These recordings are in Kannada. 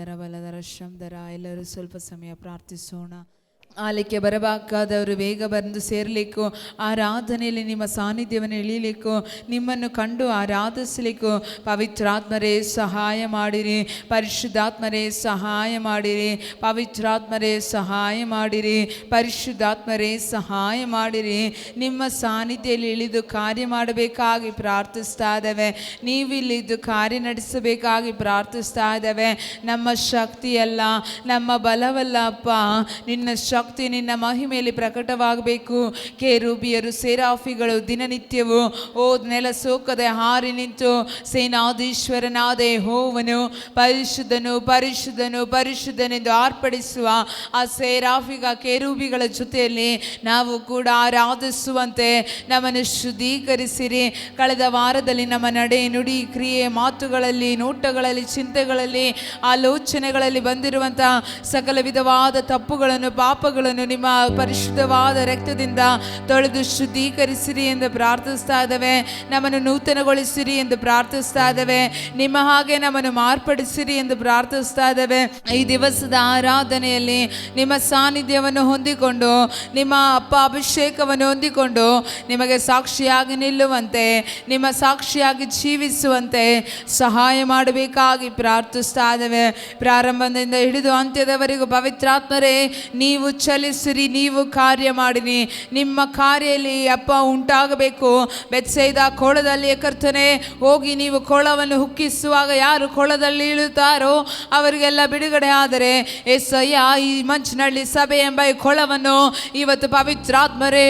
ಎಡದರ ಬಲದರ ಶಬ್ದರ ಎಲ್ಲರೂ ಸ್ವಲ್ಪ ಸಮಯ ಪ್ರಾರ್ಥಿಸೋಣ. ಆಲಿಕ್ಕೆ ಬರಬೇಕಾದವರು ಬೇಗ ಬಂದು ಸೇರಲಿಕ್ಕೂ, ಆರಾಧನೆಯಲ್ಲಿ ನಿಮ್ಮ ಸಾನ್ನಿಧ್ಯವನ್ನು ಇಳಿಲಿಕ್ಕೂ, ನಿಮ್ಮನ್ನು ಕಂಡು ಆರಾಧಿಸಲಿಕ್ಕೂ ಪವಿತ್ರಾತ್ಮರೇ ಸಹಾಯ ಮಾಡಿರಿ. ಪರಿಶುದ್ಧಾತ್ಮರೇ ಸಹಾಯ ಮಾಡಿರಿ. ಪವಿತ್ರಾತ್ಮರೇ ಸಹಾಯ ಮಾಡಿರಿ. ಪರಿಶುದ್ಧಾತ್ಮರೇ ಸಹಾಯ ಮಾಡಿರಿ. ನಿಮ್ಮ ಸಾನ್ನಿಧ್ಯದಲ್ಲಿ ಇಳಿದು ಕಾರ್ಯ ಮಾಡಬೇಕಾಗಿ ಪ್ರಾರ್ಥಿಸ್ತಾ ಇದ್ದೇವೆ. ನೀವಿಲ್ಲಿದ್ದು ಕಾರ್ಯ ನಡೆಸಬೇಕಾಗಿ ಪ್ರಾರ್ಥಿಸ್ತಾ ಇದ್ದೇವೆ. ನಮ್ಮ ಶಕ್ತಿಯಲ್ಲ, ನಮ್ಮ ಬಲವಲ್ಲ ಅಪ್ಪ, ನಿನ್ನ ಶಕ್ತಿ ನಿನ್ನ ಮಹಿಮೆಯಲ್ಲಿ ಪ್ರಕಟವಾಗಬೇಕು. ಕೆರೂಬಿಯರು ಸೆರಾಫಿಗಳು ದಿನನಿತ್ಯವೂ ನೆಲ ಸೋಕದೆ ಹಾರಿ ನಿಂತು ಸೇನಾಧೀಶ್ವರನಾದ ಯೆಹೋವನು ಪರಿಶುದ್ಧನು ಪರಿಶುದ್ಧನು ಪರಿಶುದ್ಧನೆಂದು ಆರ್ಪಡಿಸುವ ಆ ಸೆರಾಫಿಗ ಕೆರೂಬಿಗಳ ಜೊತೆಯಲ್ಲಿ ನಾವು ಕೂಡ ಆರಾಧಿಸುವಂತೆ ನಮ್ಮನ್ನು ಶುದ್ಧೀಕರಿಸಿರಿ. ಕಳೆದ ವಾರದಲ್ಲಿ ನಮ್ಮ ನಡೆ ನುಡಿ ಕ್ರಿಯೆ ಮಾತುಗಳಲ್ಲಿ ನೋಟಗಳಲ್ಲಿ ಚಿಂತೆಗಳಲ್ಲಿ ಆಲೋಚನೆಗಳಲ್ಲಿ ಬಂದಿರುವಂಥ ಸಕಲ ವಿಧವಾದ ತಪ್ಪುಗಳನ್ನು ಪಾಪಗಳನ್ನು ನಿಮ್ಮ ಪರಿಶುದ್ಧವಾದ ರಕ್ತದಿಂದ ತೊಳೆದು ಶುದ್ಧೀಕರಿಸಿರಿ ಎಂದು ಪ್ರಾರ್ಥಿಸ್ತಾ ಇದ್ದೇವೆ. ನಮ್ಮನ್ನು ನೂತನಗೊಳಿಸಿರಿ ಎಂದು ಪ್ರಾರ್ಥಿಸ್ತಾ ಇದ್ದೇವೆ. ನಿಮ್ಮ ಹಾಗೆ ನಮ್ಮನ್ನು ಮಾರ್ಪಡಿಸಿರಿ ಎಂದು ಪ್ರಾರ್ಥಿಸ್ತಾ ಇದ್ದೇವೆ. ಈ ದಿವಸದ ಆರಾಧನೆಯಲ್ಲಿ ನಿಮ್ಮ ಸಾನ್ನಿಧ್ಯವನ್ನು ಹೊಂದಿಕೊಂಡು, ನಿಮ್ಮ ಅಭಿಷೇಕವನ್ನು ಹೊಂದಿಕೊಂಡು ನಿಮಗೆ ಸಾಕ್ಷಿಯಾಗಿ ನಿಲ್ಲುವಂತೆ, ನಿಮ್ಮ ಸಾಕ್ಷಿಯಾಗಿ ಜೀವಿಸುವಂತೆ ಸಹಾಯ ಮಾಡಬೇಕಾಗಿ ಪ್ರಾರ್ಥಿಸ್ತಾ ಇದ್ದೇವೆ. ಪ್ರಾರಂಭದಿಂದ ಹಿಡಿದು ಅಂತ್ಯದವರೆಗೂ ಪವಿತ್ರಾತ್ಮರೇ ನೀವು ಚಲಿಸಿರಿ, ನೀವು ಕಾರ್ಯ ಮಾಡಿರಿ. ನಿಮ್ಮ ಕಾರ್ಯಲ್ಲಿ ಅಪ್ಪ ಉಂಟಾಗಬೇಕು. ಬೆತ್ಸೈದ ಕೊಳದಲ್ಲಿ ಕರ್ತನೆ ಹೋಗಿ ನೀವು ಕೊಳವನ್ನು ಹುಕ್ಕಿಸುವಾಗ ಯಾರು ಕೊಳದಲ್ಲಿ ಇಳುತ್ತಾರೋ ಅವರಿಗೆಲ್ಲ ಬಿಡುಗಡೆ ಆದರೆ, ಎಸ್ಸಯ್ಯ ಈ ಮಂಚಿನಲ್ಲಿ ಸಭೆ ಎಂಬ ಈ ಕೊಳವನ್ನು ಇವತ್ತು ಪವಿತ್ರಾತ್ಮರೇ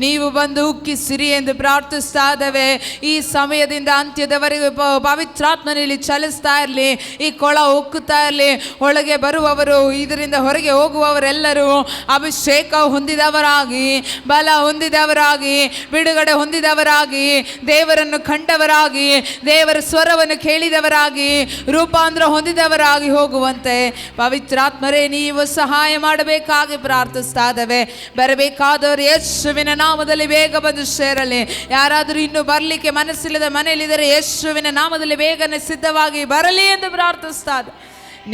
ನೀವು ಬಂದು ಹುಕ್ಕಿಸಿರಿ ಎಂದು ಪ್ರಾರ್ಥಿಸ್ತಾ ಇದ್ದೇವೆ. ಈ ಸಮಯದಿಂದ ಅಂತ್ಯದವರೆಗೂ ಪವಿತ್ರಾತ್ಮನಲ್ಲಿ ಚಲಿಸ್ತಾ ಇರಲಿ. ಈ ಕೊಳ ಉಕ್ಕುತ್ತಾ ಇರಲಿ. ಒಳಗೆ ಬರುವವರು, ಇದರಿಂದ ಹೊರಗೆ ಹೋಗುವವರೆಲ್ಲರೂ ಅಭಿಷೇಕ ಹೊಂದಿದವರಾಗಿ, ಬಲ ಹೊಂದಿದವರಾಗಿ, ಬಿಡುಗಡೆ ಹೊಂದಿದವರಾಗಿ, ದೇವರನ್ನು ಕಂಡವರಾಗಿ, ದೇವರ ಸ್ವರವನ್ನು ಕೇಳಿದವರಾಗಿ, ರೂಪಾಂತರ ಹೊಂದಿದವರಾಗಿ ಹೋಗುವಂತೆ ಪವಿತ್ರಾತ್ಮರೇ ನೀವು ಸಹಾಯ ಮಾಡಬೇಕಾಗಿ ಪ್ರಾರ್ಥಿಸ್ತಾ ಇದ್ದೇವೆ. ಬರಬೇಕಾದವರು ಯೇಸುವಿನ ನಾಮದಲ್ಲಿ ಬೇಗ ಬಂದು ಸೇರಲಿ. ಯಾರಾದರೂ ಇನ್ನೂ ಬರಲಿಕ್ಕೆ ಮನಸ್ಸಿಲ್ಲದ ಮನೆಯಲ್ಲಿದ್ದರೆ ಯೇಸುವಿನ ನಾಮದಲ್ಲಿ ಬೇಗನೆ ಸಿದ್ಧವಾಗಿ ಬರಲಿ ಎಂದು ಪ್ರಾರ್ಥಿಸ್ತಾ ಇದ್ದೇವೆ.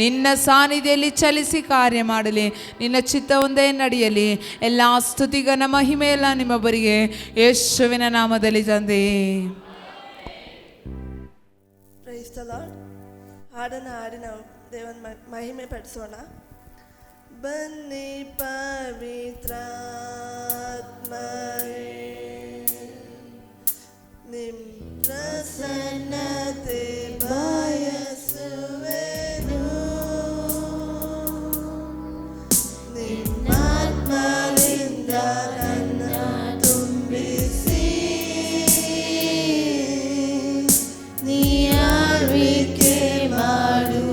ನಿನ್ನ ಸಾನ್ನಿಧ್ಯದಲ್ಲಿ ಚಲಿಸಿ ಕಾರ್ಯ ಮಾಡಲಿ. ನಿನ್ನ ಚಿತ್ತ ಒಂದೇ ನಡೆಯಲಿ. ಎಲ್ಲ ಸ್ತುತಿಗನ ಮಹಿಮೆಯೆಲ್ಲ ನಿಮ್ಮೊಬ್ಬರಿಗೆ ಯೇಸುವಿನ ನಾಮದಲ್ಲಿ ತಂದೆ. Praise the lord. ಹಾಡನ್ನು ಹಾಡಿ ನಾವು ದೇವನ ಮಹಿಮೆ ಪಡಿಸೋಣ. ಬನ್ನಿ ಪವಿತ್ರಾತ್ಮರೇ, ನಿಮ್ ಪ್ರಸನ್ನತೆ ಬಯಸುವೆನು. ನಿನ್ನಾತ್ಮದಿಂದ ನನ್ನ ತುಂಬಿಸಿ, ನೀ ಆಳ್ವಿಕೆ ಮಾಡು.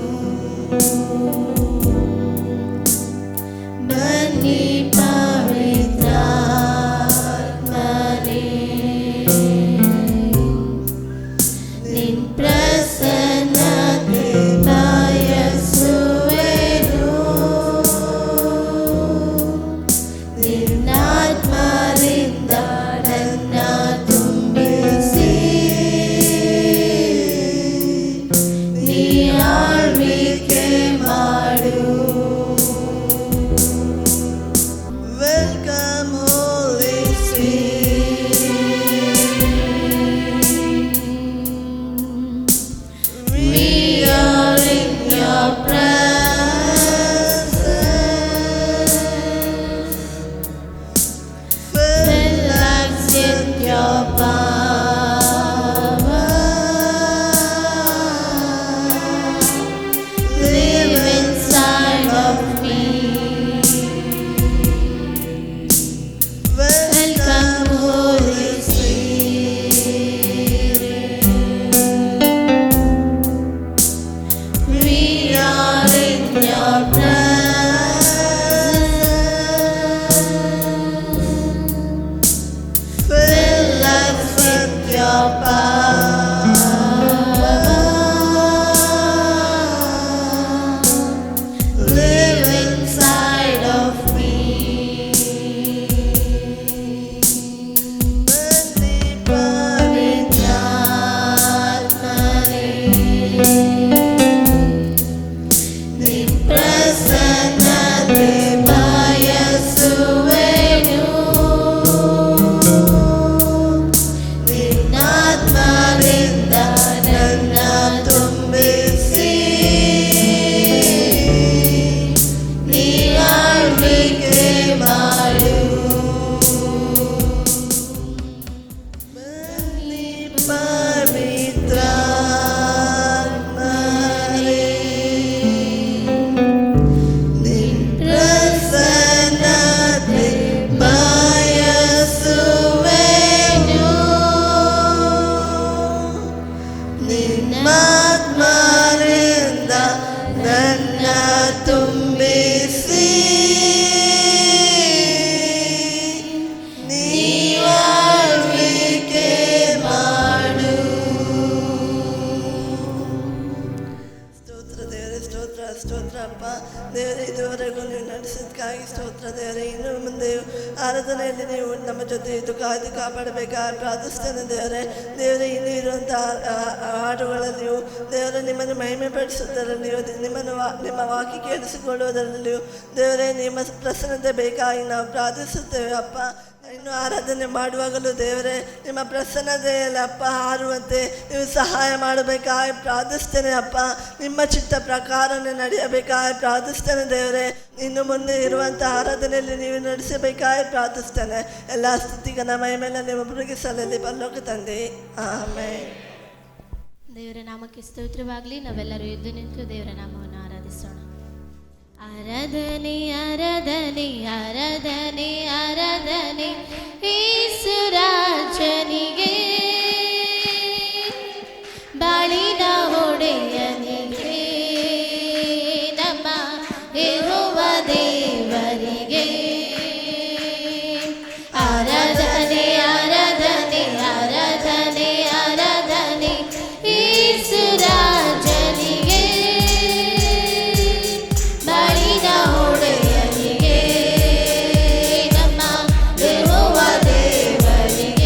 ಬನ್ನಿ ಪವಿತ್ರಾತ್ಮರೇ, ನಿನ್ ಪ್ರಸನ್ನತೆ ಬಯಸುವೆನು. ನಿನ್ನಾತ್ಮರಿಂದ ನನ್ನ ತುಂಬಿಸಿ, ನೀ ಆಳ್ವಿಕೆ ಮಾಡು. Welcome Holy Spirit, we are in your presence. Fill us with your power. Live inside of me. Welcome Holy Spirit, we are in your presence. Fill us with your power. Live inside of me. Bandi pavitratmare, ಪ್ರಸನ್ನತೆ ಬಯಸುವೆನು ನಿನ್ನಾತ್ಮದಿಂದ ನನ್ನ ತುಂಬಿಸಿ ನೀ ಆಳ್ವಿಕೆ ಮಾಡು ಬನ್ನಿ ಪವಿತ್ರಾತ್ಮರೇ ನಿನ್ ಪ್ರಸನ್ನತೆ ಬಯಸುವೆನು ನಿನ್ನಾತ್ಮರಿಂದ ನನ್ನ ತುಂಬಿಸಿ ನೀವಾಳ್ವಿಕೆ ಮಾಡು. ಸ್ತೋತ್ರ ದೇವರೇ, ಸ್ತೋತ್ರ ಸ್ತೋತ್ರ ಅಪ್ಪ ದೇವರೇ, ಇದುವರೆಗೂ ನೀವು ನಡೆಸಿದ್ದಕ್ಕಾಗಿ ಸ್ತೋತ್ರ ದೇವರೇ. ಇನ್ನು ಮುಂದೆ ಆರಾಧನೆಯಲ್ಲಿ ನೀವು ನಮ್ಮ ಜೊತೆ ಇದು ಕಾಯ್ದು ಕಾಪಾಡಬೇಕಾಗಿ ಪ್ರಾರ್ಥಿಸ್ತೇನೆ ದೇವರೇ. ದೇವರೇ, ಇಲ್ಲಿ ಇರುವಂಥ ಹಾಡುಗಳಲ್ಲಿಯೂ ದೇವರೇ ನಿಮ್ಮನ್ನು ಮಹಿಮೆ ಪಡಿಸುವುದರಲ್ಲಿಯೂ ನಿಮ್ಮ ವಾಕ್ಯ ಕೇಳಿಸಿಕೊಳ್ಳುವುದರಲ್ಲಿಯೂ ದೇವರೇ ನಿಮ್ಮ ಪ್ರಸನ್ನತೆ ಬೇಕಾಗಿ ನಾವು ಪ್ರಾರ್ಥಿಸುತ್ತೇವೆ ಅಪ್ಪ. ಇನ್ನು ಆರಾಧನೆ ಮಾಡುವಾಗಲೂ ದೇವರೇ ನಿಮ್ಮ ಪ್ರಸನ್ನತೆಯಲ್ಲಿ ಅಪ್ಪ ಹಾರುವಂತೆ ನೀವು ಸಹಾಯ ಮಾಡಬೇಕಾಗಿ ಪ್ರಾರ್ಥಿಸ್ತೇನೆ ಅಪ್ಪ. ನಿಮ್ಮ ಚಿತ್ತ ಪ್ರಕಾರನೇ ನಡೆಯಬೇಕಾಗಿ ಪ್ರಾರ್ಥಿಸ್ತೇನೆ ದೇವರೇ. ಇನ್ನು ಮುಂದೆ ಇರುವಂಥ ಆರಾಧನೆಯಲ್ಲಿ ನೀವು ನಡೆಸಬೇಕಾಗಿ ಪ್ರಾರ್ಥಿಸ್ತೇನೆ. ಎಲ್ಲ ಸ್ತುತಿಗನ ಮಹಿಮೆಲ್ಲ ನಿಮ್ಮೊಬ್ಬರಿಗೆ ಸಲ್ಲಲಿ ಪರಲೋಕ ತಂದೆ. ಆಮೇಲೆ ದೇವರ ನಾಮಕ್ಕೆ ಸ್ತೋತ್ರವಾಗಲಿ. ನಾವೆಲ್ಲರೂ ಎದ್ದು ನಿಂತು ದೇವರ ನಾಮವನ್ನು ಆರಾಧಿಸೋಣ. ಆರಾಧನೆ ಆರಾಧನೆ ಆರಾಧನೆ ಆರಾಧನೆ ಯೇಸುರಾಜನಿಗೆ, ಬಾಳಿನ ಒಡೆಯನಿಗೆ, ನಮ್ಮ ಯೆಹೋವ ದೇವರಿಗೆ. ಆರಾಧನೆ ಆರಾಧನೆ ಆರಾಧನೆ ಆರಾಧನೆ ಯೇಸುರಾಜನಿಗೆ, ಬಾಳಿನ ಒಡೆಯನಿಗೆ, ನಮ್ಮ ಯೆಹೋವ ದೇವರಿಗೆ.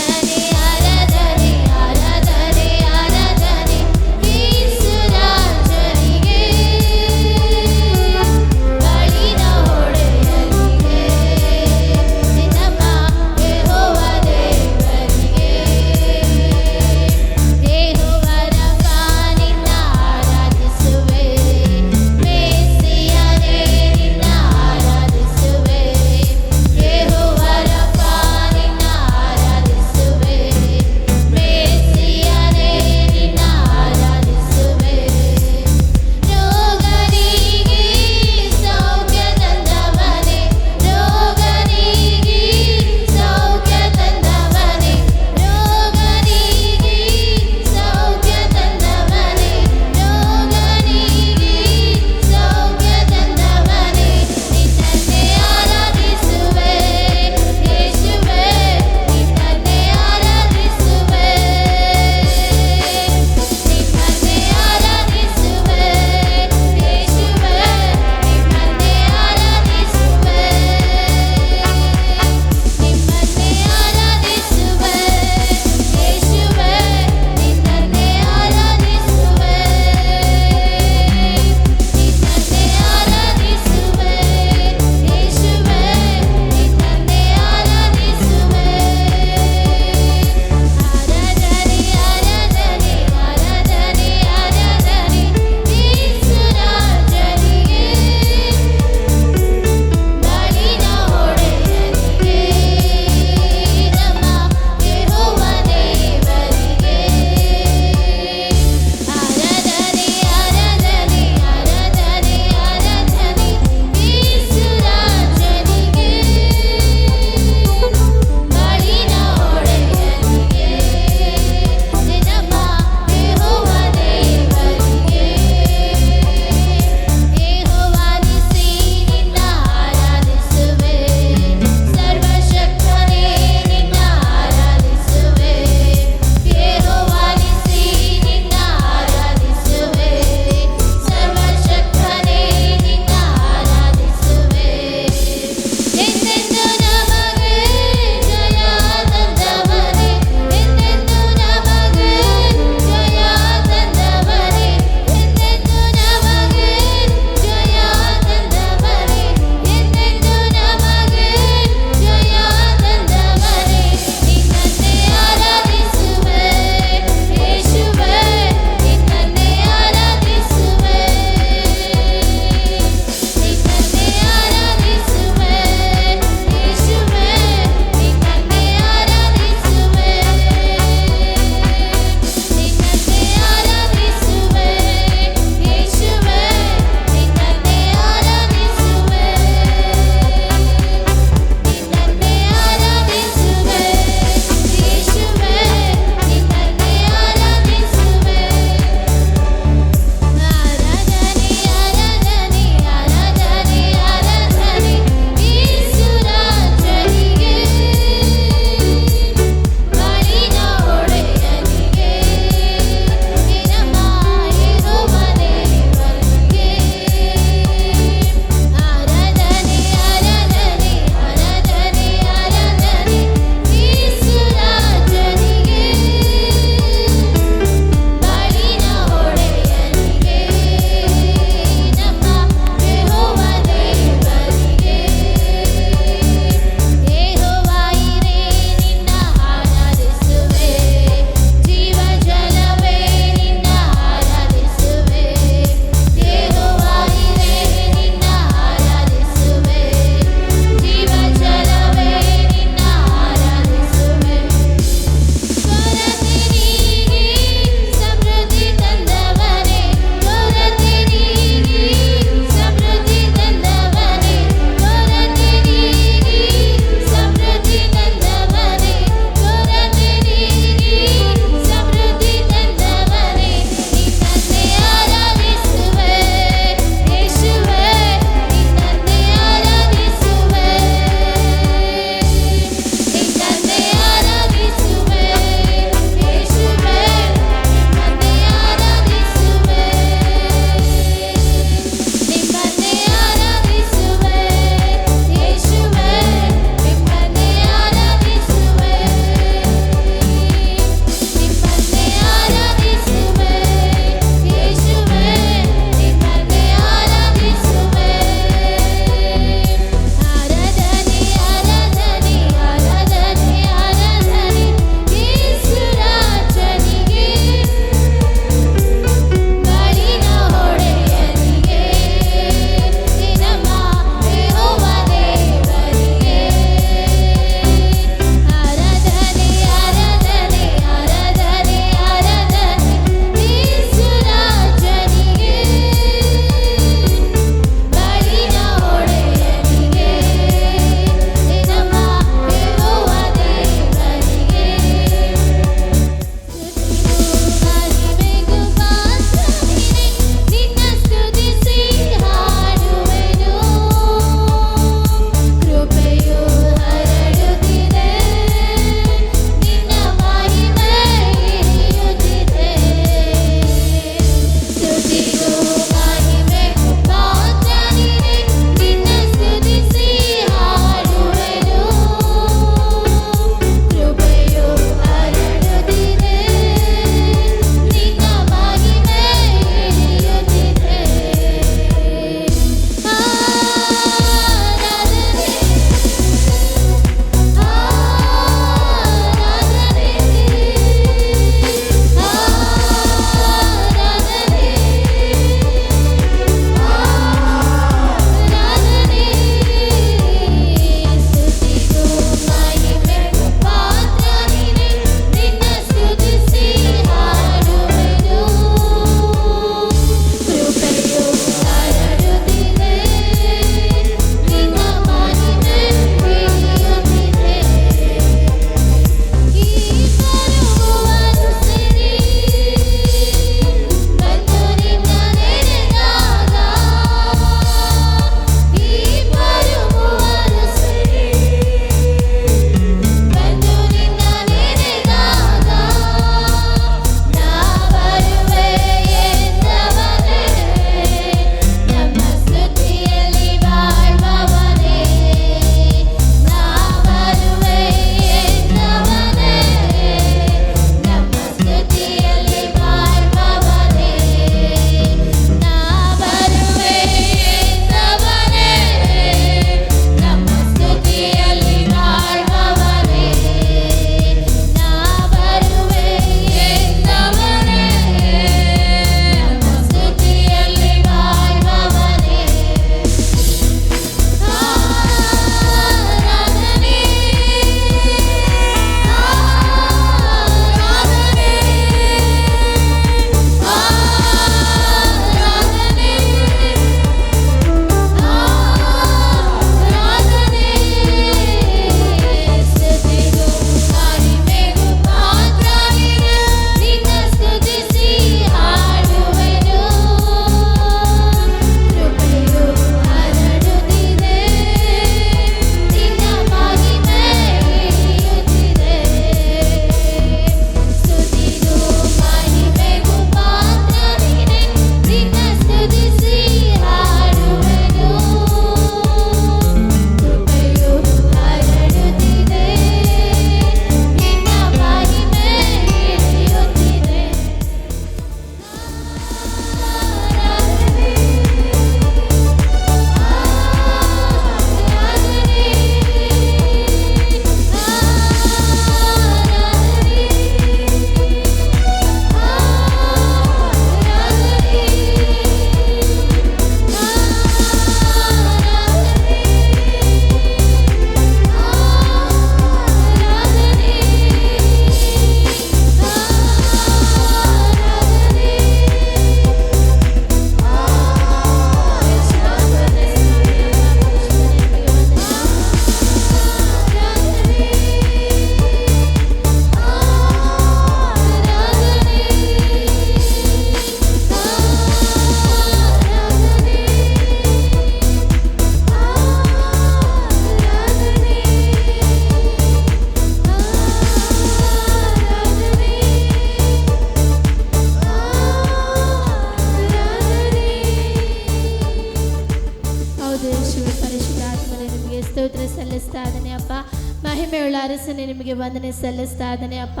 ಮಹಿಮೆಯುಳ್ಳ ಅರಸನೇ ನಿಮಗೆ ವಂದನೆ ಸಲ್ಲಿಸ್ತಾ ಇದ್ದಾನೆ ಅಪ್ಪ.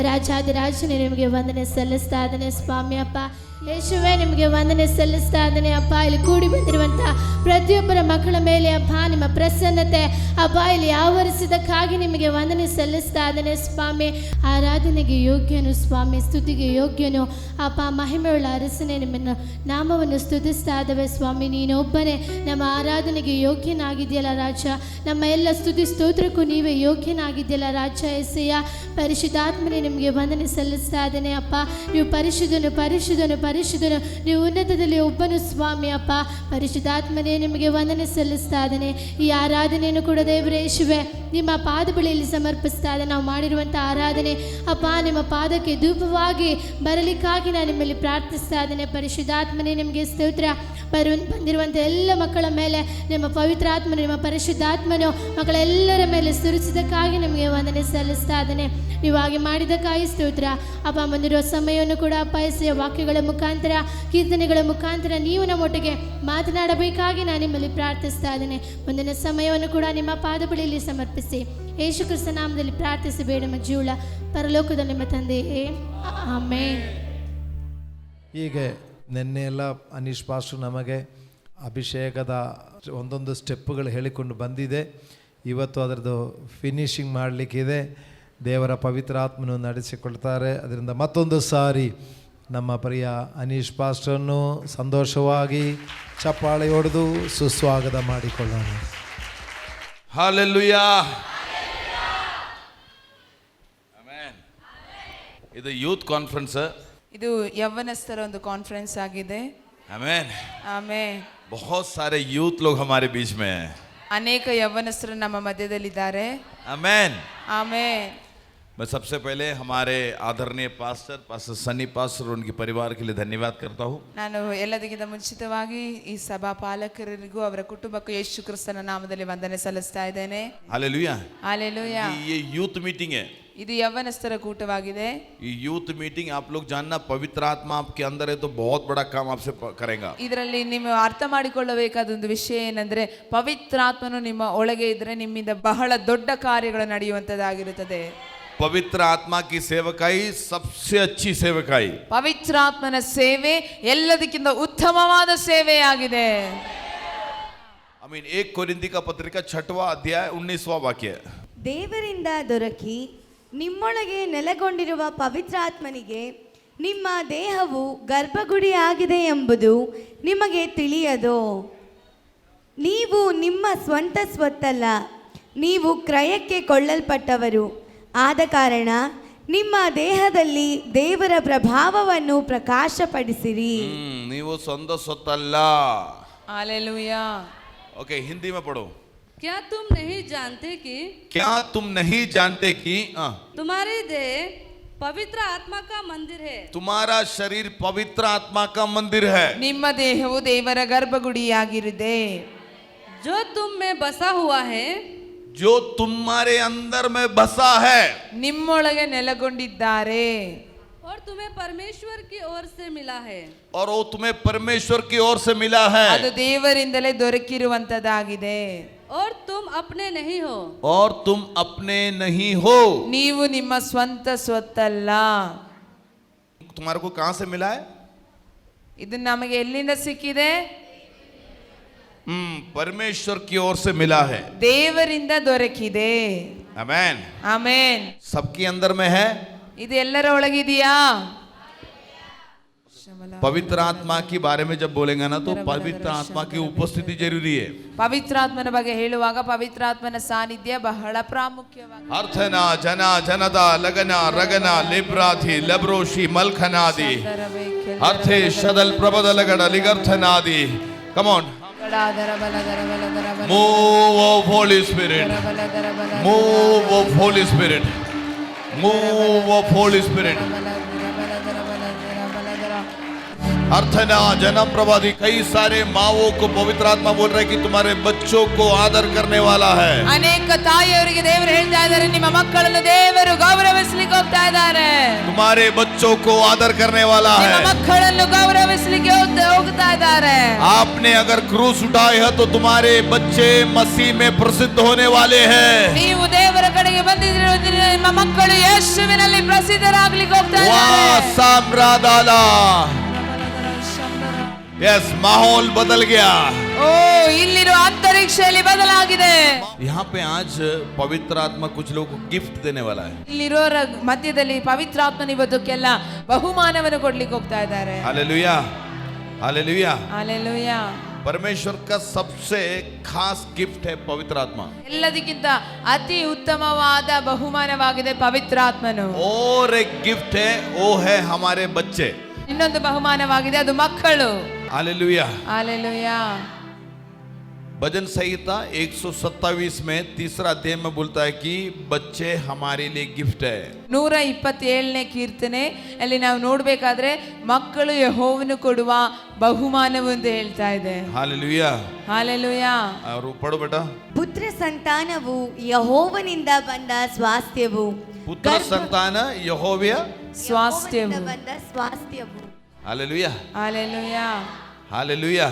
ರಾಜಾದಿರಾಜನೇ ನಿಮಗೆ ವಂದನೆ ಸಲ್ಲಿಸ್ತಾ ಇದ್ದಾನೆ ಸ್ವಾಮಿ ಅಪ್ಪ. ಯೇಸುವೆ ನಿಮಗೆ ವಂದನೆ ಸಲ್ಲಿಸ್ತಾ ಇದ್ದಾನೆ ಅಪ್ಪ. ಇಲ್ಲಿ ಕೂಡಿ ಬಂದಿರುವಂಥ ಪ್ರತಿಯೊಬ್ಬರ ಮಕ್ಕಳ ಮೇಲೆ ಅಪ್ಪ ನಿಮ್ಮ ಪ್ರಸನ್ನತೆ ಅಪ್ಪ ಇಲ್ಲಿ ಆವರಿಸಿದಕ್ಕಾಗಿ ನಿಮಗೆ ವಂದನೆ ಸಲ್ಲಿಸ್ತಾ ಇದ್ದಾನೆ ಸ್ವಾಮಿ. ಆರಾಧನೆಗೆ ಯೋಗ್ಯನು ಸ್ವಾಮಿ, ಸ್ತುತಿಗೆ ಯೋಗ್ಯನು ಅಪ್ಪ. ಮಹಿಮೆಯುಳ್ಳ ಅರಸನೇ ನಿಮ್ಮನ್ನು ನಾಮವನ್ನು ಸ್ತುತಿಸ್ತಾ ಇದ್ದಾವೆ ಸ್ವಾಮಿ. ನೀನೊಬ್ಬನೇ ನಮ್ಮ ಆರಾಧನೆಗೆ ಯೋಗ್ಯನಾಗಿದೆಯಲ್ಲ ರಾಜ. ನಮ್ಮ ಎಲ್ಲ ಸ್ತುತಿ ಸ್ತೋತ್ರಕ್ಕೂ ನೀವೇ ಯೋಗ್ಯನಾಗಿದೆಯಲ್ಲ ರಾಜ ಎಸೆಯ. ಪರಿಶುದ್ಧಾತ್ಮನೇ ನಿಮಗೆ ವಂದನೆ ಸಲ್ಲಿಸ್ತಾ ಇದ್ದೇನೆ ಅಪ್ಪ. ನೀವು ಪರಿಶುದ್ಧನು ಪರಿಶುದ್ಧನು ಪರಿಶುದ್ಧನು, ನೀವು ಉನ್ನತದಲ್ಲಿ ಒಬ್ಬನು ಸ್ವಾಮಿ ಅಪ್ಪ. ಪರಿಶುದ್ಧಾತ್ಮನೇ ನಿಮಗೆ ವಂದನೆ ಸಲ್ಲಿಸ್ತಾ ಇದ್ದೇನೆ. ಈ ಆರಾಧನೆಯನ್ನು ಕೂಡ ದೇವರೇ ಯೇಸುವೆ ನಿಮ್ಮ ಪಾದ ಬಳಿಯಲ್ಲಿ ಸಮರ್ಪಿಸ್ತಾ ಇದ್ದೇನೆ. ನಾವು ಮಾಡಿರುವಂಥ ಆರಾಧನೆ ಅಪ್ಪ ನಿಮ್ಮ ಪಾದಕ್ಕೆ ಧೂಪವಾಗಿ ಬರಲಿಕ್ಕಾಗಿ ನಾನು ನಿಮ್ಮಲ್ಲಿ ಪ್ರಾರ್ಥಿಸ್ತಾ ಇದ್ದೇನೆ. ಪರಿಶುದ್ಧಾತ್ಮನೇ ನಿಮಗೆ ಸ್ತೋತ್ರ. ಬಂದಿರುವಂಥ ಎಲ್ಲ ಮಕ್ಕಳ ಮೇಲೆ ನಿಮ್ಮ ಪವಿತ್ರಾತ್ಮನು ನಿಮ್ಮ ಪರಿಶುದ್ಧಾತ್ಮನು ಮಕ್ಕಳೆಲ್ಲರ ಮೇಲೆ ಸುರಿಸಿದಕ್ಕಾಗಿ ನಿಮಗೆ ವಂದನೆ ಸಲ್ಲಿಸ್ತಾ ಇದ್ದೇನೆ. ನೀವು ಹಾಗೆ ಮಾಡಿದ್ದಕ್ಕಾಗಿ ಸ್ತೋತ್ರ ಅಪ್ಪ. ಬಂದಿರುವ ಸಮಯವನ್ನು ಕೂಡ ಅಪ್ಪ ಎಸೆಯ ವಾಕ್ಯಗಳ ಮುಖಾಂತರ ಕೀರ್ತನೆಗಳ ಮುಖಾಂತರ ನೀವು ನಮ್ಮೊಟ್ಟಿಗೆ ಮಾತನಾಡಬೇಕಾಗಿ ನಾನು ನಿಮ್ಮಲ್ಲಿ ಪ್ರಾರ್ಥಿಸ್ತಾ ಇದ್ದೇನೆ. ಮುಂದಿನ ಸಮಯವನ್ನು ಕೂಡ ನಿಮ್ಮ ಪಾದ ಬಳಿಯಲ್ಲಿ ಸಮರ್ಪಿಸಿ ಯೇಸು ಕ್ರಿಸ್ತ ನಾಮದಲ್ಲಿ ಪ್ರಾರ್ಥಿಸಿ ಬೇಡ ನಮ್ಮ ಜೀವಳ ಪರಲೋಕದ ನಿಮ್ಮ ತಂದೆಯೇ ಆಮೆನ್. ಹೀಗೆ ನಿನ್ನೆ ಎಲ್ಲ ಅನೀಶ್ ಪಾಸ್ಟರ್ ನಮಗೆ ಅಭಿಷೇಕದ ಒಂದೊಂದು ಸ್ಟೆಪ್ಪುಗಳು ಹೇಳಿಕೊಂಡು ಬಂದಿದೆ. ಇವತ್ತು ಅದರದ್ದು ಫಿನಿಶಿಂಗ್ ಮಾಡಲಿಕ್ಕಿದೆ. ದೇವರ ಪವಿತ್ರಾತ್ಮನು ನಡೆಸಿಕೊಳ್ತಾರೆ. ಅದರಿಂದ ಮತ್ತೊಂದು ಸಾರಿ ನಮ್ಮ ಪ್ರಿಯ ಅನೀಶ್ ಪಾಸ್ಟರನ್ನು ಸಂತೋಷವಾಗಿ ಚಪ್ಪಾಳೆ ಹೊಡೆದು ಸುಸ್ವಾಗತ ಮಾಡಿಕೊಳ್ಳೋಣ. ಹಾಲೆಲೂಯಾ. ಆಮೆನ್. ಇದು ಯೂತ್ ಕಾನ್ಫರೆನ್ಸ್. ಇದು ಯೌವನಸ್ಥರ ಒಂದು ಕಾನ್ಫರೆನ್ಸ್ ಆಗಿದೆ. ಆಮೆನ್. ಆಮೆನ್. बहुत सारे यूथ लोग हमारे बीच में हैं. ಅನೇಕ ಯೌವನಸ್ಥರು ನಮ್ಮ ಮಧ್ಯದಲ್ಲಿದ್ದಾರೆ. आमेन. ಆಮೆನ್. मैं सबसे पहले हमारे आदरणीय पास्टर सनी पास्टर और उनके परिवार के लिए धन्यवाद करता हूँ. ನಾನು ಎಲ್ಲದಕ್ಕಿಂತ ಮುಂಚಿತವಾಗಿ ಈ ಸಭಾ ಪಾಲಕರಿಗೂ ಅವರ ಕುಟುಂಬಕ್ಕೂ ಯೇಸು ಕ್ರಿಸ್ತನ ನಾಮದಲ್ಲಿ ವಂದನೆ ಸಲ್ಲಿಸ್ತಾ ಇದ್ದೇನೆ. हालेलुया. ಹಾಲೆಲೂಯಾ. ये यूथ मीटिंग है. ಇದು ಯೌವನಸ್ಥರ ಕೂಟವಾಗಿದೆ. ये यूथ मीटिंग आप लोग जानना, पवित्र आत्मा आपके अंदर है तो बहुत बड़ा काम आपसे करेगा. ಇದರಲ್ಲಿ ನೀವು ಅರ್ಥ ಮಾಡಿಕೊಳ್ಳಬೇಕಾದ ಒಂದು ವಿಷಯ ಏನಂದ್ರೆ ಪವಿತ್ರಾತ್ಮನು ನಿಮ್ಮ ಒಳಗೆ ಇದ್ರೆ ನಿಮ್ಮಿಂದ ಬಹಳ ದೊಡ್ಡ ಕಾರ್ಯಗಳು ನಡೆಯುವಂತದ್ದಾಗಿರುತ್ತದೆ. पवित्र आत्मा की सेवकाई सबसे अच्छी सेवकाई. ಪವಿತ್ರಾತ್ಮನ ಸೇವೆ ಎಲ್ಲದಕ್ಕಿಂತ ಉತ್ತಮವಾದ ಸೇವೆಯಾಗಿದೆ. I mean 1 कोरिंथी का पत्रिका 6वां अध्याय 19वां वाक्य. ದೇವರಿಂದ ದೊರಕಿ ನಿಮ್ಮೊಳಗೆ ನೆಲೆಗೊಂಡಿರುವ ಪವಿತ್ರಾತ್ಮನಿಗೆ ನಿಮ್ಮ ದೇಹವು ಗರ್ಭಗುಡಿಯಾಗಿದೆ ಎಂಬುದು ನಿಮಗೆ ತಿಳಿಯದೋ? ನೀವು ನಿಮ್ಮ ಸ್ವಂತ ಸ್ವತ್ತಲ್ಲ, ನೀವು ಕ್ರಯಕ್ಕೆ ಕೊಳ್ಳಲ್ಪಟ್ಟವರು. ಆದ ಕಾರಣ ನಿಮ್ಮ ದೇಹದಲ್ಲಿ ದೇವರ ಪ್ರಭಾವವನ್ನು ಪ್ರಕಾಶಪಡಿಸಿರಿ. ನೀವು ಸ್ವಂತ ಸ್ವತ್ತಲ್ಲ. ಹಾಲೆಲೂಯಾ. ओके, हिंदी में पढ़ो. क्या तुम नहीं जानते कि तुम्हारी देह पवित्र आत्मा का मंदिर है? तुम्हारा शरीर पवित्र आत्मा का मंदिर है. ನಿಮ್ಮ ದೇಹವು ದೇವರ ಗರ್ಭಗುಡಿಯಾಗಿರುತ್ತದೆ. जो तुम में बसा हुआ है, जो तुम्हारे अंदर में बसा है. ನಿಮ್ಮೊಳಗೆ ನೆಲೆಗೊಂಡಿದ್ದಾರೆ. और तुम्हें परमेश्वर की ओर से मिला है. और वो तुम्हें परमेश्वर की ओर से मिला है. ಅದು ದೇವರಿಂದಲೇ ದೊರಕಿರುವಂತದ್ದಾಗಿದೆ. और तुम अपने नहीं हो. और तुम अपने नहीं हो. ನೀವು ನಿಮ್ಮ ಸ್ವಂತ ಸ್ವತ್ತಲ್ಲ. तुम्हारे को कहां से मिला है? ಇದು ನಮಗೆ ಎಲ್ಲಿಂದ ಸಿಕ್ಕಿದೆ? परमेश्वर की ओर से मिला है. ದೇವರಿಂದ ದೊರಕಿದೆ. आमेन. ಆಮೆನ್. सबके अंदर में है. ಇದು ಎಲ್ಲರ ಒಳಗಿದೆಯಾ? पवित्र आत्मा के बारे में जब बोलेंगे ना तो पवित्र आत्मा की उपस्थिति जरूरी है. ಪವಿತ್ರಾತ್ಮನ ಬಗ್ಗೆ ಹೇಳುವಾಗ ಪವಿತ್ರಾತ್ಮನ ಸಾನ್ನಿಧ್ಯ ಬಹಳ ಪ್ರಾಮುಖ್ಯವಾಗಿದೆ. अर्थना जना जनदा लगना रगना लिब्राथि लब्रोशी मलखनादि अर्थे शदल प्रबदलगड लिगर्थनादि. Come on. Move of Holy Spirit. Move of Holy Spirit. Move of Holy Spirit. अर्थना जन्म प्रवादी कई सारे माओं को पवित्र आत्मा बोल रहे कि तुम्हारे बच्चों को आदर करने वाला है. ಅನೇಕ ತಾಯಿಯವರಿಗೆ ದೇವರು ಹೇಳ್ತಾ ಇದ್ದಾರೆ ನಿಮ್ಮ ಮಕ್ಕಳನ್ನು ದೇವರು ಗೌರವಿಸಲಿಕ್ಕೆ ಹೋಗ್ತಾ ಇದ್ದಾರೆ. तुम्हारे बच्चों को आदर करने वाला ನಿಮ್ಮ है. ಮಕ್ಕಳನ್ನು ಗೌರವಿಸಲಿಕ್ಕೆ ಹೋಗ್ತಾ ಇದ್ದಾರೆ. आपने अगर क्रूस उठाए है तो तुम्हारे बच्चे मसीह में प्रसिद्ध होने वाले हैं. ನೀವು ದೇವರ ಕಡೆಗೆ ಬಂದಿದ್ದೀರಿ, ನಿಮ್ಮ ಮಕ್ಕಳು ಯೇಸುವಿನಲ್ಲಿ ಪ್ರಸಿದ್ಧರಾಗಲಿಕ್ಕೆ ಹೋಗ್ತಾ ಇದ್ದಾರೆ. वाह साम्रादाला. यस, माहौल बदल गया. ಓ, ಇಲ್ಲಿರೋ ಅಂತರಿಕ್ಷದಲ್ಲಿ ಬದಲಾಗಿದೆ. यहाँ पे आज पवित्र आत्मा कुछ लोगों को गिफ्ट देने वाला है. ಇಲ್ಲಿರೋರ ಮಧ್ಯದಲ್ಲಿ ಪವಿತ್ರಾತ್ಮನ ಇವತ್ತಕ್ಕೆಲ್ಲ ಬಹುಮಾನವನ್ನು ಕೊಡ್ಲಿಕ್ಕೆ ಹೋಗ್ತಾ ಇದ್ದಾರೆ. Hallelujah, hallelujah. ಹಲ್ಲೆಲೂಯಾ. परमेश्वर का सबसे खास गिफ्ट है पवित्र आत्मा. ಎಲ್ಲದಕ್ಕಿಂತ ಅತಿ ಉತ್ತಮವಾದ ಬಹುಮಾನವಾಗಿದೆ ಪವಿತ್ರಾತ್ಮನು. और एक गिफ्ट है, वो है हमारे बच्चे. ಇನ್ನೊಂದು ಬಹುಮಾನವಾಗಿದೆ, ಅದು ಮಕ್ಕಳು. हालेलुया. ಹಲ್ಲೆಲೂಯಾ. भजन संहिता 127 में तीसरा अध्याय में बोलता है कि बच्चे हमारे लिए गिफ्ट है. 127ನೇ ಕೀರ್ತನೆ ಅಲ್ಲಿ ನಾವು ನೋಡ್ಬೇಕಾದ್ರೆ ಮಕ್ಕಳು ಯೆಹೋವನು ಕೊಡುವ ಬಹುಮಾನವು ಅಂತ ಹೇಳ್ತಾ ಇದೆ. हालेलुया. ಹಲ್ಲೆಲೂಯಾ. और पढ़ो बेटा. ಪುತ್ರ ಸಂತಾನವು ಯೆಹೋವನಿಂದ ಬಂದ ಸ್ವಾಸ್ಥ್ಯವು. पुत्र संतान यहोवा ಸ್ವಾಸ್ಥ್ಯವು. ಯೆಹೋವನಿಂದ ಬಂದ ಸ್ವಾಸ್ಥ್ಯವು. Hallelujah, hallelujah. हालेलुया.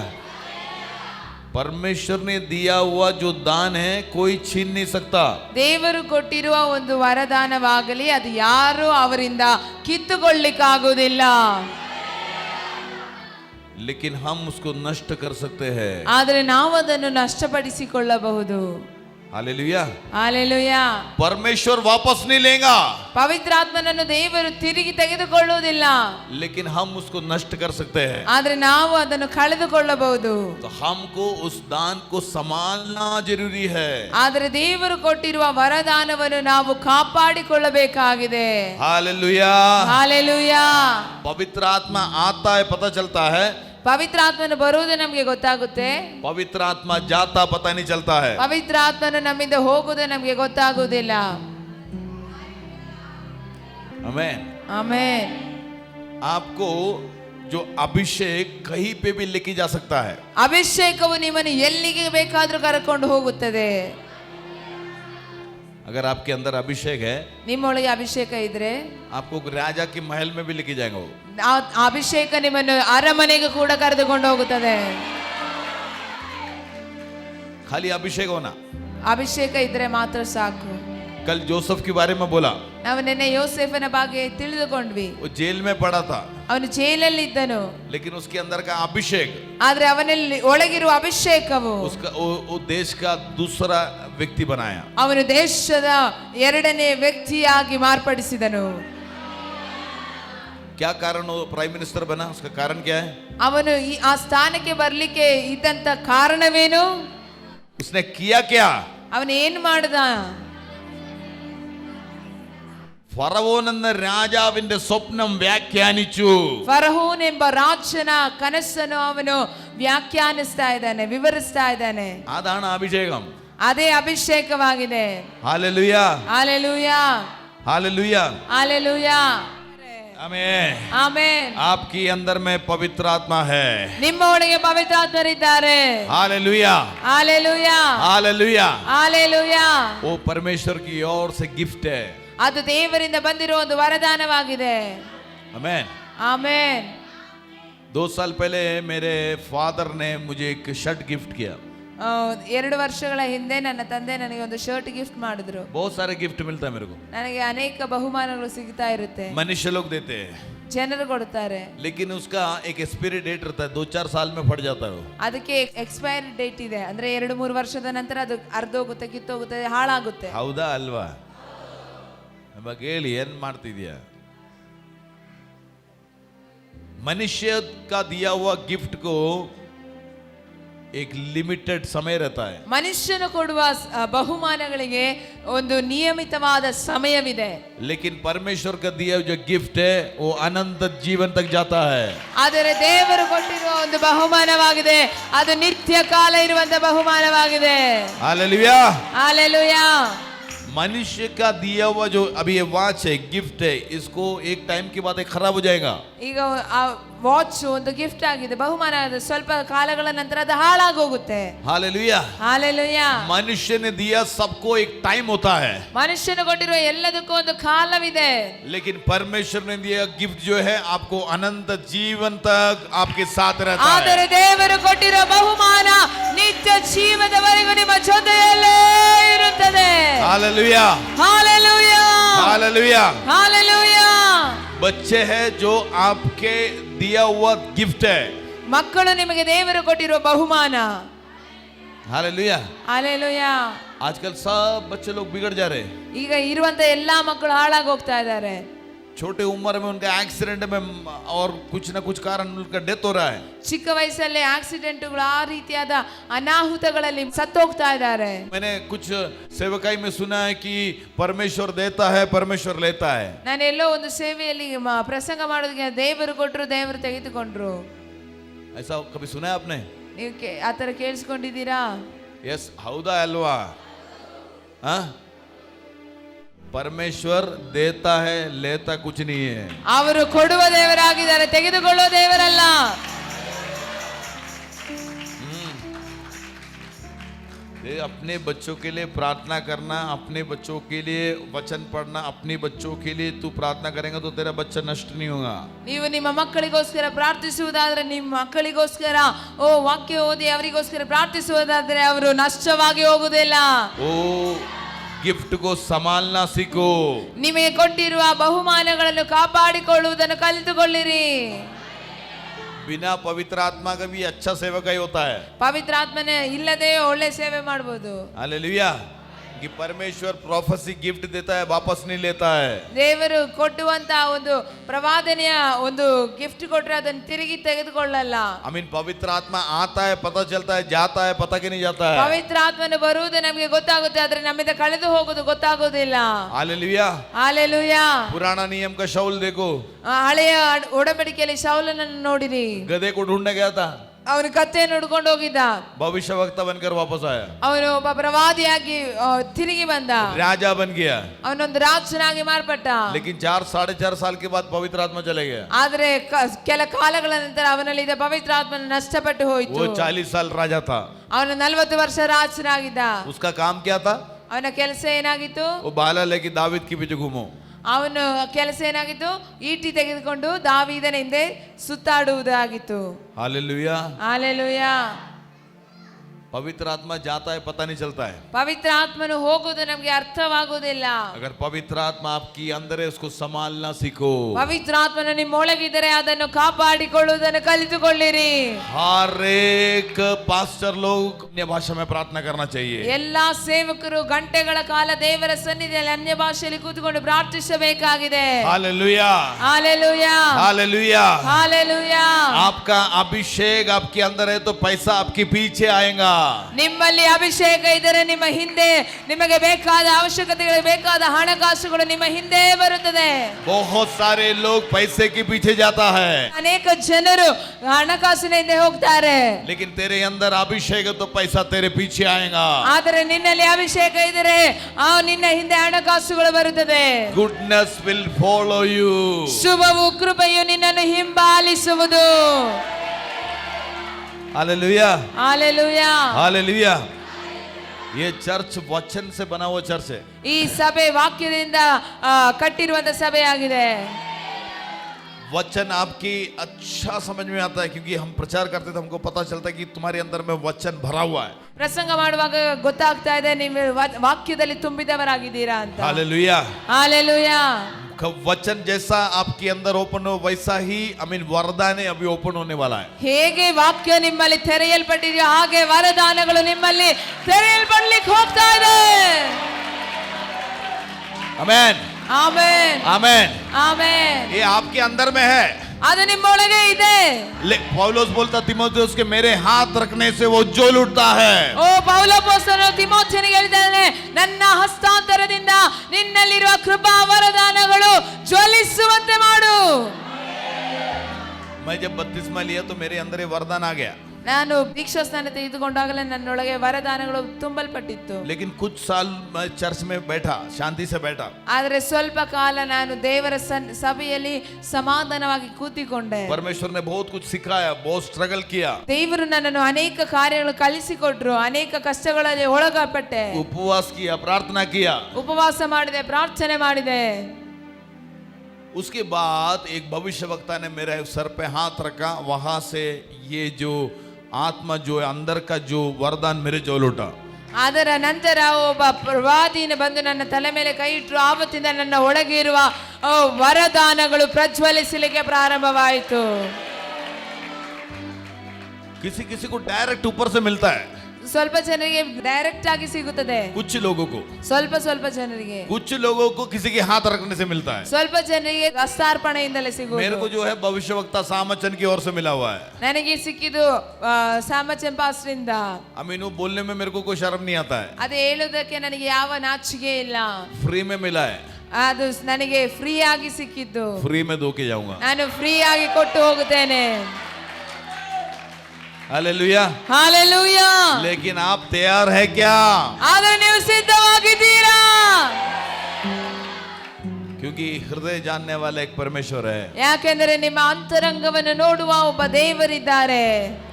परमेश्वर ने दिया हुआ जो दान है कोई छीन नहीं सकता. ದೇವರು ಕೊಟ್ಟಿರುವ ಒಂದು ವರದಾನವಾಗಲಿ ಅದು ಯಾರು ಅವರಿಂದ ಕಿತ್ತುಕೊಳ್ಳಿಕ್ಕಾಗುವುದಿಲ್ಲ. लेकिन हम उसको नष्ट कर सकते हैं. ಆದರೆ ನಾವು ಅದನ್ನು ನಷ್ಟಪಡಿಸಿಕೊಳ್ಳಬಹುದು. हालेलुया. ಹಲ್ಲೆಲೂಯಾ. परमेश्वर वापस नहीं लेगा, ಪವಿತ್ರಾತ್ಮನನ್ನು ದೇವರು ತಿರುಗಿ ತೆಗೆದುಕೊಳ್ಳುವುದಿಲ್ಲ, लेकिन हम उसको नष्ट कर सकते हैं. ಆದರೆ ನಾವು ಅದನ್ನು ಕಳೆದುಕೊಳ್ಳಬಹುದು. तो हमको उस दान को संभालना जरूरी है. ಆದರೆ ದೇವರು ಕೊಟ್ಟಿರುವ ವರದಾನವನ್ನು ನಾವು ಕಾಪಾಡಿಕೊಳ್ಳಬೇಕಾಗಿದೆ. हालेलुया. ಹಲ್ಲೆಲೂಯಾ. पवित्र आत्मा आता है पता चलता है, ಪವಿತ್ರಾತ್ಮನು ಬರುವುದು ನಮಗೆ ಗೊತ್ತಾಗುತ್ತೆ, पवित्र आत्मा जाता पता नहीं चलता है. ಪವಿತ್ರಾತ್ಮನು ನಮ್ಮಿಂದ ಹೋಗುವುದು ನಮಗೆ ಗೊತ್ತಾಗುವುದಿಲ್ಲ. आमेन. ಆಮೆನ್. आपको जो अभिषेक कहीं पे भी लेके जा सकता है. ಅಭಿಷೇಕವು ನಿಮ್ಮನ್ನು ಎಲ್ಲಿಗೆ ಬೇಕಾದರೂ ಕರೆಕೊಂಡು ಹೋಗುತ್ತದೆ. अगर आपके अंदर अभिषेक है, ನಿಮ್ಮೊಳಗೆ ಅಭಿಷೇಕ ಇದ್ರೆ आपको राजा के महल में भी लेके जाएंगे वो. ಆ ಅಭಿಷೇಕ ನಿಮ್ಮನ್ನು ಅರಮನೆಗೆ ಕೂಡ ಕರೆದುಕೊಂಡು ಹೋಗುತ್ತದೆ. खाली अभिषेक होना. ಅಭಿಷೇಕ ಇದ್ರೆ ಮಾತ್ರ ಸಾಕು. कल जोसेफ के बारे में बोला, ನಾವು ನಿನ್ನೆ ಯೋಸೇಫನ ಬಗ್ಗೆ ತಿಳಿದುಕೊಂಡ್ವಿ. वो जेल में पड़ा था, ಅವನು ಜೈಲಲ್ಲಿ ಇದ್ದನು, लेकिन उसके अंदर का अभिषेक ಆದ್ರೆ ಅವನಲ್ಲಿ ಒಳಗಿರುವ ಅಭಿಷೇಕವು उसका वो देश का दूसरा व्यक्ति बनाया. ಅವನು ದೇಶದ ಎರಡನೇ ವ್ಯಕ್ತಿಯಾಗಿ ಮಾರ್ಪಡಿಸಿದನು. क्या कारण वो प्राइम मिनिस्टर बना, उसका कारण क्या है? ಅವನು ಆ ಸ್ಥಾನಕ್ಕೆ ಬರ್ಲಿಕ್ಕೆ ಇದ್ದಂತ ಕಾರಣವೇನು? उसने किया क्या? ಅವನು ಏನು ಮಾಡ್ದ? ഫറവോനെന്ന രാജാവിന്റെ സ്വപ്നം വ്യാഖ്യാനിച്ചു. ಫರಹೋನ್ ಎಂಬ ರಾಜನ ಕನಸನ್ನು ಅವನು ವ್ಯಾಖ್ಯಾನಿಸ್ತಾ ಇದ್ದಾನೆ, ವಿವರಿಸ್ತಾ ಇದ್ದಾನೆ. അതാണ് അഭിഷേകം. ಅದೇ ಅಭಿಷೇಕವಾಗಿದೆ. Hallelujah, hallelujah. Hallelujah, hallelujah. Amen. Amen. आपकी अंदर में पवित्र आत्मा है. ನಿಮ್ಮ ಒಳಗೆ ಪವಿತ್ರಾತ್ಮರಿದ್ದಾರೆ. हालेलूय, ಹಲ್ಲೆಲೂಯಾ. हालेलूय. ಹಲ್ಲೆಲೂಯಾ. वो परमेश्वर की ओर से गिफ्ट है. ಅದು ದೇವರಿಂದ ಬಂದಿರೋ ಒಂದು ವರದಾನವಾಗಿದೆ. आमेन. ಆಮೆನ್. 2 साल पहले मेरे फादर ने मुझे एक शर्ट गिफ्ट किया. 2 ವರ್ಷಗಳ ಹಿಂದೆ ನನ್ನ ತಂದೆ ನನಗೆ ಒಂದು ಶರ್ಟ್ ಗಿಫ್ಟ್ ಮಾಡಿದ್ರು. बहुत सारे गिफ्ट मिलता है मेरे को. ನನಗೆ ಅನೇಕ ಬಹುಮಾನಗಳು ಸಿಗ್ತಾ ಇರುತ್ತೆ, मनुष्य लोग देते हैं, ಜನರು ಕೊಡ್ತಾರೆ. लेकिन उसका एक एक्सपायरी डेट रहता है, 2-4 साल में फट जाता है वो. ಅದಕ್ಕೆ ಎಕ್ಸ್ಪೈರಿ ಡೇಟ್ ಇದೆ, ಅಂದ್ರೆ 2-3 ವರ್ಷದ ನಂತರ ಅದು ಅರ್ಧೋಗುತ್ತೆ, ಕಿತ್ತೋಗುತ್ತೆ, ಹಾಳಾಗುತ್ತೆ. ಹೌದಾ ಅಲ್ವಾ? ನಮಗೆ ಹೇಳಿ ಏನ್ ಮಾಡ್ತಿದ್ಯಾ? मनुष्य का दिया हुआ गिफ्ट को एक लिमिटेड समय रहता है. ಮನುಷ್ಯನು ಕೊಡುವ ಬಹುಮಾನಗಳಿಗೆ ಒಂದು ನಿಯಮಿತವಾದ ಸಮಯವಿದೆ. लेकिन परमेश्वर का दिया जो गिफ्ट है वो अनंत जीवन तक जाता है. ಆದರೆ ದೇವರು ಕೊಟ್ಟಿರುವ ಒಂದು ಬಹುಮಾನವಾಗಿದೆ, ಅದು ನಿತ್ಯ ಕಾಲ ಇರುವಂತ ಬಹುಮಾನವಾಗಿದೆ. हालेलुया. ಹಲ್ಲೆಲೂಯಾ. मनुष्य का दिया हुआ जो अभी ये वॉच है, गिफ्ट है, इसको एक टाइम के बाद ये खराब हो जाएगा. ಈಗ ಆ ವಾಚ್ ಒಂದು ಗಿಫ್ಟ್ ಆಗಿದೆ, ಬಹುಮಾನ ಆಗಿದೆ, ಸ್ವಲ್ಪ ಕಾಲಗಳ ನಂತರ ಅದು ಹಾಳಾಗೋಗುತ್ತೆ. हालेलुया. ಹಾಲೆಲೂಯಾ. मनुष्य ने दिया सबको एक टाइम होता है, ಮನುಷ್ಯನು ಕೊಟ್ಟಿರುವ ಎಲ್ಲದಕ್ಕೂ ಒಂದು ಕಾಲವಿದೆ. लेकिन परमेश्वर ने दिया गिफ्ट जो है आपको अनंत जीवन तक आपके साथ रहता है. ಆದರೆ ದೇವರು ಕೊಟ್ಟಿರುವ ಬಹುಮಾನ ನಿತ್ಯ ಜೀವನದವರೆಗೂ ನಿಮ್ಮ ಜೊತೆಯಲ್ಲೇ ಇರುತ್ತದೆ. हालेलुया. ಹಾಲೆಲೂಯಾ. हालेलुया. ಹಾಲೆಲೂಯಾ. बच्चे हैं जो आपके दिया हुआ गिफ्ट है. ಮಕ್ಕಳು ನಿಮಗೆ ದೇವರು ಕೊಟ್ಟಿರುವ ಬಹುಮಾನ. हालेलुया. ಹಾಲೆಲೂಯಾ. आजकल सब बच्चे लोग बिगड़ जा रहे हैं. ಈಗ ಇರುವಂತ ಎಲ್ಲಾ ಮಕ್ಕಳು ಹಾಳಾಗಿ ಹೋಗ್ತಾ ಇದ್ದಾರೆ. छोटे उम्र में उनका एक्सीडेंट में और कुछ ना कुछ कारण उनका डेथ हो रहा है. ಚಿಕ್ಕ ವಯಸ್ಸಲ್ಲಿ ಆಕ್ಸಿಡೆಂಟ್ಗಳು, ಆ ರೀತಿಯಾದ ಅನಾಹುತಗಳಲ್ಲಿ ಸತ್ತು ಹೋಗ್ತಾ ಇದ್ದಾರೆ. मैंने कुछ सेवकाई में सुना है कि परमेश्वर देता है, परमेश्वर लेता है. ನಾನು ಎಲ್ಲೋ ಒಂದು ಸೇವೆಯಲ್ಲಿ ಪ್ರಸಂಗ ಮಾಡೋದಕ್ಕೆ ದೇವರು ಕೊಟ್ಟರು, ದೇವರು ತೆಗೆದುಕೊಂಡ್ರು. ऐसा कभी सुना है आपने? ನೀವು ಆ ಥರ ಕೇಳಿಸ್ಕೊಂಡಿದ್ದೀರಾ? Yes, हौदा Alva. हाँ, परमेश्वर देता है, लेता कुछ नहीं है. ಅವರು ಕೊಡುವ ದೇವರಾಗಿದ್ದಾರೆ, ತೆಗೆದುಕೊಳ್ಳುವ ದೇವರಲ್ಲ. अपने बच्चों के लिए प्रार्थना करना, अपने बच्चों के लिए वचन पढ़ना, अपने बच्चों के लिए तू प्रार्थना करेगा तो तेरा बच्चा नष्ट नहीं होगा. ನೀವು ನಿಮ್ಮ ಮಕ್ಕಳಿಗೋಸ್ಕರ ಪ್ರಾರ್ಥಿಸುವುದಾದ್ರೆ, ನಿಮ್ಮ ಮಕ್ಕಳಿಗೋಸ್ಕರ ವಾಕ್ಯ ಓದಿ ಅವರಿಗೋಸ್ಕರ ಪ್ರಾರ್ಥಿಸುವುದಾದ್ರೆ ಅವರು ನಷ್ಟವಾಗಿ ಹೋಗುವುದಿಲ್ಲ. ओ गिफ्ट को संभालना सीखो. ನಿಮಗೆ ಕೊಟ್ಟಿರುವ ಬಹುಮಾನಗಳನ್ನು ಕಾಪಾಡಿಕೊಳ್ಳುವುದನ್ನು ಕಲಿತುಕೊಳ್ಳಿರಿ. बिना पवित्र आत्मा का भी अच्छा सेवकाई होता है. ಪವಿತ್ರ ಆತ್ಮನೇ ಇಲ್ಲದೆ ಒಳ್ಳೆ ಸೇವೆ ಮಾಡಬಹುದು. हालेलुया. कि परमेश्वर प्रोफेसी गिफ्ट देता है, वापस नहीं लेता है. ದೇವರು ಕೊಟ್ಟುವಂತ ಒಂದು ಪ್ರವಾದನೆಯ ಒಂದು ಗಿಫ್ಟ್ ಕೊಟ್ರೆ ಅದನ್ನು ತಿರುಗಿ ತೆಗೆದುಕೊಳ್ಳಲ್ಲ. I mean पवित्र आत्मा आता है, पता चलता है, जाता है, पता के नहीं जाता है. ಪವಿತ್ರ ಆತ್ಮನು ಬರುವುದು ನಮಗೆ ಗೊತ್ತಾಗುತ್ತೆ, ಆದ್ರೆ ನಮ್ಮಿಂದ ಕಳೆದು ಹೋಗೋದು ಗೊತ್ತಾಗೋದಿಲ್ಲ. हालेलुया. ಹಾಲೆಲೂಯಾ. पुराना नियम का शाऊल देखो, ಹಳೆಯ ಒಡಂಬಡಿಕೆಯಲ್ಲಿ ಶೌಲನನ್ನು ನೋಡಿರಿ. गधे को ढूंढने गया था, ಅವನು ಕತ್ತೆಯನ್ನು ಹಿಡ್ಕೊಂಡು ಹೋಗಿದ್ದ. भविष्यवक्ता बनकर वापस आया, ಅವನು ಒಬ್ಬ ಪ್ರವಾದಿಯಾಗಿ ತಿರುಗಿ ಬಂದ. राजा बन गया. ಅವನೊಂದು ರಾಜನಾಗಿ ಮಾರ್ಪಟ್ಟ. लेकिन 4-4.5 साल के बाद पवित्र आत्मा चले गया. ಆದ್ರೆ ಕೆಲ ಕಾಲಗಳ ನಂತರ ಅವನಲ್ಲಿ ಇದ್ದ ಪವಿತ್ರ ಆತ್ಮನ ನಷ್ಟಪಟ್ಟು ಹೋಯಿತು. वो 40 साल राजा था. ಅವನು 40 ವರ್ಷ ರಾಜನಾಗಿದ್ದ. उसका काम क्या था? ಅವನ ಕೆಲಸ ಏನಾಗಿತ್ತು? वो बाला लेके दावीद के पीछे घूमो. ಅವನು ಕೆಲಸ ಏನಾಗಿತ್ತು? ಈಟಿ ತೆಗೆದುಕೊಂಡು ದಾವೀದನ ಹಿಂದೆ ಸುತ್ತಾಡುವುದಾಗಿತ್ತು. हालेलुया. ಹಾಲೆಲೂಯಾ. पवित्र आत्मा जाता है, पता नहीं चलता है. ಪವಿತ್ರ ಆತ್ಮನು ಹೋಗುವುದು ನಮಗೆ ಅರ್ಥವಾಗುವುದಿಲ್ಲ. अगर पवित्र आत्मा आपकी अंदर है, उसको संभालना सीखो. ಪವಿತ್ರ ಆತ್ಮನು ನಿಮ್ಮೊಳಗಿದ್ದರೆ ಅದನ್ನು ಕಾಪಾಡಿಕೊಳ್ಳುವುದನ್ನು ಕಲಿತುಕೊಳ್ಳಿರಿ. हर एक पास्टर लोग अन्य भाषा में प्रार्थना करना चाहिए. ಎಲ್ಲಾ ಸೇವಕರು ಗಂಟೆಗಳ ಕಾಲ ದೇವರ ಸನ್ನಿಧಿಯಲ್ಲಿ ಅನ್ಯ ಭಾಷೆಯಲ್ಲಿ ಕೂತ್ಕೊಂಡು ಪ್ರಾರ್ಥಿಸಬೇಕಾಗಿದೆ. हालेलुया. ಹಾಲೆಲೂಯಾ. हालेलुया. ಹಾಲೆಲೂಯಾ. आपका अभिषेक आपके अंदर है तो पैसा आपके पीछे आएगा. ನಿಮ್ಮಲ್ಲಿ ಅಭಿಷೇಕ ಇದ್ದರೆ ನಿಮ್ಮ ಹಿಂದೆ ನಿಮಗೆ ಬೇಕಾದ ಅವಶ್ಯಕತೆಗಳಿಗೆ ಬೇಕಾದ ಹಣಕಾಸುಗಳು ನಿಮ್ಮ ಹಿಂದೆ ಬರುತ್ತದೆ. बहुत सारे लोग पैसे के पीछे जाता है, ಅನೇಕ ಜನರು ಹಣಕಾಸಿನ ಹಿಂದೆ ಹೋಗ್ತಾರೆ. लेकिन तेरे अंदर अभिषेक है तो पैसा तेरे पीछे आएगा. ಆದರೆ ನಿನ್ನಲ್ಲಿ ಅಭಿಷೇಕ ಇದ್ದರೆ ನಿನ್ನ ಹಿಂದೆ ಹಣಕಾಸುಗಳು ಬರುತ್ತದೆ. Goodness will follow you. ಶುಭವು ಕೃಪೆಯು ನಿನ್ನನ್ನು ಹಿಂಬಾಲಿಸುವುದು. हालेलुया. ಹಾಲೆಲೂಯಾ. हालेलुया. ये चर्च वचन से बना हुआ चर्च है. ಈ ಸಭೆ ವಾಕ್ಯದಿಂದ ಕಟ್ಟಿರುವಂತ ಸಭೆಯಾಗಿದೆ. वचन आपकी अच्छा समझ में आता है, क्योंकि हम प्रचार करते थे, हमको पता चलता है कि तुम्हारे अंदर में वचन भरा हुआ है. ಪ್ರಸಂಗ ಮಾಡುವಾಗ ಗೊತ್ತಾಗ್ತಾ ಇದೆ ನೀವು ವಾಕ್ಯದಲ್ಲಿ ತುಂಬಿದವರಾಗಿದ್ದೀರಾ ಅಂತ. हालेलुया. ಹಾಲೆಲೂಯಾ. वचन जैसा आपके अंदर ओपन हो, वैसा ही वरदान अभी ओपन होने वाला है. ಹೇಗೆ ವಾಕ್ಯ ನಿಮ್ಮಲ್ಲಿ ತೆರೆಯಲ್ಪಟ್ಟಿದೆಯೋ ಹಾಗೆ ವರದಾನಗಳು ನಿಮ್ಮಲ್ಲಿ ತೆರೆಯಲ್ಪಡಲಿಕ್ಕೆ ಹೋಗ್ತಾ ಇದೆ. आमेन. ಆಮೆನ್. आमेन. ಆಮೆನ್. ये आपके अंदर में है. ಅದು ನಿಮ್ಮೊಳಗೆ ಇದೆ. पौलुस बोलता तिमोथेयुस के मेरे हाथ रखने से वो ज्वल उठता है. ಓ ಪೌಲೋಪೋಸ್ತಲನು ತಿಮೋಥೆಯನಿಗೆ ಹೇಳಿದ್ದಾನೆ, ನನ್ನ ಹಸ್ತಾಂತರದಿಂದ ನಿನ್ನಲ್ಲಿರುವ ಕೃಪಾ ವರದಾನಗಳು ಜ್ವಲಿಸುವಂತೆ ಮಾಡು. मैं जब बपतिस्मा लिया तो मेरे अंदर ये वरदान आ गया. ನಾನು ದೀಕ್ಷಾ ಸ್ನಾನ ತೆಗೆದುಕೊಂಡಾಗಲೇ ನನ್ನೊಳಗೆ ವರದಾನಗಳು ತುಂಬಲ್ಪಟ್ಟಿತ್ತು. लेकिन कुछ साल मैं चर्च में बैठा, शांति से बैठा. ಆದರೆ ಸ್ವಲ್ಪ ಕಾಲ ನಾನು ದೇವರ ಸಭೆಯಲ್ಲಿ ಸಮಾಧಾನವಾಗಿ ಕೂತಿಕೊಂಡೆ. परमेश्वर ने बहुत कुछ सिखाया, बहुत स्ट्रगल किया. ದೇವರು ನನ್ನನ್ನು ಅನೇಕ ಕಾರ್ಯಗಳು ಕಲಿಸಿಕೊಟ್ರು, ಅನೇಕ ಕಷ್ಟಗಳಲ್ಲಿ ಒಳಗಪಟ್ಟೆ. उपवास किया, प्रार्थना किया. ಉಪವಾಸ ಮಾಡಿದೆ, ಪ್ರಾರ್ಥನೆ ಮಾಡಿದೆ. उसके बाद एक भविष्यवक्ता ने मेरे सर पे हाथ रखा, वहां से ये जो आत्मा जो है अंदर का जो वरदान मेरे जो लौटा. ಅದರ ನಂತರ ಒಬ್ಬ ಪ್ರವಾದಿನ ಬಂದು ನನ್ನ ತಲೆ ಮೇಲೆ ಕೈ ಇಟ್ಟರು. ಆವತ್ತಿಂದ ನನ್ನ ಒಳಗೆ ಇರುವ ವರದಾನಗಳು ಪ್ರಜ್ವಲಿಸಲಿಕ್ಕೆ ಪ್ರಾರಂಭವಾಯಿತು. किसी किसी को डायरेक्ट ऊपर से मिलता है, ಸ್ವಲ್ಪ ಜನರಿಗೆ ಡೈರೆಕ್ಟ್ ಆಗಿ ಸಿಗುತ್ತದೆ, कुछ लोगों को, ಸ್ವಲ್ಪ ಜನರಿಗೆ, कुछ लोगों को किसी के हाथ रखने से मिलता है. ಸ್ವಲ್ಪ ಜನರಿಗೆ ಹಸ್ತಾರ್ಪಣೆಯಿಂದಲೇ मेरे ಸಿಗುವುದು. को जो है भविष्यवक्ता सामचन की ओर से मिला हुआ है. ನನಗೆ ಸಿಕ್ಕಿದ್ದು ಸಾಮಚನ್ ಪಾಸ್ಟ್ರಿಂದ. अमीन वो बोलने में मेरे को कोई शर्म नहीं आता है, ಅದು ಹೇಳುವುದಕ್ಕೆ ನನಗೆ ಯಾವ ನಾಚಿಕೆ ಇಲ್ಲ. फ्री में मिला है, ಅದು ನನಗೆ ಫ್ರೀ ಆಗಿ ಸಿಕ್ಕಿದ್ದು. फ्री में दो के जाऊंगा. ನಾನು ಫ್ರೀ ಆಗಿ ಕೊಟ್ಟು ಹೋಗುತ್ತೇನೆ. हालेलुया. ಹಾಲೆಲೂಯಾ. लेकिन आप तैयार है क्या? ಆದರೆ ನೀವು ಸಿದ್ಧವಾಗಿದ್ದೀರಾ? क्योंकि हृदय जानने वाला एक परमेश्वर है. ಯಾಕೆಂದರೆ ನಿಮ್ಮ ಅಂತರಂಗವನ್ನು ನೋಡುವ ಒಬ್ಬ ದೇವರಿದ್ದಾರೆ.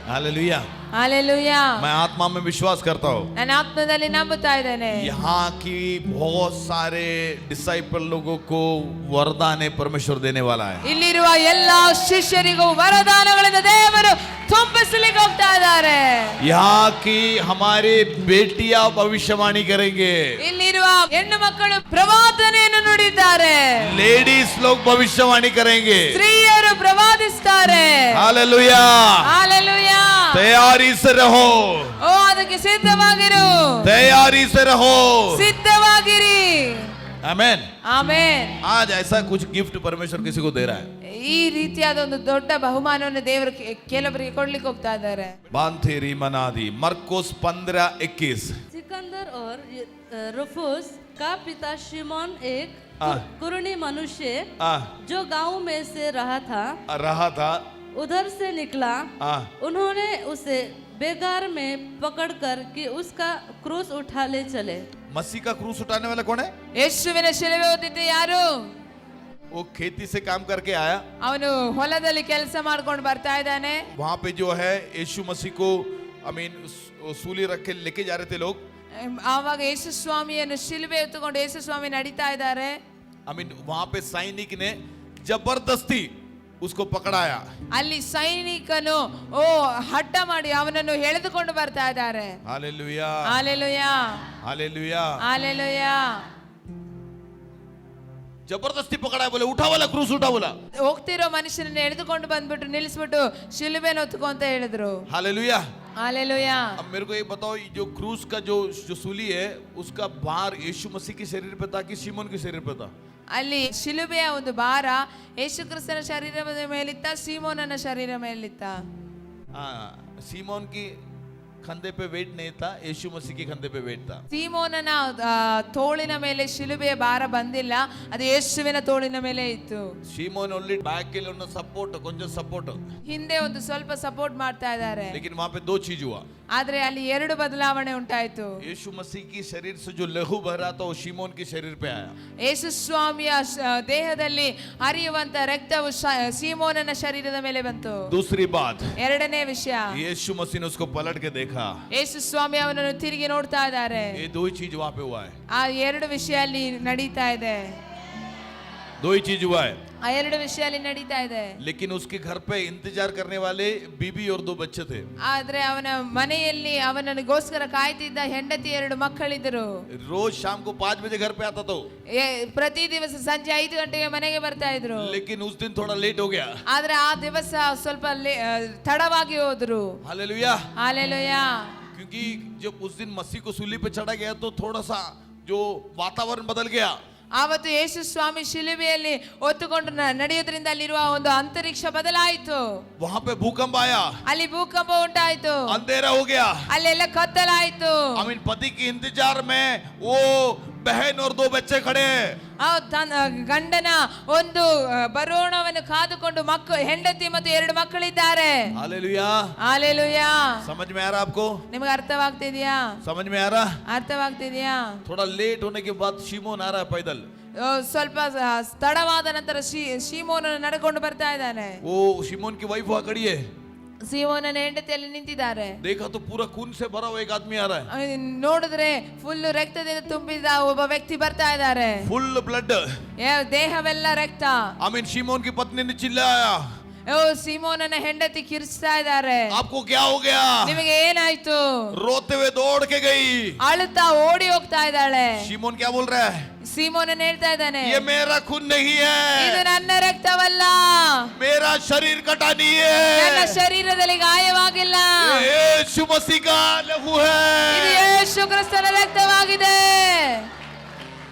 हालेलुया. ಹಾಲೆಲೂಯಾ. मैं आत्मा में विश्वास करता हूँ. ನಾನು ಆತ್ಮದಲ್ಲಿ ನಂಬುತ್ತಾ ಇದ್ದೇನೆ. यहाँ की बहुत सारे डिसाइपल लोगों को वरदान परमेश्वर देने वाला है. ಇಲ್ಲಿರುವ ಎಲ್ಲಾ ಶಿಷ್ಯರಿಗೂ ವರದಾನಗಳಿಂದ ದೇವರು ತುಂಬಿಸಲಿಕ್ಕೆ ಹೋಗ್ತಾ ಇದ್ದಾರೆ. यहाँ की हमारी बेटियां भविष्यवाणी करेंगे, ಇಲ್ಲಿರುವ ಹೆಣ್ಣು ಮಕ್ಕಳು ಪ್ರವಾದನೆಯನ್ನು ನುಡಿತಾರೆ, लेडीज लोग भविष्यवाणी करेंगे. ಸ್ತ್ರೀಯರು ಪ್ರವಾದಿಸ್ತಾರೆ. हालेलुया. ಹಾಲೆಲೂಯಾ. तैयारी से रहो, ಓ ಅದಕ್ಕೆ ಸಿದ್ಧವಾಗಿರು, तैयारी से रहो. ಸಿದ್ಧವಾಗಿರಿ. आमेन. ಆಮೆನ್. आज ऐसा कुछ गिफ्ट परमेश्वर किसी को दे रहा है. ಈ ರೀತಿಯಾದ ಒಂದು ದೊಡ್ಡ ಬಹುಮಾನವನ್ನು ದೇವರು ಕೆಲವರಿಗೆ ಕೊಡ್ಲಿಕ್ಕೆ ಹೋಗ್ತಾ ಇದ್ದಾರೆ. बांथेरी मनादी मरकोस 15:21. सिकंदर और रुफुस का पिता शिमोन एक कुरनी मनुष्य जो गांव में से रहा था उधर से निकला. उन्होंने उसे बेगार में पकड़कर कि उसका क्रूस उठा ले चले. मसीह का क्रूस उठाने वाला कौन है? ಯೇಸುವಿನ ಶಿಲುಬೆ ಹೊತ್ತಿದ್ದ ಯಾರು? वो खेती से काम करके आया, ಅವನು ಹೊಲದಲ್ಲಿ ಕೆಲಸ ಮಾಡ್ಕೊಂಡು ಬರ್ತಾ ಇದ್ದಾನೆ. वहां पे जो है यीशु मसीह को सूली रख के लेके जा रहे थे लोग. ಆವಾಗ ಯೇಸು ಸ್ವಾಮಿಯನ್ನು ಶಿಲುಬೆ ಎತ್ತುಕೊಂಡು ಯೇಸು ಸ್ವಾಮಿ ನಡೀತಾ ಇದ್ದಾರೆ. वहां पे सैनिक ने जबरदस्ती उसको पकड़ाया. ಅಲ್ಲಿ ಸೈನಿಕನು ಹಠ ಮಾಡಿ ಅವನನ್ನು ಎಳೆದುಕೊಂಡು ಬರ್ತಾ ಇದ್ದಾರೆ. हालेलुया. ಹಾಲೆಲೂಯಾ. हालेलुया. ಹಾಲೆಲೂಯಾ. जबरदस्ती पकड़ा, बोले उठा वाला क्रूस उठा बोला. ಹೋಗ್ತಿರೋ ಮನುಷ್ಯನನ್ನು ಎಳೆದುಕೊಂಡು ಬಂದ್ಬಿಟ್ಟು ನಿಲ್ಲಿಸ್ಬಿಟ್ಟು ಶಿಲುಬೆನ ಹೊತ್ತುಕೋ ಅಂತ ಹೇಳಿದ್ರು. हालेलुया. ಹಾಲೆಲೂಯಾ. अब मेरे को ये बताओ, ये जो क्रूस का जो सूली है उसका भार यीशु मसीह के शरीर पे था कि शिमोन के शरीर पे था? ಅಲ್ಲಿ ಶಿಲುಬೆಯ ಒಂದು ಭಾರ ಯೇಸು ಕ್ರಿಸ್ತನ ಶರೀರದ ಮೇಲಿತ್ತ, ಸೀಮೋನನ ಶರೀರ ಮೇಲಿತ್ತ? सीमोन की कंधे पे वेट नहीं था, यीशु मसीह के कंधे पे वेट था. ಸೀಮೋನನ ತೋಳಿನ ಮೇಲೆ ಶಿಲುಬೆಯ ಭಾರ ಬಂದಿಲ್ಲ, ಅದು ಯೇಸುವಿನ ತೋಳಿನ ಮೇಲೆ ಇತ್ತು. सीमोन ओनली बैक के लिए सपोर्ट, कुछ सपोर्ट. ಹಿಂದೆ ಒಂದು ಸ್ವಲ್ಪ ಸಪೋರ್ಟ್ ಮಾಡ್ತಾ ಇದ್ದಾರೆ. लेकिन वहां पे दो चीज हुआ. ಆದ್ರೆ ಅಲ್ಲಿ ಎರಡು ಬದಲಾವಣೆ ಉಂಟಾಯ್ತು. यीशु मसीह की शरीर से जो लहू बह रहा था वो शिमोन के शरीर पे आया. ಯೇಸು ಸ್ವಾಮಿಯ ದೇಹದಲ್ಲಿ ಹರಿಯುವಂತ ರಕ್ತವು ಸೀಮೋನನ ಶರೀರದ ಮೇಲೆ ಬಂತು. दूसरी बात, ಎರಡನೇ ವಿಷಯ, यीशु मसीह ने उसको पलट के देखा. ಯೇಸು ಸ್ವಾಮಿ ಅವನನ್ನು ತಿರುಗಿ ನೋಡ್ತಾ ಇದ್ದಾರೆ. ये दो ही चीज वहां पे हुआ है. ಆ ಎರಡು ವಿಷಯ ಅಲ್ಲಿ ನಡೀತಾ ಇದೆ. दो ही चीज हुआ है. ಆ ಎರಡು ವಿಷಯ ಅಲ್ಲಿ ನಡೀತಾ ಇದೆ. लेकिन उसके घर पे इंतजार करने वाले बीबी और दो बच्चे थे. ಆದ್ರೆ ಅವನ ಮನೆಯಲ್ಲಿ ಅವನಿಗೋಸ್ಕರ ಕಾಯ್ತಿದ್ದ ಹೆಂಡತಿ ಎರಡು ಮಕ್ಕಳಿದ್ದರು. रोज शाम को 5 बजे घर पे आता था, ಪ್ರತಿ ದಿವಸ ಸಂಜೆ 5 ಗಂಟೆಗೆ ಮನೆಗೆ ಬರ್ತಾ ಇದ್ರು. लेकिन उस दिन थोड़ा लेट हो गया. ಆದ್ರೆ ಆ ದಿವಸ ಸ್ವಲ್ಪ ತಡವಾಗಿ ಹೋದ್ರು. हालेलुया. ಹಾಲೆಲೂಯಾ. क्योंकि जब उस दिन मसीह को सूली पे चढ़ा गया तो थोड़ा सा जो वातावरण बदल गया. ಆವತ್ತು ಯೇಸು ಸ್ವಾಮಿ ಶಿಲುಬೆಯಲ್ಲಿ ಹೊತ್ತುಕೊಂಡು ನಡೆಯೋದ್ರಿಂದ ಅಲ್ಲಿರುವ ಒಂದು ಅಂತರಿಕ್ಷ ಬದಲಾಯಿತು. वहां पे भूकंप आया, ಅಲ್ಲಿ ಭೂಕಂಪ ಉಂಟಾಯಿತು, अंधेरा हो गया. ಅಲ್ಲೆಲ್ಲ ಕತ್ತಲಾಯಿತು. पति के इंतजार में वो बहन और 2 बच्चे खड़े हैं। ಗಂಡನ ಒಂದು ಬರೋಣವನ್ನು ಕಾದುಕೊಂಡು ಹೆಂಡತಿ ಮತ್ತು 2 ಮಕ್ಕಳಿದ್ದಾರೆ. Hallelujah, hallelujah. समझ में आ रहा आपको? ನಿಮಗೆ ಅರ್ಥವಾಗ್ತಿದ್ಯಾ? समझ में आ रहा? ಅರ್ಥವಾಗ್ತಿದ್ಯಾ? थोड़ा लेट होने के बाद शिमोन आ रहा है पैदल। ಸ್ವಲ್ಪ ತಡವಾದ ನಂತರ ಶೀಮೋನನು ನಡೆಕೊಂಡು ಬರ್ತಾ ಇದ್ದಾನೆ. वो शिमोन की वाइफ वहां खड़ी है। ಸೀಮೋನನ ಹೆಂಡತಿಯಲ್ಲಿ ನಿಂತಿದ್ದಾರೆ. देखा तो पूरा खून से भरा हुआ एक आदमी आ रहा है। ನೋಡಿದ್ರೆ ಫುಲ್ ರಕ್ತದಿಂದ ತುಂಬಿದ ಒಬ್ಬ ವ್ಯಕ್ತಿ ಬರ್ತಾ ಇದ್ದಾರೆ. फुल ब्लड, ದೇಹವೆಲ್ಲ ರಕ್ತ. आमीन। शिमोन की पत्नी ने चिल्लाया, ಸೀಮೋನನ ಹೆಂಡತಿ ಕಿರ್ಚ್ತಾ ಇದ್ದಾರೆ. आपको क्या हो गया? ನಿಮಗೆ ಏನಾಯ್ತು? रोते हुए दौड़ के गई। ಅಳುತ್ತಾ ಓಡಿ ಹೋಗ್ತಾ ಇದ್ದಾಳೆ. शिमोन क्या बोल रहा है? ಸೀಮೋನನ್ ಹೇಳ್ತಾ ಇದ್ದಾನೆ, ये मेरा खून नहीं ಇದು है, ನನ್ನ ರಕ್ತವಲ್ಲ, मेरा शरीर कटा नहीं ನನ್ನ है, ಶರೀರದಲ್ಲಿ ಗಾಯವಾಗಿಲ್ಲ, ये यीशु मसीह का लहू ಇದು है। ಯೇಸು ಕ್ರಿಸ್ತನ ರಕ್ತವಾಗಿದೆ.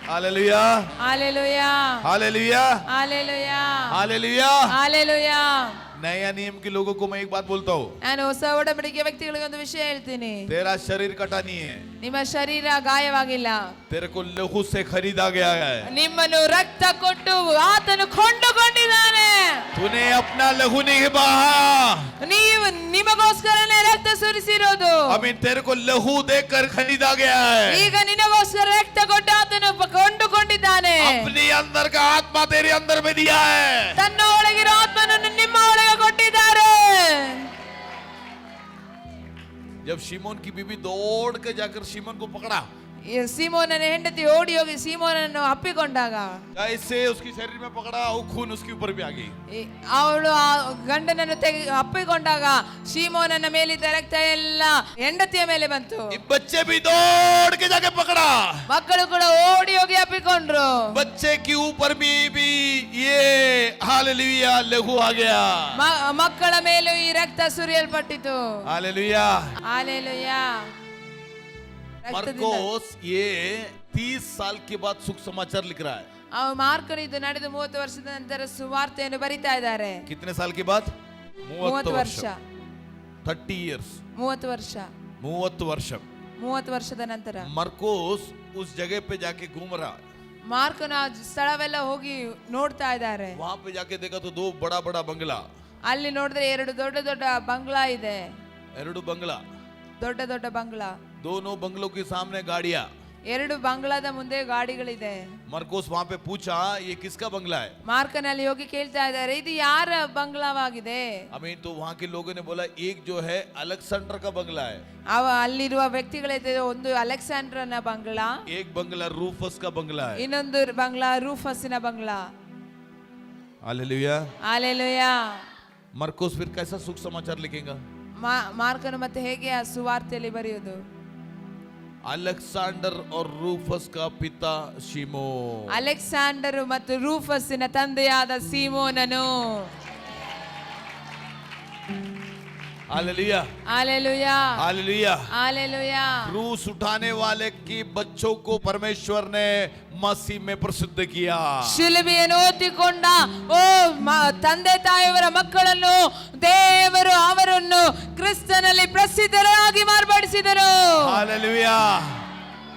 Hallelujah, hallelujah, hallelujah, hallelujah, hallelujah. Hallelujah. नया नियम के लोगों को मैं एक बात बोलता हूँ, ನಾನು ಹೊಸ ಒಡಂಬಡಿಕೆ ವ್ಯಕ್ತಿಗಳಿಗೆ ಒಂದು ವಿಷಯ ಹೇಳ್ತೀನಿ. तेरा शरीर कटा नहीं है, ನಿಮ್ಮ ಶರೀರ ಗಾಯವಾಗಿಲ್ಲ, तेरे को लहू से खरीदा गया है। ನಿಮ್ಮನ್ನು ರಕ್ತ ಕೊಟ್ಟು ಆತನು ಕೊಂಡುಕೊಂಡಿದ್ದಾನೆ. तूने अपना लहू नहीं बहा, ನೀವು ನಿಮಗೋಸ್ಕರನೇ ರಕ್ತ ಸುರಿಸಿರೋದು. अमीन। तेरे को लहू देकर खरीदा गया है। ಈಗ ನಿನಗೋಸ್ಕರ ರಕ್ತ ಕೊಟ್ಟು ಆತನು ಕೊಂಡುಕೊಂಡಿದ್ದಾನೆ. अपने अंदर का आत्मा तेरे अंदर में दिया है। ತನ್ನ ಒಳಗಿರೋ ಆತ್ಮನನ್ನು ನಿಮ್ಮ ಒಳಗೆ ಕೊಟ್ಟಿದ್ದಾರೆ. जब शिमोन की बीवी दौड़ के जाकर शिमोन को पकड़ा, ಸೀಮೋನನ ಹೆಂಡತಿ ಓಡಿ ಹೋಗಿ ಸೀಮೋನನ್ನು ಅಪ್ಪಿಕೊಂಡಾಗ ऐसे उसकी शरीर में पकड़ा, वो खून उसके ऊपर भी आ गई। ಅವಳು ಆ ಗಂಡನನ್ನು ಅಪ್ಪಿಕೊಂಡಾಗ ಸೀಮೋನನ ಮೇಲಿದ್ದ ರಕ್ತ ಎಲ್ಲ ಹೆಂಡತಿಯ ಮೇಲೆ ಬಂತು. बच्चे भी दौड़ के जाके पकड़ा, ಮಕ್ಕಳು ಕೂಡ ಓಡಿ ಹೋಗಿ ಅಪ್ಪಿಕೊಂಡ್ರು. बच्चे के ऊपर भी ये हालेलुया लहू आ गया। ಮಕ್ಕಳ ಮೇಲೂ ಈ ರಕ್ತ ಸುರಿಯಲ್ಪಟ್ಟಿತು. हालेलुया। ಹಾಲೆಲೂಯಾ. मरकोस ये 30 साल के बाद सुख समाचार लिख रहा है। ಮಾರ್ಕನು ಇದು ನಡೆದು 30 ವರ್ಷದ ನಂತರ ಸುವಾರ್ತೆಯನ್ನು ಬರಿತಾ ಇದ್ದಾರೆ. कितने साल के बाद? 30 ವರ್ಷ. 30 years, 30 ವರ್ಷ. 30 वर्ष। 30 ವರ್ಷದ ನಂತರ मरकोस उस जगह पे जाके घूम रहा है। ಮಾರ್ಕನ ಆ ಸ್ಥಳವೆಲ್ಲ ಹೋಗಿ ನೋಡ್ತಾ ಇದ್ದಾರೆ. वहां पे जाके देखा तो 2 बड़ा बड़ा बंगला, ಅಲ್ಲಿ ನೋಡಿದ್ರೆ 2 ದೊಡ್ಡ ದೊಡ್ಡ ಬಂಗ್ಲಾ ಇದೆ. 2 बंगला, ದೊಡ್ಡ ದೊಡ್ಡ ಬಂಗ್ಲಾ. दोनों बंगलों के सामने गाड़ियां। 2 ಬಂಗ್ಲಾದ ಮುಂದೆ ಗಾಡಿಗಳಿದೆ. मरकोस वहां पे पूछा, ये किसका बंगला है? ಮಾರ್ಕನಲ್ಲಿ ಹೋಗಿ ಕೇಳ್ತಾ ಇದ್ದಾರೆ, ಇದು ಯಾರ ಬಂಗ್ಲಾವಾಗಿದೆ? अमीन। तो वहां के लोगों ने बोला, एक जो है अलेक्जेंडर का बंगला है, ಅಲ್ಲಿರುವ ವ್ಯಕ್ತಿಗಳಿದೆ, ಒಂದು ಅಲೆಕ್ಸಾಂಡ್ರನ ಬಂಗ್ಲಾ, एक बंगला रूफस का बंगला है। ಇನ್ನೊಂದು ಬಂಗ್ಲಾ ರೂಫಸಿನ ಬಂಗ್ಲಾ. हालेलुया। ಹಾಲೆಲೂಯಾ. मरकोस फिर कैसा सुख समाचार लिखेगा? ಮಾರ್ಕನು ಮತ್ತೆ ಹೇಗೆ ಆ ಸುವಾರ್ತೆಯಲ್ಲಿ ಬರೆಯುವುದು? अलेक्जेंडर और रूफस का पिता शिमोन। ಅಲೆಕ್ಸಾಂಡರ್ ಮತ್ತು ರೂಫಸಿನ ತಂದೆಯಾದ ಸೀಮೋನನು. Hallelujah, hallelujah, hallelujah. ಹಾಲೆಲೂಯಾ. क्रूस उठाने वाले की बच्चों को परमेश्वर ने मसीह में प्रसिद्ध किया। ಶಿಲುಬೆಯನ್ನು ಹೊತ್ತಿಕೊಂಡ ತಂದೆ ತಾಯಿಯವರ ಮಕ್ಕಳನ್ನು ದೇವರು ಅವರನ್ನು ಕ್ರಿಸ್ತನಲ್ಲಿ ಪ್ರಸಿದ್ಧರಾಗಿ ಮಾರ್ಪಡಿಸಿದರು. Hallelujah,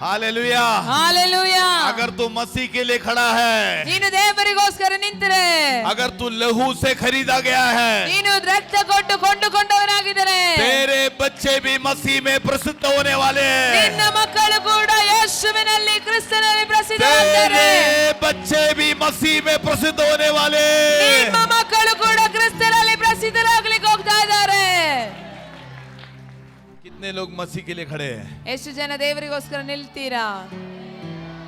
hallelujah. ಹಾಲೆಲೂಯಾ. अगर तू मसीह के लिए खड़ा है, ನೀನು ದೇವರಿಗೋಸ್ಕರ ನಿಂತರೆ, अगर तू लहू से खरीदा गया है, ನೀನು ರಕ್ತ ಕೊಟ್ಟು ಕೊಂಡುಕೊಂಡವನಾಗಿದ್ದರೆ, तेरे बच्चे भी मसीह में प्रसिद्ध होने वाले हैं। ನಿನ್ನ ಮಕ್ಕಳು ಕೂಡ ಯೇಸುವಿನಲ್ಲಿ ಕ್ರಿಸ್ತನಲ್ಲಿ ಪ್ರಸಿದ್ಧರಾಗ್ತಾರೆ. तेरे बच्चे भी मसीह में प्रसिद्ध होने वाले। ನಿಮ್ಮ ಮಕ್ಕಳು ಕೂಡ ಕ್ರಿಸ್ತನಲ್ಲಿ ಪ್ರಸಿದ್ಧರಾಗ್ಲಿಕ್ಕೆ ಹೋಗ್ತಾ ಇದ್ದಾರೆ. कितने लोग मसीह के लिए खड़े हैं? ಎಷ್ಟು ಜನ ದೇವರಿಗೋಸ್ಕರ ನಿಲ್ತೀರಾ?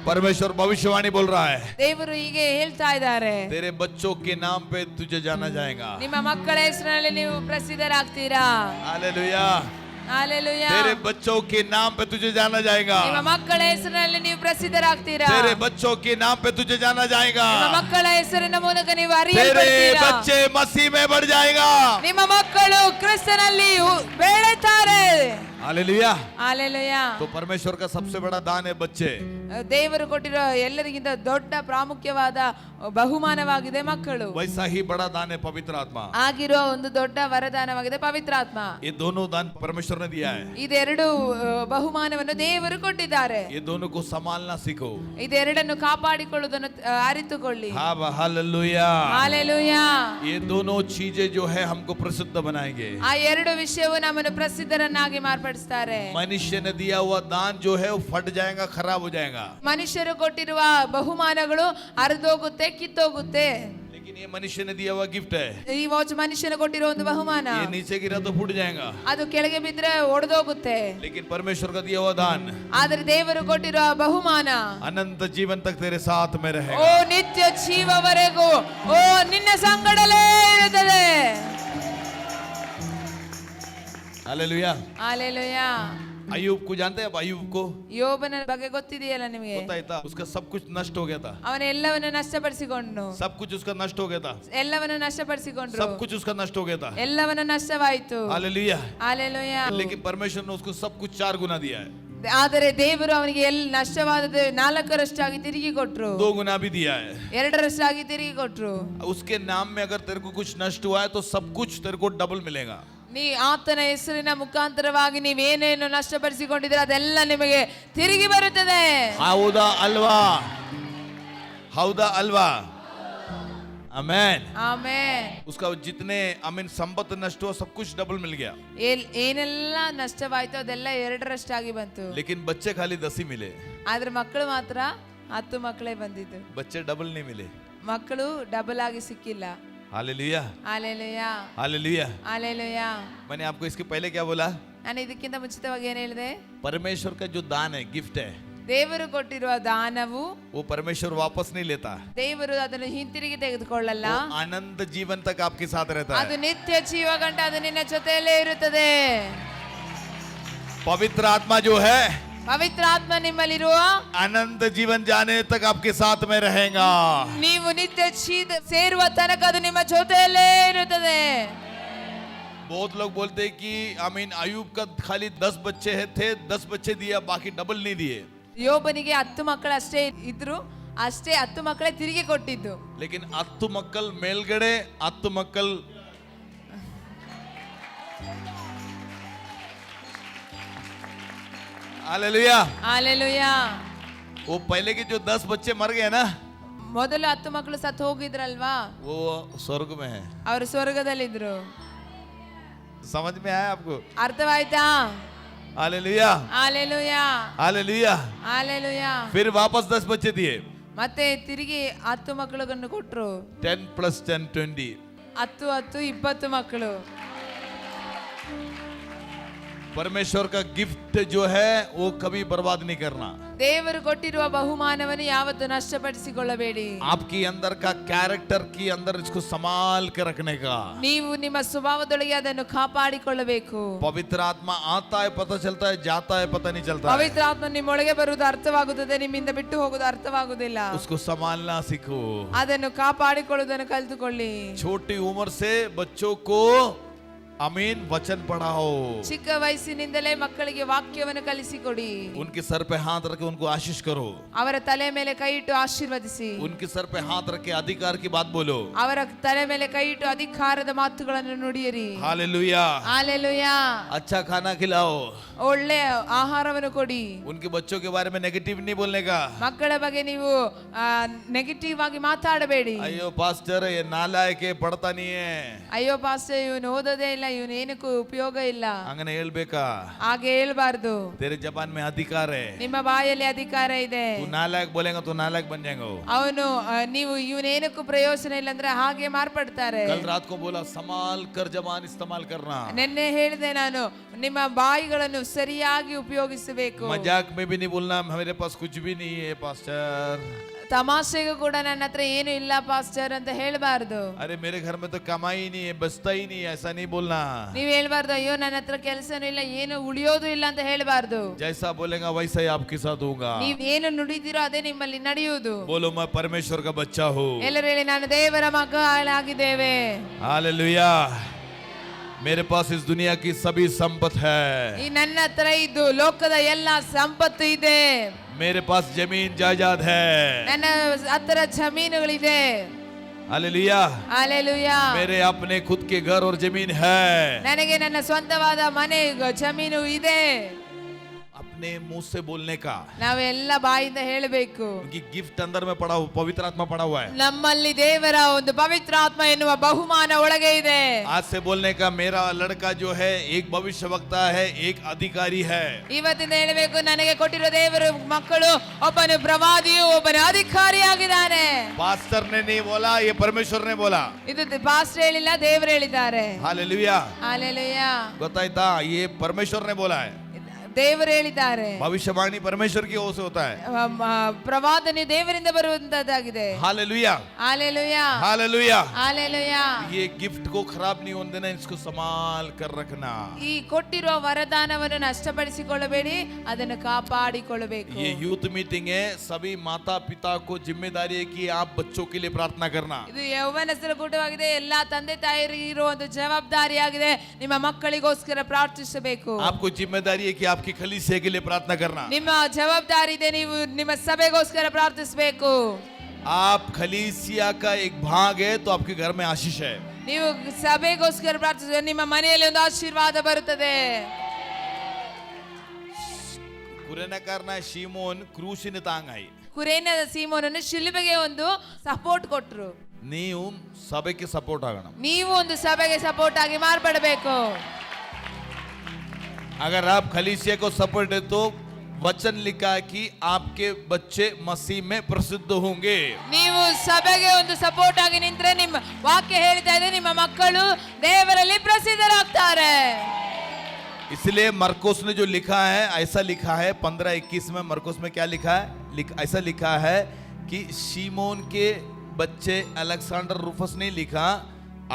परमेश्वर भविष्यवाणी बोल रहा है, ದೇವರು ಹೀಗೆ ಹೇಳ್ತಾ ಇದ್ದಾರೆ, तेरे बच्चों के नाम पे तुझे जाना जाएगा। ನಿಮ್ಮ ಮಕ್ಕಳ ಹೆಸರಿನಲ್ಲಿ ನೀವು ಪ್ರಸಿದ್ಧರಾಗ್ತೀರಾ. हालेलुया। ಹಾಲೆಲೂಯಾ. तेरे बच्चों के नाम पे तुझे जाना जाएगा। ನಿಮ್ಮ ಮಕ್ಕಳ ಹೆಸರಿನಲ್ಲಿ ನೀವು ಪ್ರಸಿದ್ಧರಾಗ್ತೀರಾ. तेरे बच्चों के नाम पे तुझे जाना जाएगा। ನಿಮ್ಮ ಮಕ್ಕಳ ಹೆಸರಿನ ಮೂಲಕ ನೀವು तेरे ಅರಿಯಲ್ಪಡ್ತೀರಾ. बच्चे मसीह में बढ़ जाएगा। ನಿಮ್ಮ ಮಕ್ಕಳು ಕ್ರಿಸ್ತನಲ್ಲಿ ಬೆಳೆಯುತ್ತಾರೆ. हालेलुया। ಹಾಲೆಲೂಯಾ. तो परमेश्वर का सबसे बड़ा दान है बच्चे। ದೇವರು ಕೊಟ್ಟಿರೋ ಎಲ್ಲರಿಗಿಂತ ದೊಡ್ಡ ಪ್ರಾಮುಖ್ಯವಾದ ಬಹುಮಾನವಾಗಿದೆ ಮಕ್ಕಳು. वैसा ही बड़ा दान है पवित्र आत्मा। ಆಗಿರೋ ಒಂದು ದೊಡ್ಡ ವರದಾನವಾಗಿದೆ ಪವಿತ್ರಾತ್ಮ. ये दोनों दान परमेश्वर ने दिया है। ಇದೆರಡು ಬಹುಮಾನವನ್ನು ದೇವರು ಕೊಟ್ಟಿದ್ದಾರೆ. ये दोनों को संभालना सीखो। ಇದೆರಡನ್ನು ಕಾಪಾಡಿಕೊಳ್ಳುವುದನ್ನು ಅರಿತುಕೊಳ್ಳಿ. हालेलुया। ಹಾಲೆಲೂಯಾ. ये दोनों चीजें जो है हमको प्रसिद्ध बनाएंगे। ಆ ಎರಡು ವಿಷಯವು ನಮ್ಮನ್ನು ಪ್ರಸಿದ್ಧರನ್ನಾಗಿ ಮಾರ್ಪಡಿಸ್ತಾರೆ. मनुष्य ने दिया हुआ दान जो है वो फट जाएगा, खराब हो जाएगा। ಮನುಷ್ಯರು ಕೊಟ್ಟಿರುವ ಬಹುಮಾನಗಳು ಹರಿದೋಗುತ್ತೆ, ಕಿತ್ತೋಗುತ್ತೆ. लेकिन ये मनुष्य ने दिया हुआ गिफ्ट है, ಈ ಮನುಷ್ಯನ ಕೊಟ್ಟಿರೋ ಒಂದು ಬಹುಮಾನ, ये नीचे गिरा तो फूट जाएगा। ಅದು ಕೆಳಗೆ ಬಿದ್ರೆ ಒಡೆದೋಗುತ್ತೆ. लेकिन परमेश्वर का दिया हुआ दान ಆದ್ರೆ ದೇವರು ಕೊಟ್ಟಿರೋ ಬಹುಮಾನ अनंत जीवन तक तेरे साथ में ಓ रहेगा। ನಿತ್ಯ ಜೀವವರೆಗೂ ಓ ನಿನ್ನ ಸಂಗಡಲೇ ಇರುತ್ತದೆ. हालेलुया। ಹಾಲೆಲೂಯಾ. अय्यूब को जानते हैं आप? अय्यूब को ಯೋಬನ ಬಗ್ಗೆ ಗೊತ್ತಿದೆಯಲ್ಲ ನಿಮಗೆ? होता ही था, उसका सब कुछ नष्ट हो गया था। ಅವನ ಎಲ್ಲವನ್ನು ನಷ್ಟಪಡಿಸಿಕೊಂಡು, सब कुछ उसका नष्ट हो गया था। ಎಲ್ಲವನ್ನು ನಷ್ಟಪಡಿಸಿಕೊಂಡ್ರು, सब कुछ उसका नष्ट हो गया था। ಎಲ್ಲವನ್ನು ನಷ್ಟವಾಯಿತು. हालेलुया। ಹಾಲೆಲೂಯಾ. लेकिन परमेश्वर ने उसको सब कुछ 4 गुना दिया है। ಆದರೆ ದೇವರು ಅವನಿಗೆ ನಷ್ಟವಾದದ್ದು 4ರಷ್ಟಾಗಿ ತಿರುಗಿ ಕೊಟ್ರು, 2 गुना भी दिया है। 2ರಷ್ಟಾಗಿ ತಿರುಗಿ ಕೊಟ್ರು. उसके नाम में अगर तेरे को कुछ नष्ट हुआ है तो सब कुछ तेरे को डबल मिलेगा। ನೀ ಆತನ ಹೆಸರಿನ ಮುಖಾಂತರವಾಗಿ ನೀವೇನೇನು ನಷ್ಟಪಡಿಸಿಕೊಂಡಿದ್ರೆ ಅದೆಲ್ಲ ನಿಮಗೆ ತಿರುಗಿ ಬರುತ್ತದೆ. हाउदा अलवा, हाउदा अलवा। आमेन। ಆಮೆನ್. उसका जितने आमीन संपत्ति नष्ट हुआ सब कुछ डबल मिल गया। ಏನೆಲ್ಲ ನಷ್ಟವಾಯ್ತು ಅದೆಲ್ಲ 2ರಷ್ಟಾಗಿ ಬಂತು. लेकिन बच्चे खाली 10 ही मिले, ಆದ್ರೆ ಮಕ್ಕಳು ಮಾತ್ರ 10 ಮಕ್ಕಳೇ ಬಂದಿದ್ದು. बच्चे डबल नहीं मिले। ಮಕ್ಕಳು ಡಬಲ್ ಆಗಿ ಸಿಕ್ಕಿಲ್ಲ. हालेलुया। ಹಾಲೆಲೂಯಾ. हालेलुया। ಹಾಲೆಲೂಯಾ. मैंने आपको इसके पहले क्या बोला? ನಾನು ಇದಕ್ಕಿಂತ ಮುಂಚಿತವಾಗಿ ಏನು ಹೇಳಿದೆ? परमेश्वर का जो दान है, गिफ्ट है, ದೇವರು ಕೊಟ್ಟಿರುವ ದಾನವು वो परमेश्वर वापस नहीं लेता। ದೇವರು ಅದನ್ನು ಹಿಂತಿರುಗಿ ತೆಗೆದುಕೊಳ್ಳಲ್ಲ. वो अनंत जीवन तक आपके साथ रहता ಅದು है। ನಿತ್ಯ ಜೀವಗಂಟ ಅದು ನಿನ್ನ ಜೊತೆಯಲ್ಲೇ ಇರುತ್ತದೆ. पवित्र आत्मा जो है ಪವಿತ್ರ ಆತ್ಮ ನಿಮ್ಮಲ್ಲಿರುವ अनंत जीवन जाने तक आपके साथ में रहेगा। ನೀವು ನಿತ್ಯ ಸೇರುವ ತನಕ ಅದು ನಿಮ್ಮ ಜೊತೆಯಲ್ಲೇ ಇರುತ್ತದೆ. बहुत लोग बोलते हैं कि आमीन अयूब का खाली 10 बच्चे थे, 10 बच्चे दिया, बाकी डबल नहीं दिए। ಯೋಬನಿಗೆ 10 ಮಕ್ಕಳು ಅಷ್ಟೇ ಇದ್ರು, ಅಷ್ಟೇ 10 ಮಕ್ಕಳೇ ತಿರುಗಿ ಕೊಟ್ಟಿದ್ದು. लेकिन 10 मक्कल ಮೇಲ್ಗಡೆ 10 मक्कल हालेलुया। ಹಾಲೆಲೂಯಾ. वो पहले के जो 10 बच्चे मर गए ना, ಮೊದಲು 10 ಮಕ್ಕಳು ಸತ್ತು ಹೋಗಿದ್ರಲ್ವಾ, वो स्वर्ग में है। ಅವರು ಸ್ವರ್ಗದಲ್ಲಿದ್ರು. समझ में आया आपको? ಅರ್ಥವಾಯ್ತಾ? हालेलुया। ಹಾಲೆಲೂಯಾ. हालेलुया। ಹಾಲೆಲೂಯಾ. फिर वापस 10 बच्चे दिए। ಮತ್ತೆ ತಿರುಗಿ 10 ಮಕ್ಕಳನ್ನು ಕೊಟ್ರು. 10 + 10 20। 10 20 ಮಕ್ಕಳು. परमेश्वर का गिफ्ट जो है वो कभी बर्बाद नहीं करना। ದೇವರು ಕೊಟ್ಟಿರುವ ಬಹುಮಾನವನ್ನು ಯಾವತ್ತೂ ನಷ್ಟಪಡಿಸಿಕೊಳ್ಳಬೇಡಿ. आपकी अंदर का कैरेक्टर की अंदर इसको संभाल के रखने का। ನೀವು ನಿಮ್ಮ ಸ್ವಭಾವದೊಳಗೆ ಅದನ್ನು ಕಾಪಾಡಿಕೊಳ್ಳಬೇಕು. पवित्र आत्मा आता है पता चलता है, जाता है पता नहीं चलता है। ಪವಿತ್ರ ಆತ್ಮ ನಿಮ್ಮೊಳಗೆ ಬರುವುದು ಅರ್ಥವಾಗುತ್ತದೆ, ನಿಮ್ಮಿಂದ ಬಿಟ್ಟು ಹೋಗುವುದು ಅರ್ಥವಾಗುವುದಿಲ್ಲ. उसको संभालना सीखो। ಅದನ್ನು ಕಾಪಾಡಿಕೊಳ್ಳುವುದನ್ನು ಕಲಿತುಕೊಳ್ಳಿ. छोटी उम्र से बच्चों को आमीन वचन पढ़ाओ। ಚಿಕ್ಕ ವಯಸ್ಸಿನಿಂದಲೇ ಮಕ್ಕಳಿಗೆ ವಾಕ್ಯವನ್ನು ಕಲಿಸಿಕೊಡಿ. उनके सर पे हाथ रख के उनको आशीष करो। ಅವರ ತಲೆ ಮೇಲೆ ಕೈ ಇಟ್ಟು ಆಶೀರ್ವದಿಸಿ. उनके सर पे हाथ रख के अधिकार की बात बोलो। ಅವರ ತಲೆ ಮೇಲೆ ಕೈ ಇಟ್ಟು ಅಧಿಕಾರದ ಮಾತುಗಳನ್ನು ನುಡಿಯಿರಿ. हालेलुया। ಹಾಲೆಲೂಯಾ. अच्छा खाना खिलाओ। ಒಳ್ಳೆ ಆಹಾರವನ್ನು ಕೊಡಿ. उनके बच्चों के बारे में नेगेटिव नहीं बोलने का। ಮಕ್ಕಳ ಬಗ್ಗೆ ನೀವು ನೆಗೆಟಿವ್ ಆಗಿ ಮಾತಾಡಬೇಡಿ. अयो पास्टर ये नालायक है, पढ़ता नहीं है, ಅಯ್ಯೋ ಪಾಸ್ಟರ್ ಇವನು ಓದೋದೇ ಇಲ್ಲ, ಇವನು ಏನಕ್ಕೂ ಉಪಯೋಗ ಇಲ್ಲ, अंगने ಹೇಳ್ಬೇಕಾ? ಹಾಗೆ ಹೇಳ್ಬಾರ್ದು. तेरे जबान में अधिकार है। ನಿಮ್ಮ ಬಾಯಲ್ಲಿ ಅಧಿಕಾರ ಇದೆ. तू नालायक बोलेगा तो नालायक बन जाएगा। ಅವನು ನೀವು ಇವನೇನಕ್ಕೂ ಪ್ರಯೋಜನ ಇಲ್ಲ ಅಂದ್ರೆ ಹಾಗೆ ಮಾರ್ಪಡ್ತಾರೆ. कल रात को बोला संभाल कर जबान इस्तेमाल करना। ನಿನ್ನೆ ಹೇಳಿದೆ ನಾನು, ನಿಮ್ಮ ಬಾಯಿಗಳನ್ನು ಸರಿಯಾಗಿ ಉಪಯೋಗಿಸಬೇಕು. मजाक में भी नहीं बोलना मेरे पास कुछ भी नहीं है पास्टर। ತಮಾಷೆಗೂ ಕೂಡ ನನ್ನ ಹತ್ರ ಏನು ಇಲ್ಲ ಪಾಸ್ಟರ್ ಅಂತ ಹೇಳಬಾರ್ದು. अरे मेरे घर में तो कमाई नहीं है, बचता ही नहीं है, ऐसा नहीं बोलना। ನೀವು ಹೇಳ್ಬಾರ್ದು, ಅಯ್ಯೋ ನನ್ನ ಹತ್ರ ಕೆಲಸನೂ ಇಲ್ಲ, ಏನು ಉಳಿಯೋದು ಇಲ್ಲ ಅಂತ ಹೇಳಬಾರ್ದು. जैसा बोलेगा वैसा ही आपके साथ होगा। ನೀವ್ ಏನು ನುಡಿದಿರೋ ಅದೇ ನಿಮ್ಮಲ್ಲಿ ನಡೆಯುವುದು. बोलो मैं परमेश्वर का बच्चा हूँ। ಎಲ್ಲರೂ ಹೇಳಿ, ನಾನು ದೇವರ ಮಕ್ಕಳಾಗಿದ್ದೇವೆ. हालेलुया। मेरे पास इस दुनिया की सभी संपत्ति है, ಈ ನನ್ನ ಹತ್ರ ಇದ್ದು ಲೋಕದ ಎಲ್ಲ ಸಂಪತ್ತು ಇದೆ, मेरे पास जमीन जायदाद है। ನನ್ನ ಹತ್ರ ಜಮೀನುಗಳಿದೆ. हालेलुया। ಹಾಲೆಲೂಯಾ. मेरे अपने खुद के घर और जमीन है। ನನಗೆ ನನ್ನ ಸ್ವಂತವಾದ ಮನೆ ಜಮೀನು ಇದೆ. अपने मुंह से बोलने का, ನಾವೆಲ್ಲ ಬಾಯಿಂದ ಹೇಳಬೇಕು. क्योंकि गिफ्ट अंदर में पड़ा, पवित्र आत्मा पड़ा हुआ है। ನಮ್ಮಲ್ಲಿ ದೇವರ ಒಂದು ಪವಿತ್ರ ಆತ್ಮ ಎನ್ನುವ ಬಹುಮಾನ ಒಳಗೆ ಇದೆ. आज से बोलने का, मेरा लड़का जो है एक भविष्यवक्ता है, एक अधिकारी है। ಇವತ್ತಿಂದ ಹೇಳಬೇಕು, ನನಗೆ ಕೊಟ್ಟಿರೋ ದೇವರು ಮಕ್ಕಳು ಒಬ್ಬನು ಪ್ರವಾದಿಯು, ಒಬ್ಬನು ಅಧಿಕಾರಿಯಾಗಿದ್ದಾನೆ. पास्टर ने नहीं बोला, ये परमेश्वर ने बोला। ಇದು ಪಾಸ್ಟರ್ ಹೇಳಿಲ್ಲ, ದೇವರು ಹೇಳಿದ್ದಾರೆ. हालेलुया। ಹಾಲೆಲೂಯಾ. ಗೊತ್ತಾಯ್ತಾ? ये परमेश्वर ने बोला है। ದೇವರು ಹೇಳಿದ್ದಾರೆ. भविष्यवाणी परमेश्वर की ओर से होता है। ಪ್ರವಾದನೆ ದೇವರಿಂದ ಬರುವಂತದ್ದಾಗಿದೆ. हालेलुया। ಹಾಲೆಲೂಯಾ. हालेलुया। ಹಾಲೆಲೂಯಾ. ये गिफ्ट को खराब नहीं होने देना, इसको संभाल कर रखना। ಈ ಕೊಟ್ಟಿರುವ ವರದಾನವನ್ನು ನಷ್ಟಪಡಿಸಿಕೊಳ್ಳಬೇಡಿ, ಅದನ್ನು ಕಾಪಾಡಿಕೊಳ್ಳಬೇಕು. ये यूथ मीटिंग है, सभी माता पिता को जिम्मेदारी है कि आप बच्चों के लिए प्रार्थना करना। ಇದು ಯೌವನಸ್ಥರ ಕೂಟವಾಗಿದೆ. ಎಲ್ಲಾ ತಂದೆ ತಾಯರಿಗೆ ಇರುವ ಒಂದು ಜವಾಬ್ದಾರಿಯಾಗಿದೆ, ನಿಮ್ಮ ಮಕ್ಕಳಿಗೋಸ್ಕರ ಪ್ರಾರ್ಥಿಸಬೇಕು. आपको जिम्मेदारी है कि आपकी खलीसिया के लिए प्रार्थना करना। ನಿಮ್ಮ ಜವಾಬ್ದಾರಿ ಇದೆ, ನೀವು ನಿಮ್ಮ ಸಭೆಗೋಸ್ಕರ ಪ್ರಾರ್ಥಿಸಬೇಕು. आप खलीसिया का एक भाग है तो आपके घर में आशीष है। ನೀವು ಸಭೆಗೋಸ್ಕರ ಪ್ರಾರ್ಥಿಸಿದ್ರೆ ನಿಮ್ಮ ಮನೆಯಲ್ಲಿ ಒಂದು ಆಶೀರ್ವಾದ ಬರುತ್ತದೆ. ಕುರೇನಕಾರನ ಶೀಮೋನ್ ಕ್ರೂಸಿನ ತಾಂಗಾಯಿ, ಕುರೇನದ ಸೀಮೋನನ್ನು ಶಿಲುಬೆಗೆ ಒಂದು ಸಪೋರ್ಟ್ ಕೊಟ್ರು. ನೀವು ಸಭೆಗೆ ಸಪೋರ್ಟ್ ಆಗೋಣ. ನೀವು ಒಂದು ಸಭೆಗೆ ಸಪೋರ್ಟ್ ಆಗಿ ಮಾರ್ಪಡಬೇಕು. अगर आप खलीसिया को सपोर्ट है तो वचन लिखा है कि आपके बच्चे मसीह में प्रसिद्ध होंगे। ನೀವು ಸಭೆಗೆ ಒಂದು ಸಪೋರ್ಟ್ ಆಗಿ ನಿಂತ್ರೆ ನಿಮ್ಮ ವಾಕ್ಯ ಹೇಳ್ತಾ ಇದೆ, ನಿಮ್ಮ ಮಕ್ಕಳು ದೇವರಲ್ಲಿ ಪ್ರಸಿದ್ಧರಾಗ್ತಾರೆ. इसलिए मरकुस ने जो लिखा है, ऐसा लिखा है 15:21 में, मरकुस में क्या लिखा है? ऐसा लिखा है कि शिमोन के बच्चे अलेक्जेंडर रूफस नहीं लिखा,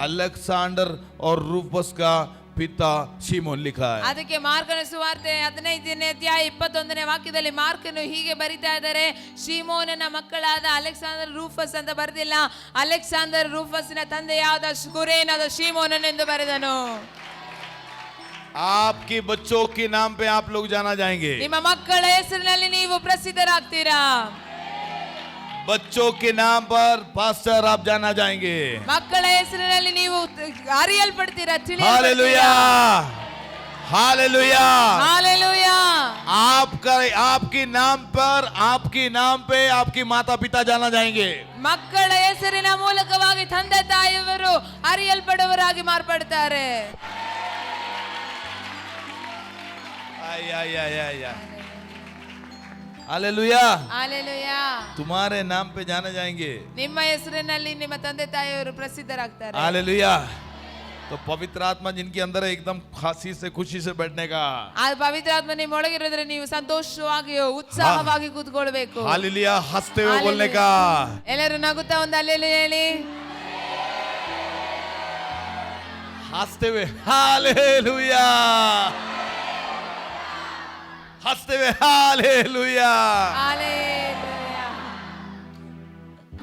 अलेक्जेंडर और रूफस का पिता शिमोन लिखा है। ಅದಕ್ಕೆ ಮಾರ್ಕನ ಸುವಾರ್ತೆ 15ನೇ ಅಧ್ಯಾಯ 21ನೇ ವಾಕ್ಯದಲ್ಲಿ ಮಾರ್ಕನು ಹೀಗೆ ಬರಿತಾ ಇದ್ದಾರೆ, ಶಿಮೋನನ ಮಕ್ಕಳಾದ ಅಲೆಕ್ಸಾಂಡರ್ ರೂಫಸ್ ಅಂತ ಬರೆದಿಲ್ಲ, ಅಲೆಕ್ಸಾಂಡರ್ ರೂಫಸ್ನ ತಂದೆಯಾದ ಕುರೇನದ ಶಿಮೋನನೆಂದು ಬರೆದನು. आपके बच्चों के नाम पे आप लोग जाना जाएंगे। ನಿಮ್ಮ ಮಕ್ಕಳ ಹೆಸರಿನಲ್ಲಿ ನೀವು ಪ್ರಸಿದ್ಧರಾಗ್ತೀರಾ. बच्चों के नाम पर पास्टर आप जाना जाएंगे। ಮಕ್ಕಳ ಹೆಸರಿನಲ್ಲಿ ನೀವು ಅರಿಯಲ್ಪಡ್ತೀರಾ, हालेलुया। हालेलुया। ಹಾಲೆಲೂಯಾ. आपका आपके नाम पर, आपके नाम पे आपके माता पिता जाना जाएंगे। ಮಕ್ಕಳ ಹೆಸರಿನ ಮೂಲಕವಾಗಿ ತಂದೆ ತಾಯಿಯವರು ಅರಿಯಲ್ಪಡುವವರಾಗಿ ಮಾರ್ಪಡ್ತಾರೆ. हालेलुया। ಹಾಲೆಲೂಯಾ. तुम्हारे नाम पे जाने जाएंगे। ನಿಮ್ಮ ಹೆಸರಿನಲ್ಲಿ ನಿಮ್ಮ ತಂದೆ ತಾಯಿಯವರು ಪ್ರಸಿದ್ಧರಾಗ್ತಾರೆ. हालेलुया। तो पवित्र आत्मा जिनके अंदर है, एकदम खांसी से खुशी से बैठने का। ಆ ಪವಿತ್ರ ಆತ್ಮ ನಿಮ್ಮೊಳಗಿರೋದ್ರೆ ನೀವು ಸಂತೋಷವಾಗಿ ಉತ್ಸಾಹವಾಗಿ ಕೂತ್ಕೊಳ್ಬೇಕು. हालेलुया। हंसते हुए बोलने का। ಎಲ್ಲರೂ ನಗುತ್ತಾ ಒಂದು ಅಲ್ಲೇಲೂಯಾ ಹೇಳಿ. हंसते हुए हालेलुया। हंसते हुए हालेलुया। ಹಾಲೆಲೂಯಾ.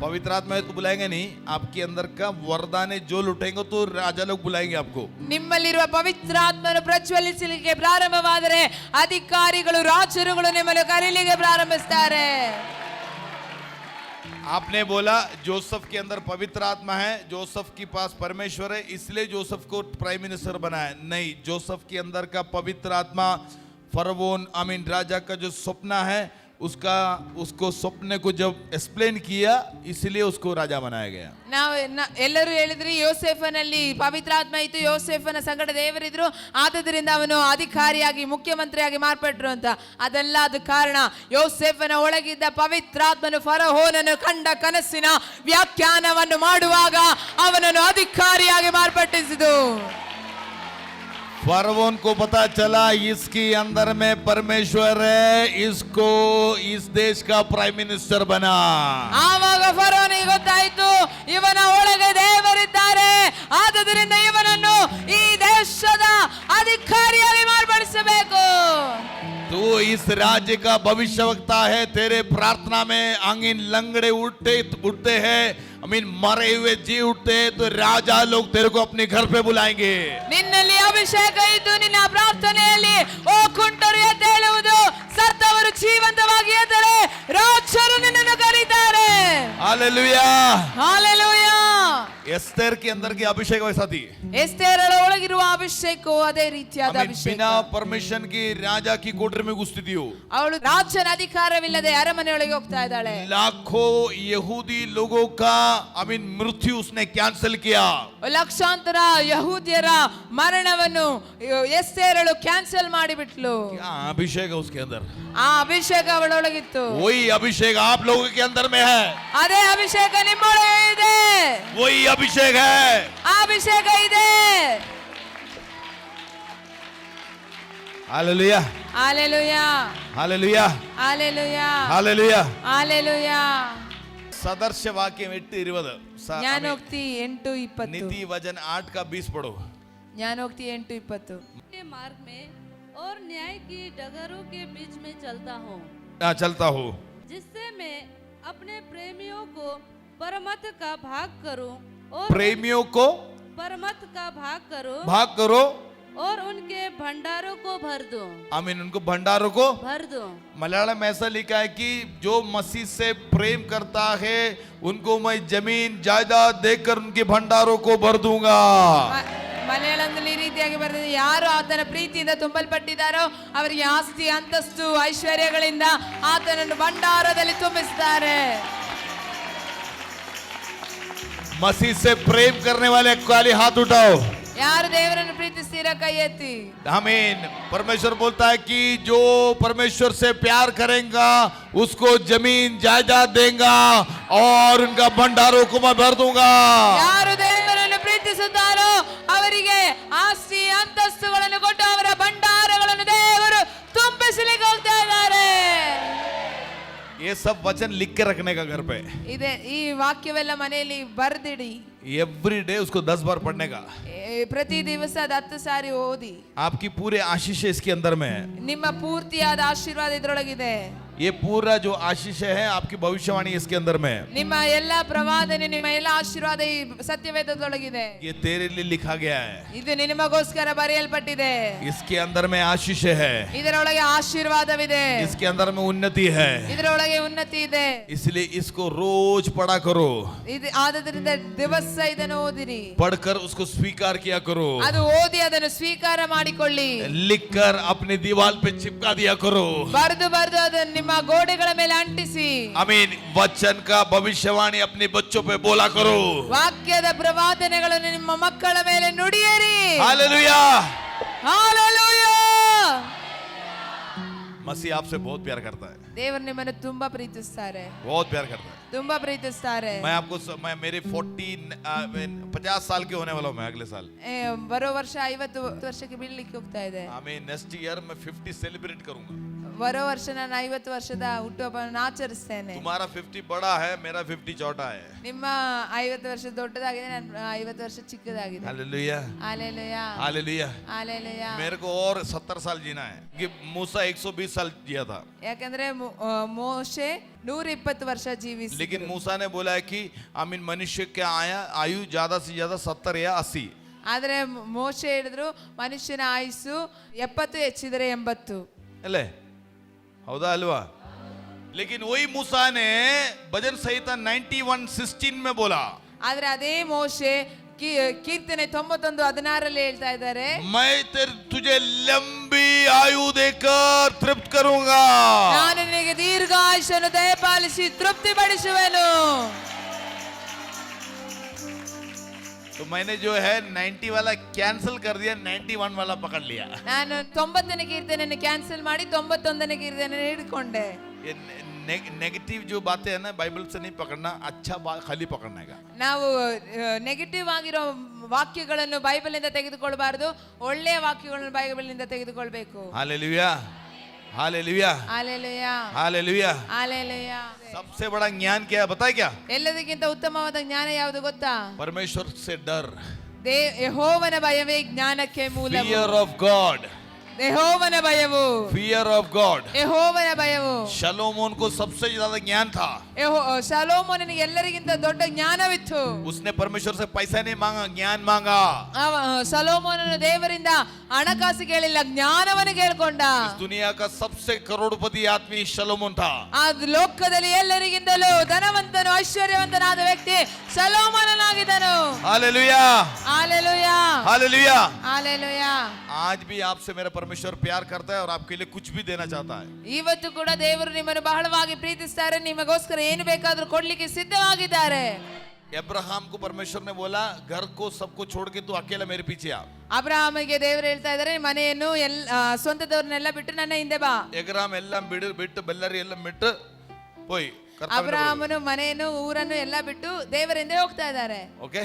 पवित्र आत्मा को बुलाएंगे नहीं, आपके अंदर का वरदान जो लुटेंगे तो राजा लोग बुलाएंगे आपको। ನಿಮ್ಮಲ್ಲಿರುವ ಪವಿತ್ರ ಆತ್ಮನು ಪ್ರಜ್ವಲಿಸಲಿಕ್ಕೆ ಪ್ರಾರಂಭವಾದರೆ ಅಧಿಕಾರಿಗಳು, ರಾಜರುಗಳು ನಿಮ್ಮನ್ನು ಕರೀಲಿಕ್ಕೆ ಪ್ರಾರಂಭಿಸ್ತಾರೆ. आपने बोला जोसेफ के अंदर पवित्र आत्मा है, जोसेफ के पास परमेश्वर है, इसलिए जोसेफ को प्राइम मिनिस्टर बनाया। नहीं, जोसेफ के अंदर का पवित्र आत्मा फरवोन राजा का जो सपना है, उसको सपने को जब एक्सप्लेन किया, इसलिए उसको राजा बनाया गया। ನಾವು ಎಲ್ಲರೂ ಹೇಳಿದ್ರಿ ಯೋಸೇಫನಲ್ಲಿ ಪವಿತ್ರ ಆತ್ಮ ಇತ್ತು, ಯೋಸೇಫನ ಸಂಗಡ ದೇವರಿದ್ರು, ಆದದರಿಂದ ಅವನು ಅಧಿಕಾರಿಯಾಗಿ ಮುಖ್ಯಮಂತ್ರಿಯಾಗಿ ಮಾರ್ಪಟ್ರು ಅಂತ. ಅದೆಲ್ಲ ಅದು ಕಾರಣ, ಯೋಸೇಫನ ಒಳಗಿದ್ದ ಪವಿತ್ರಾತ್ಮನು ಫರೋಹನನ್ನು ಕಂಡ ಕನಸಿನ ವ್ಯಾಖ್ಯಾನವನ್ನು ಮಾಡುವಾಗ ಅವನನ್ನು ಅಧಿಕಾರಿಯಾಗಿ ಮಾರ್ಪಟ್ಟಿಸಿತು. फरवोन को पता चला इसके अंदर में परमेश्वर है, इसको इस देश का प्राइम मिनिस्टर बना। ಆವಾಗ ಫರೋನಿಗೆ ಗೊತ್ತಾಯಿತು, ಇವನ ಒಳಗೆ ದೇವರಿದ್ದಾರೆ, ಆದದರಿಂದ ಇವನನ್ನು ಈ ದೇಶದ ಅಧಿಕಾರಿಯಾಗಿ ಮಾರ್ಪಡಿಸಬೇಕು. तू इस राज्य का भविष्यवक्ता है, तेरे प्रार्थना में अंगिन लंगड़े उठते हैं, मरे हुए जी उठते हैं, तो राजा लोग तेरे को अपने घर पे बुलाएंगे। ನಿನ್ನಲ್ಲಿ ಅಭಿಷೇಕ ಇದ್ದು ನಿನ್ನ ಪ್ರಾರ್ಥನೆಯಲ್ಲಿ ಓ ಕುಂಟರು ಎದ್ದೇಳುವುದು, ಸತ್ತವರು ಜೀವಂತವಾಗಿ ಎದ್ದರೆ ರಾಜರು ನಿನ್ನನ್ನು ಕರೀತಾರೆ. हालेलुया. ಹಾಲೆಲೂಯಾ. एस्तेर के अंदर की अभिषेक वैसा थी. ಎಸ್ತೇರಳ ಒಳಗಿರುವ ಅಭಿಷೇಕವು ಅದೇ ರೀತಿಯಾದ ಅಭಿಷೇಕ. बिना परमिशन की राजा की कोठरी में घुसती थी वो. ಅವಳು ರಾಜನ ಅಧಿಕಾರವಿಲ್ಲದೆ ಅರಮನೆಯೊಳಗೆ ಹೋಗ್ತಾ ಇದ್ದಾಳೆ. लाखों यहूदी लोगों का मृत्यु उसने कैंसिल किया. ಲಕ್ಷಾಂತರ ಯಹೂದ್ಯರ ಮರಣವನ್ನು ಎಸ್ತೇರಳು ಕ್ಯಾನ್ಸಲ್ ಮಾಡಿಬಿಟ್ಲು. क्या अभिषेक है उसके अंदर. ಆ ಅಭಿಷೇಕ ಅವಳೊಳಗಿತ್ತು. वही अभिषेक आप लोगों के अंदर में है. ಅದೇ ಅಭಿಷೇಕ ನಿಮ್ಮೊಳಗೆ ಇದೆ. वही अभिषेक है. ಆ ಅಭಿಷೇಕ ಇದೆ. Hallelujah. Hallelujah. Hallelujah. Hallelujah. Hallelujah. Hallelujah. सदर्श वाक्य 8:20. ಜ್ಞಾನೋಕ್ತಿ 8:20. नीति वचन 8 का 20 पढ़ो. ಜ್ಞಾನೋಕ್ತಿ 8:20. के मार्ग में और न्याय की डगरों के बीच में चलता हूँ, चलता हूँ जिससे मैं अपने प्रेमियों को परमत का भाग करूं और प्रेमियों को परमत का भाग करूं भाग करो और उनके भंडारों को भर दूं, उनको भंडारों को भर दूं। मलयालम में ऐसा लिखा है कि जो मसीह से प्रेम करता है उनको मैं जमीन जायदाद देकर उनके भंडारों को भर दूंगा. ಮಲಯಾಳಂದಲ್ಲಿ ಈ ರೀತಿಯಾಗಿ ಬರೆದಿದೆ, ಯಾರು ಆತನ ಪ್ರೀತಿಯಿಂದ ತುಂಬಲ್ಪಟ್ಟಿದ್ದಾರೋ ಅವರಿಗೆ ಆಸ್ತಿ ಅಂತಸ್ತು ಐಶ್ವರ್ಯಗಳಿಂದ ಆತನನ್ನು ಭಂಡಾರದಲ್ಲಿ ತುಂಬಿಸುತ್ತಾರೆ. मसीह से प्रेम करने वाले खाली हाथ उठाओ. ಯಾರು ದೇವರನ್ನು ಪ್ರೀತಿಸ್ತೀರಾ ಕೈ ಎತ್ತಿ. आमीन. परमेश्वर बोलता है कि जो परमेश्वर से प्यार करेगा उसको जमीन जायदाद देगा और उनका भंडारों को मैं भर दूंगा. ಯಾರು ದೇವರನ್ನು ಪ್ರೀತಿಸುತ್ತಾರೋ ಅವರಿಗೆ ಆಸ್ತಿ ಅಂತಸ್ತುಗಳನ್ನು ಕೊಟ್ಟು ಅವರ ಭಂಡಾರಗಳನ್ನು ದೇವರು ತುಂಬಿಸಲಿಕ್ಕೆ ಹೋಗ್ತಾ ಇದ್ದಾರೆ. ये सब वचन लिख के रखने का घर पे. ಇದೆ ಈ ವಾಕ್ಯವೆಲ್ಲ ಮನೆಯಲ್ಲಿ ಬರೆದಿಡಿ. एवरी डे उसको 10 बार पढ़ने का. ಪ್ರತಿ ದಿವಸ 10 ಸಾರಿ ಓದಿ. आपकी पूरे आशीष इसके अंदर में है. ನಿಮ್ಮ ಪೂರ್ತಿಯಾದ ಆಶೀರ್ವಾದ ಇದರೊಳಗಿದೆ. ये पूरा जो आशीष है आपकी भविष्यवाणी इसके अंदर में है. ನಿಮ್ಮ ಎಲ್ಲ ಪ್ರವಾದನೆ, ನಿಮ್ಮ ಎಲ್ಲ ಆಶೀರ್ವಾದ ಈ ಸತ್ಯವೇದದೊಳಗಿದೆ. ये तेरे लिए लिखा गया है. ಇದು ನಿಮಗೋಸ್ಕರ ಬರೆಯಲ್ಪಟ್ಟಿದೆ. इसके अंदर में आशीष है. ಇದರೊಳಗೆ ಆಶೀರ್ವಾದವಿದೆ. इसके अंदर में उन्नति है. ಇದರೊಳಗೆ ಉನ್ನತಿ ಇದೆ. इसलिए इसको रोज पढ़ा करो. ಇದು ಆದದರಿಂದ ದಿವಸ ಇದನ್ನು ಓದಿರಿ. पढ़कर उसको स्वीकार किया करो. ಅದು ಓದಿ ಅದನ್ನು ಸ್ವೀಕಾರ ಮಾಡಿಕೊಳ್ಳಿ. लिखकर अपनी दीवार पे चिपका दिया करो. ಬರೆದು ಅದನ್ನು ನಿಮ್ಮ ಗೋಡೆಗಳ ಮೇಲೆ ಅಂಟಿಸಿ. आमीन. वचन का भविष्यवाणी अपने बच्चों पे बोला करो. ವಾಕ್ಯದ ಪ್ರವಾದನೆಗಳನ್ನು ನಿಮ್ಮ ಮಕ್ಕಳ ಮೇಲೆ ನುಡಿಯಿರಿ. हालेलुया. ಹಾಲೆಲೂಯಾ. मसीह आपसे बहुत प्यार करता है. ದೇವರು ನಿಮ್ಮನ್ನು ತುಂಬಾ ಪ್ರೀತಿಸ್ತಾರೆ. बहुत प्यार करता है. ತುಂಬಾ ಪ್ರೀತಿಸ್ತಾರೆ. मैं मेरे 50 साल के होने वाला हूँ मैं अगले साल. ಬರೋ ವರ್ಷ 50 ವರ್ಷಕ್ಕೆ ಬೀಳ್ಲಿಕ್ಕೆ ಹೋಗ್ತಾ ಇದೆ. आमीन. नेक्स्ट ईयर मैं 50 सेलिब्रेट करूंगा. ಬರೋ ವರ್ಷ ನಾನು 50 ವರ್ಷದ ಹುಟ್ಟುಹಬ್ಬವನ್ನು ಆಚರಿಸ್ತೇನೆ. तुम्हारा 50 बड़ा है, मेरा 50 छोटा है. ನಿಮ್ಮ 50 ವರ್ಷ ದೊಡ್ಡದಾಗಿದೆ, ನನ್ನ 50 ವರ್ಷ ಚಿಕ್ಕದಾಗಿದೆ. हालेलुया. हालेलुया. हालेलुया. हालेलुया. मेरे को और 70 साल जीना है कि मूसा 120 साल जिया था. ಯಾಕಂದ್ರೆ ಮೋಶೆ 120 ವರ್ಷ ಜೀವಿಸಿದ. लेकिन मूसा ने बोला है कि आमीन मनुष्य क्या आयु ज्यादा से ज्यादा 70 या 80. ಆದ್ರೆ ಮೋಶೆ ಹೇಳಿದ್ರು ಮನುಷ್ಯನ ಆಯುಸ್ಸು 70 ಹೆಚ್ಚಿದರೆ 80. अले हौदा अलवा. लेकिन वही मूसा ने भजन संहिता 91:16 में बोला, ಆದ್ರೆ ಅದೇ ಮೋಶೆ ಕೀರ್ತನೆ 91:16 ಹೇಳ್ತಾ ಇದ್ದಾರೆ, मैं तुझे लंबी आयु देकर तृप्त करूंगा. ನಾನು ನಿನಗೆ ದೀರ್ಘಾಯುಷ್ಯವನ್ನು ದಯಪಾಲಿಸಿ ತೃಪ್ತಿಪಡಿಸುವೆನು. तो मैंने जो है 90 वाला कैंसिल कर दिया, 91 वाला पकड़ लिया. ನಾನು 90ನೇ ಕೀರ್ತನೆಯನ್ನು ಕ್ಯಾನ್ಸಲ್ ಮಾಡಿ 91ನೇ ಕೀರ್ತನೆಯನ್ನು ಹಿಡ್ಕೊಂಡೆ. ये नेगेटिव जो बातें है ना बाइबल से नहीं पकड़ना, अच्छा बात खाली पकड़ने का. ನಾವು ನೆಗೆಟಿವ್ ಆಗಿರೋ ವಾಕ್ಯಗಳನ್ನು ಬೈಬಲಿಂದ ತೆಗೆದುಕೊಳ್ಳಬಾರದು, ಒಳ್ಳೆಯ ವಾಕ್ಯಗಳನ್ನು ಬೈಬಲಿಂದ ತೆಗೆದುಕೊಳ್ಳಬೇಕು. Hallelujah. Hallelujah. Hallelujah. Hallelujah. Hallelujah. सबसे बड़ा ज्ञान क्या है बताए क्या? ಎಲ್ಲದಕ್ಕಿಂತ ಉತ್ತಮವಾದ ಜ್ಞಾನ ಯಾವುದು ಗೊತ್ತಾ? परमेश्वर से डर. ಯೆಹೋವನ ಭಯವೇ ಜ್ಞಾನಕ್ಕೆ ಮೂಲವು. Fear of God. ಯೆಹೋವನ ಭಯವು, फियर ऑफ गॉड। ಯೆಹೋವನ ಭಯವು। शलोमोन को सबसे ज्यादा ज्ञान था। ಶಲೋಮೋನನಿಗೆ ಎಲ್ಲರಿಗಿಂತ ದೊಡ್ಡ ಜ್ಞಾನವಿತ್ತು। उसने परमेश्वर से पैसा नहीं मांगा, ज्ञान मांगा। ಶಲೋಮೋನನು ದೇವರಿಂದ ಹಣಕಾಸು ಕೇಳಿಲ್ಲ, ಜ್ಞಾನವನ್ನು ಕೇಳಿಕೊಂಡ। इस दुनिया का सबसे करोड़पति आदमी शलोमोन था। ಆ ಲೋಕದಲ್ಲಿ ಎಲ್ಲರಿಗಿಂತಲೂ ಧನವಂತನು ಐಶ್ವರ್ಯವಂತನಾದ ವ್ಯಕ್ತಿ ಶಲೋಮೋನನಾಗಿದ್ದನು। Hallelujah, hallelujah, hallelujah. ಹಾಲೆಲೂಯಾ। आज भी आपसे मेरा परमेश्वर प्यार करता है और आपके लिए कुछ भी देना चाहता है। ಇವತ್ತು ಕೂಡ ದೇವರು ನಿಮ್ಮನ್ನು ಬಹಳವಾಗಿ ಪ್ರೀತಿಸ್ತಾರೆ, ನಿಮಗೋಸ್ಕರ ಏನು ಬೇಕಾದರೂ ಕೊಡ್ಲಿಕ್ಕೆ ಸಿದ್ಧವಾಗಿದ್ದಾರೆ। अब्राहम को परमेश्वर ने बोला, घर को सबको छोड़ के तू अकेला मेरे पीछे आ। ಅಬ್ರಹಾಮಿಗೆ ದೇವರು ಹೇಳ್ತಾ ಇದ್ದಾರೆ, ಮನೆಯನ್ನು ಸ್ವಂತದವ್ರನ್ನೆಲ್ಲ ಬಿಟ್ಟು ನನ್ನ ಹಿಂದೆ ಬಾ। ಎಗ್ರಾಮ್ ಎಲ್ಲ ಬಿಟ್ಟು ಬೆಲ್ಲರಿ ಎಲ್ಲ ಬಿಟ್ಟು ಹೋಯ್। ಅಬ್ರಹಾಮನು ಮನೆಯನ್ನು ಊರನ್ನು ಎಲ್ಲ ಬಿಟ್ಟು ದೇವರ ಹಿಂದೆ ಹೋಗ್ತಾ ಇದ್ದಾರೆ। ओके,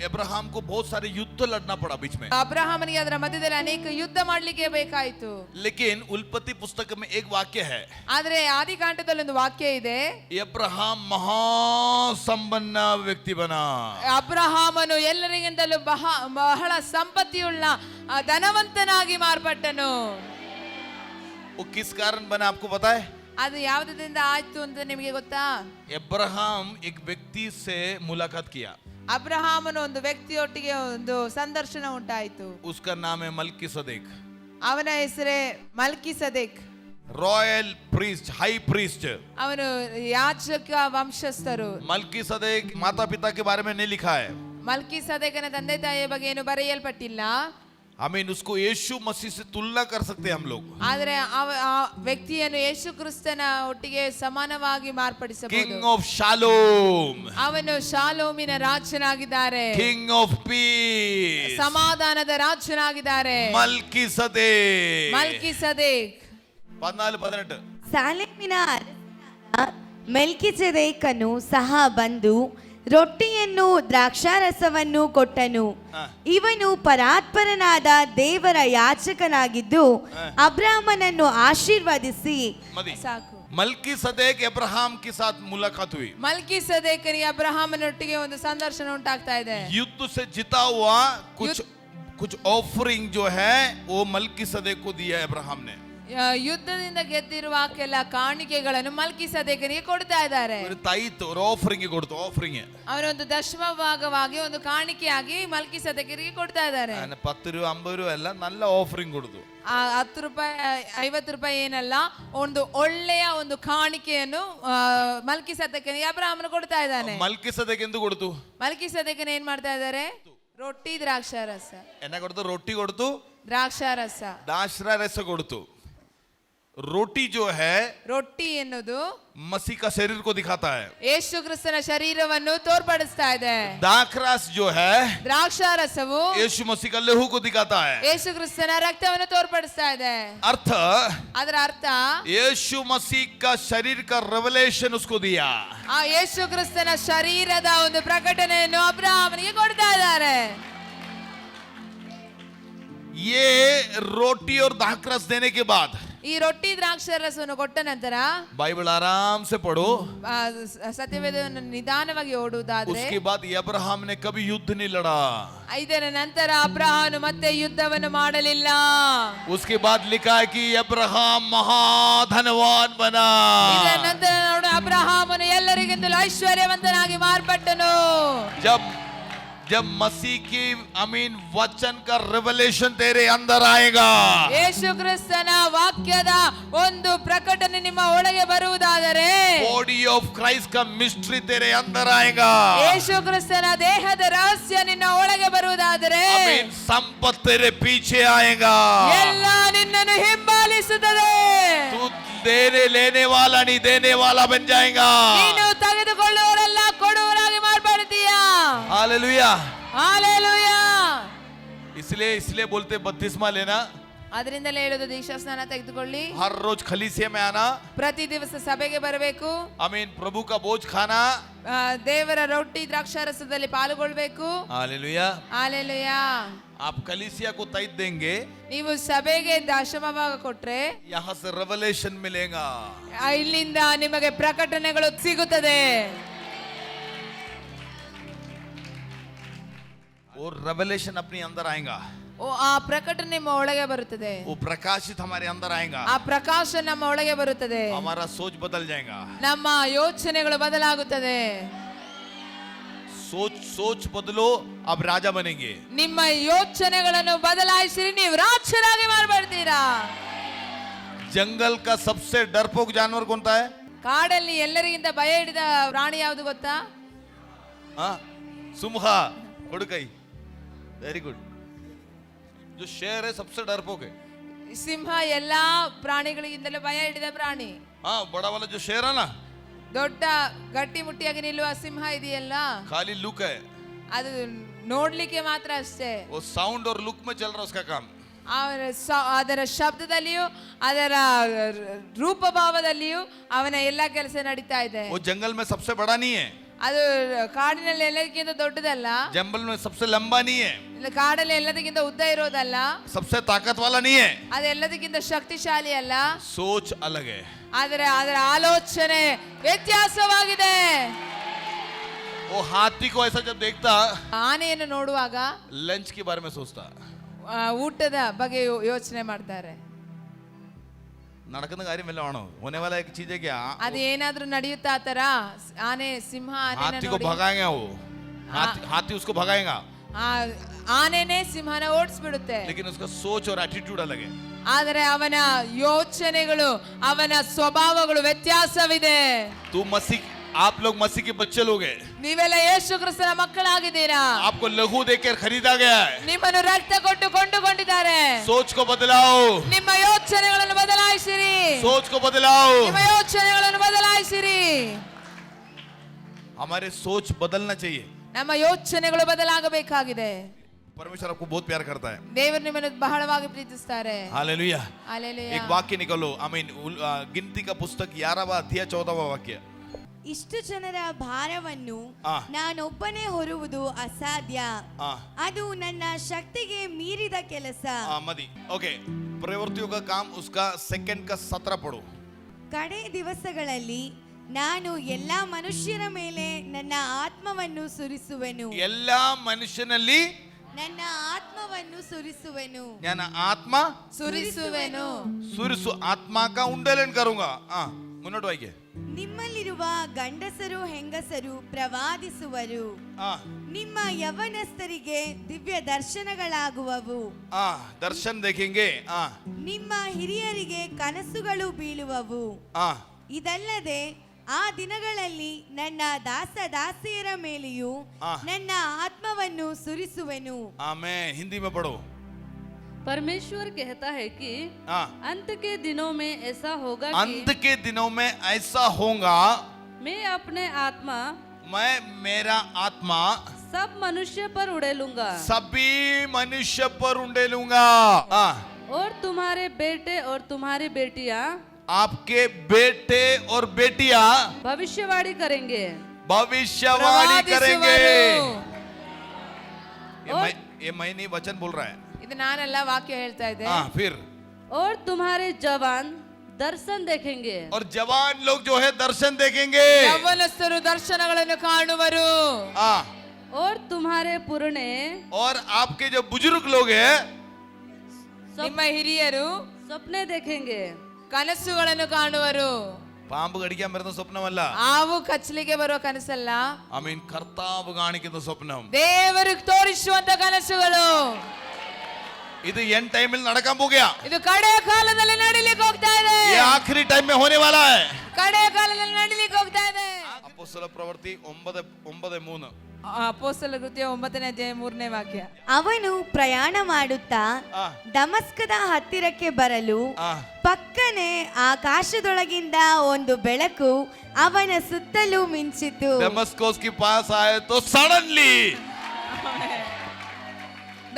अब्राहम को बहुत सारे युद्ध लड़ना पड़ा बीच में, ಅಬ್ರಹಾಮನಿಗೆ ಅದರ ಮಧ್ಯದಲ್ಲಿ ಅನೇಕ ಯುದ್ಧ ಮಾಡ್ಲಿಕ್ಕೆ ಬೇಕಾಯಿತು। लेकिन उल्पत्ति पुस्तक में एक वाक्य है, ಆದ್ರೆ ಆದಿಕಾಂಡದಲ್ಲಿ ಒಂದು ವಾಕ್ಯ ಇದೆ, अब्राहम महासंपन्न व्यक्ति बना। ಅಬ್ರಹಾಮನು ಎಲ್ಲರಿಗಿಂತಲೂ ಬಹಳ ಸಂಪತ್ತಿಯುಳ್ಳ ಧನವಂತನಾಗಿ ಮಾರ್ಪಟ್ಟನು। वो किस कारण बना आपको पता है? ಅದು ಯಾವುದರಿಂದ ಆಯ್ತು ಅಂತ ನಿಮಗೆ ಗೊತ್ತಾ? अब्राहम एक व्यक्ति से मुलाकात किया, ಅಬ್ರಹಾಮನು ಒಂದು ವ್ಯಕ್ತಿಯೊಟ್ಟಿಗೆ ಒಂದು ಸಂದರ್ಶನ ಉಂಟಾಯಿತು। उसका नाम है मल्कीसदेक। ಅವನ ಹೆಸರೇ ಮಲ್ಕಿಸೆದೆಕ್। Royal priest, high priest. ಅವನು ಯಾಜಕ ವಂಶಸ್ಥರು। मल्कीसदेक माता पिता के बारे में नहीं लिखा है, ಮಲ್ಕಿಸೆದೆಕನ ತಂದೆ ತಾಯಿಯ ಬಗ್ಗೆ ಏನು ಬರೆಯಲ್ಪಟ್ಟಿಲ್ಲ। हमें उसको यीशु मसीह से तुलना कर सकते हैं हम लोग। ಆದರೆ ಆ ವ್ಯಕ್ತಿಯನ್ನು ಯೇಸು ಕ್ರಿಸ್ತನ ಒಟ್ಟಿಗೆ ಸಮಾನವಾಗಿ ಮಾರ್ಪಡಿಸಬಹುದು। किंग ऑफ शालोम, ಅವನು ಶಾಲೋಮಿನ ರಾಜನಾಗಿದ್ದಾರೆ, किंग ऑफ पीस, ಸಮಾಧಾನದ ರಾಜನಾಗಿದ್ದಾರೆ। मल्कीसदेक। ಮಲ್ಕಿಸೆದೆಕ್ 14-18 ಸಾಲೇಮಿನ ಅರಸನಾದ ಮೆಲ್ಕಿಸೆದೇಕನು ಸಹ ಬಂದು ರೊಟ್ಟಿಯನ್ನು ದ್ರಾಕ್ಷಾರಸವನ್ನು ಕೊಟ್ಟನು। ಇವನು ಪರಾತ್ಪರನಾದ ದೇವರ ಯಾಚಕನಾಗಿದ್ದು ಅಬ್ರಾಹ್ಮನನ್ನು ಆಶೀರ್ವದಿಸಿ ಸಾಕು। मल्कीसदेक अब्राहम के साथ मुलाकात हुई, ಮಲ್ಕಿಸೆದೆಕನಿಗೆ ಅಬ್ರಹಾಮನೊಟ್ಟಿಗೆ ಒಂದು ಸಂದರ್ಶನ ಉಂಟಾಗ್ತಾ ಇದೆ। युद्ध से जीता हुआ कुछ ऑफरिंग जो है वो मल्कीसदेक को दिया अब्राहम ने। ಯುದ್ಧದಿಂದ ಗೆದ್ದಿರುವ ಕೆಲ ಕಾಣಿಕೆಗಳನ್ನು ಮಲ್ಕಿಸೆದೆಕನಿಗೆ ಕೊಡ್ತಾ ಇದ್ದಾರೆ। ತಾಯಿತ್ತು ಆಫರಿಂಗ್ ಕೊಡ್ತು, ಆಫರಿಂಗ್ ಅವರೊಂದು ದಶಮ ಭಾಗವಾಗಿ ಒಂದು ಕಾಣಿಕೆಯಾಗಿ ಮಲ್ಕಿಸೆದೆಕನಿಗೆ ಕೊಡ್ತಾ ಇದ್ದಾರೆ। 10 ರೂಪಾಯಿ 50 ರೂಪಾಯಿ ಅಲ್ಲ, ನಲ್ಲ ಆಫರಿಂಗ್ ಕೊಡುದು। 10 ರೂಪಾಯಿ 50 ರೂಪಾಯಿ ಏನಲ್ಲ, ಒಂದು ಒಳ್ಳೆಯ ಒಂದು ಕಾಣಿಕೆಯನ್ನು ಮಲ್ಕಿಸೆದೆಕನಿಗೆ ಅಬ್ರಹಾಮನು ಕೊಡ್ತಾ ಇದ್ದಾನೆ। ಮಲ್ಕಿಸೆದೆಕ್ ಎಂದು ಕೊಡ್ತು, ಮಲ್ಕಿಸೆದೆಕನ ಏನ್ ಮಾಡ್ತಾ ಇದ್ದಾರೆ? ರೊಟ್ಟಿ ದ್ರಾಕ್ಷಾರಸ। ಏನ ಕೊಡ್ತು? ರೊಟ್ಟಿ ಕೊಡ್ತು, ದ್ರಾಕ್ಷಾರಸ, ದ್ರಾಕ್ಷಾರಸ ಕೊಡ್ತು। रोटी जो है ರೊಟ್ಟಿ ಎನ್ನುವುದು मसीह का शरीर को दिखाता है, ಯೇಸು ಕ್ರಿಸ್ತನ ಶರೀರವನ್ನು ತೋರ್ಪಡಿಸ್ತಾ ಇದೆ। दाखरस जो है ದ್ರಾಕ್ಷಾರಸವು यीशु मसीह का लहू को दिखाता है। ಯೇಸು ಕ್ರಿಸ್ತನ ರಕ್ತವನ್ನು ತೋರ್ಪಡಿಸ್ತಾ ಇದೆ। अर्थ, ಅದರ ಅರ್ಥ यीशु मसीह का शरीर का रेवलेशन उसको दिया। ಆ ಯೇಸು ಕ್ರಿಸ್ತನ ಶರೀರದ ಒಂದು ಪ್ರಕಟಣೆಯನ್ನು ಅಬ್ರಹಾಮನಿಗೆ ಕೊಡ್ತಾ ಇದ್ದಾರೆ। ये रोटी और दाखरस देने के बाद ಈ ರೊಟ್ಟಿ ದ್ರಾಕ್ಷಾರಸವನ್ನು ಕೊಟ್ಟ ನಂತರ बाइबल आराम से पढ़ो, ಸತ್ಯವೇದವನ್ನು ನಿಧಾನವಾಗಿ ಓಡುವುದಾದ್ರೆ उसके बाद अब्राहम ने कभी युद्ध नहीं लड़ा। ಇದರ ನಂತರ ಅಬ್ರಹಾಮನು ಮತ್ತೆ ಯುದ್ಧವನ್ನು ಮಾಡಲಿಲ್ಲ। उसके बाद लिखा है कि अब्राहम महाधनवान बना। ಇದರ ನಂತರ ನೋಡು, ಅಬ್ರಹಾಮನು ಎಲ್ಲರಿಗಿಂತಲೂ ಐಶ್ವರ್ಯವಂತನಾಗಿ ಮಾರ್ಪಟ್ಟನು। जब मसीह की वचन का रेवलेशन तेरे अंदर आएगा, ಯೇಸು ಕ್ರಿಸ್ತನ ವಾಕ್ಯದ ಒಂದು ಪ್ರಕಟಣೆ ನಿಮ್ಮ ಒಳಗೆ ಬರುವುದಾದರೆ, बॉडी ऑफ क्राइस्ट का मिस्ट्री तेरे अंदर आएगा, ಯೇಸು ಕ್ರಿಸ್ತನ ದೇಹದ ರಹಸ್ಯ ನಿನ್ನ ಒಳಗೆ ಬರುವುದಾದರೆ, संपत्ति तेरे पीछे आएगा, ಎಲ್ಲ ನಿನ್ನನ್ನು ಹಿಂಬಾಲಿಸುತ್ತದೆ। तू देने लेने वाला नहीं, देने वाला बन जाएगा। ನೀನು ತೆಗೆದುಕೊಳ್ಳುವವರೆಲ್ಲ ಕೊಡುವವರಾಗಿ ಮಾರ್ಪಡ್ತೀಯಾ। Hallelujah, hallelujah. इसलिए बोलते बपतिस्मा लेना, ಅದರಿಂದಲೇ ಹೇಳೋದು ದೀಕ್ಷಾ ಸ್ನಾನ ತೆಗೆದುಕೊಳ್ಳಿ, हर रोज खलीसिया में आना, ಪ್ರತಿ ದಿವಸ ಸಭೆಗೆ ಬರಬೇಕು, प्रभु का बोझ खाना, ದೇವರ ರೊಟ್ಟಿ ದ್ರಾಕ್ಷಾರಸದಲ್ಲಿ ಪಾಲ್ಗೊಳ್ಬೇಕು। हालेलुया। ಹಾಲೆಲೂಯಾ। आप कलीसिया को तैद देंगे, ನೀವು ಸಭೆಗೆ ದಶಮ ಭಾಗ ಕೊಟ್ರೆ यहाँ से रेवलेशन मिलेगा। ಇಲ್ಲಿಂದ ನಿಮಗೆ ಪ್ರಕಟಣೆಗಳು ಸಿಗುತ್ತದೆ। और रेवलेशन अपने अंदर आएगा। ಆ ಪ್ರಕಟಣೆ ನಿಮ್ಮ ಒಳಗೆ ಬರುತ್ತದೆ. वो प्रकाशित हमारे अंदर आएगा, ಆ ಪ್ರಕಾಶ ನಮ್ಮ ಒಳಗೆ ಬರುತ್ತದೆ. हमारा सोच बदल जाएगा. ನಮ್ಮ ಯೋಚನೆಗಳು ಬದಲಾಗುತ್ತದೆ. सोच बदलो, आप राजा बनेंगे. ನಿಮ್ಮ ಯೋಚನೆಗಳನ್ನು ಬದಲಾಯಿಸಿರಿ, ನೀವು ರಾಜರಾಗಿ ಮಾರ್ಪಡ್ತೀರಾ. जंगल का सबसे डरपोक जानवर कौन सा है? ಕಾಡಲ್ಲಿ ಎಲ್ಲರಿಗಿಂತ ಭಯ ಹಿಡಿದ ಪ್ರಾಣಿ ಯಾವುದು ಗೊತ್ತಾ? सिंह. हुड़कई, वेरी गुड. जो शेर है सबसे डरपोक है. ಸಿಂಹ ಎಲ್ಲಾ ಪ್ರಾಣಿಗಳಿಗಿಂತಲೂ ಭಯ ಹಿಡಿದ ಪ್ರಾಣಿ. हाँ, बड़ा वाला जो शेर है ना, ದೊಡ್ಡ ಗಟ್ಟಿ ಮುಟ್ಟಿಯಾಗಿ ನಿಲ್ಲುವ ಸಿಂಹ ಇದೆಯಲ್ಲ, खाली लुक है, ಅದು ನೋಡ್ಲಿಕ್ಕೆ ಮಾತ್ರ ಅಷ್ಟೇ. वो साउंड और लुक में चल रहा उसका काम. ಅದರ ಶಬ್ದದಲ್ಲಿಯೂ ಅದರ ರೂಪಭಾವದಲ್ಲಿಯೂ ಅವನ ಎಲ್ಲ ಕೆಲಸ ನಡೀತಾ ಇದೆ. वो जंगल में सबसे बड़ा नहीं है, ಅದು ಕಾಡಿನಲ್ಲಿ ಎಲ್ಲದಕ್ಕಿಂತ ದೊಡ್ಡದಲ್ಲ, जंगल में सबसे लंबा नहीं है, ಕಾಡಲ್ಲಿ ಎಲ್ಲದಕ್ಕಿಂತ ಉದ್ದ ಇರೋದಲ್ಲ, सबसे ताकत वाला नहीं है. ಅದೆಲ್ಲದಕ್ಕಿಂತ ಶಕ್ತಿಶಾಲಿ ಅಲ್ಲ. सोच अलग है. ಆದರೆ ಅದರ ಆಲೋಚನೆ ವ್ಯತ್ಯಾಸವಾಗಿದೆ. वो हाथी को ऐसा जब देखता, ಆನೆಯನ್ನು ನೋಡುವಾಗ लंच के बारे में सोचता. ಊಟದ ಬಗ್ಗೆ ಯೋಚನೆ ಮಾಡ್ತಾರೆ. നടക്കുന്ന കാര്യമല്ലോ होने वाला एक चीज है क्या? ಅದು ಏನಾದ್ರೂ ನಡೆಯುತ್ತಾ ಆ ತರ ಆನೆ ಸಿಂಹ हाथी को भगाएगा वो, हाथी उसको भगाएगा, ಆನೆನೇ ಸಿಂಹನ ಓಡಿಸ್ಬಿಡುತ್ತೆ. लेकिन उसका सोच और एटीट्यूड अलग है. ಆದರೆ ಅವನ ಯೋಚನೆಗಳು ಅವನ ಸ್ವಭಾವಗಳು ವ್ಯತ್ಯಾಸವಿದೆ. तू मसीह, आप लोग मसीह के बच्चे लोग हैं. ನೀವೆಲ್ಲ ಯೇಸು ಕ್ರಿಸ್ತನ ಮಕ್ಕಳಾಗಿದ್ದೀರಾ. आपको लहू देकर खरीदा गया है. ನಿಮ್ಮನ್ನು ರಕ್ತ ಕೊಟ್ಟು ಕೊಂಡುಕೊಂಡಿದ್ದಾರೆ. सोच को बदलाओ, ನಿಮ್ಮ ಯೋಚನೆಗಳನ್ನು ಬದಲಾಯಿಸಿರಿ. सोच को बदलाओ. ನಿಮ್ಮ ಯೋಚನೆಗಳನ್ನು ಬದಲಾಯಿಸಿರಿ. हमारे सोच बदलना चाहिए. ನಮ್ಮ ಯೋಚನೆಗಳು ಬದಲಾಗಬೇಕಾಗಿದೆ. परमेश्वर आपको बहुत प्यार करता है. ದೇವರು ನಿಮ್ಮನ್ನು ಬಹಳವಾಗಿ ಪ್ರೀತಿಸುತ್ತಾರೆ. हालेलुया. हालेलुया. एक वाक्य निकालो, गिनती का पुस्तक 11वां अध्याय 14वां वाक्य. ಇಷ್ಟು ಜನರ ಭಾರವನ್ನು ಆ. ನಾನೊಬ್ಬನೇ ಹೊರುವುದು ಅಸಾಧ್ಯ, ಆ. ಅದು ನನ್ನ ಶಕ್ತಿಗೆ ಮೀರಿದ ಕೆಲಸ. मदी. ओके, प्रवृत्तियों का काम उसका सेकंड का 17 पढ़ो. ಕಡೆ ದಿವಸಗಳಲ್ಲಿ ನಾನು ಎಲ್ಲಾ ಮನುಷ್ಯರ ಮೇಲೆ ನನ್ನ ಆತ್ಮವನ್ನು ಸುರಿಸುವೆನು. ಎಲ್ಲಾ ಮನುಷ್ಯನಲ್ಲಿ ನನ್ನ ಆತ್ಮವನ್ನು ಸುರಿಸುವೆನು. ഞാൻ ആത്മ ಸುರಿಸುವೆನು. സുരിസു ആത്മാക്ക ഉണ്ടലൻ കरूंगा. മുന്നോട്ട് വായിക്കേ. ನಿಮ್ಮಲ್ಲಿರುವ ಗಂಡಸರು ಹೆಂಗಸರು ಪ್ರವಾದಿಸುವರು. ನಿಮ್ಮ ಯವನಸ್ಥರಿಗೆ ದಿವ್ಯ ದರ್ಶನಗಳಾಗುವವು. ದರ್ಶನ ದೇखेंगे. ನಿಮ್ಮ ಹಿರಿಯರಿಗೆ ಕನಸುಗಳು ಬೀಳುವವು. ಇದಲ್ಲದೆ ಆ ದಿನಗಳಲ್ಲಿ ನನ್ನ ದಾಸದಾಸಿಯರ ಮೇಲೆಯೂ ನನ್ನ ಆತ್ಮವನ್ನು ಸುರಿಸುವೆನು. ಆಮೇನ್. ಹಿಂದಿ में पढ़ो. परमेश्वर कहता है कि अंत के दिनों में ऐसा होगा अंत के दिनों में ऐसा होगा, मैं अपने आत्मा, मैं मेरा आत्मा सब मनुष्य पर उड़ेलूंगा, सभी मनुष्य पर उड़ेलूंगा. और तुम्हारे बेटे और तुम्हारी बेटियां, आपके बेटे और बेटियां भविष्यवाणी करेंगे. भविष्यवाणी करेंगे. और ये मैं नहीं वचन बोल रहा है. ಇದು ನಾನೆಲ್ಲ ವಾಕ್ಯ ಹೇಳ್ತಾ ಇದ್ದೆ. फिर और तुम्हारे जवान दर्शन देखेंगे. और जवान लोग जो है दर्शन देखेंगे. ಯೌವನಸ್ಥರು ದರ್ಶನಗಳನ್ನು ಕಾಣುವರು. और तुम्हारे पुरने और आपके जो बुजुर्ग लोग हैं, ನಿಮ್ಮ ಹಿರಿಯರು सपने देखेंगे. ಕನಸುಗಳನ್ನು ಕಾಣುವರು. പാമ്പ് കടിക്കാൻ വരുന്ന സ്വപ്നമല്ല. ಹಾವು ಕಚ್ಚಲಿಕ್ಕೆ ಬರುವ ಕನಸಲ್ಲ. ആമീൻ. കർത്താവ് കാണിക്കുന്ന സ്വപ്നം. ದೇವರು ತೋರಿಸುವಂತ ಕನಸುಗಳು. ഇത് എൻ ടൈമിൽ നടക്കാൻ പോകുക. ಇದು ಕಡೆ ಕಾಲದಲ್ಲಿ ನಡೀಲಿಕ್ಕೆ ಹೋಗ್ತಾ ಇದೆ. ये आखिरी टाइम में होने वाला है. ಕಡೆ ಕಾಲದಲ್ಲಿ ನಡೀಲಿಕ್ಕೆ ಹೋಗ್ತಾ ಇದೆ. ಅಪೊಸ್ತಲ ಪ್ರವೃತ್ತಿ 9:3. ಅಪೊಸ್ತಲ ಕೃತ್ಯ 9ನೇ ಅಧ್ಯಾಯ 3ನೇ ವಾಕ್ಯ. ಅವನು ಪ್ರಯಾಣ ಮಾಡುತ್ತಾ ದಮಸ್ಕದ ಹತ್ತಿರಕ್ಕೆ ಬರಲು ಪಕ್ಕನೆ ಆಕಾಶದೊಳಗಿಂದ ಒಂದು ಬೆಳಕು ಅವನ ಸುತ್ತಲೂ ಮಿಂಚಿತು. दमस्कस के पास आए तो सडनली,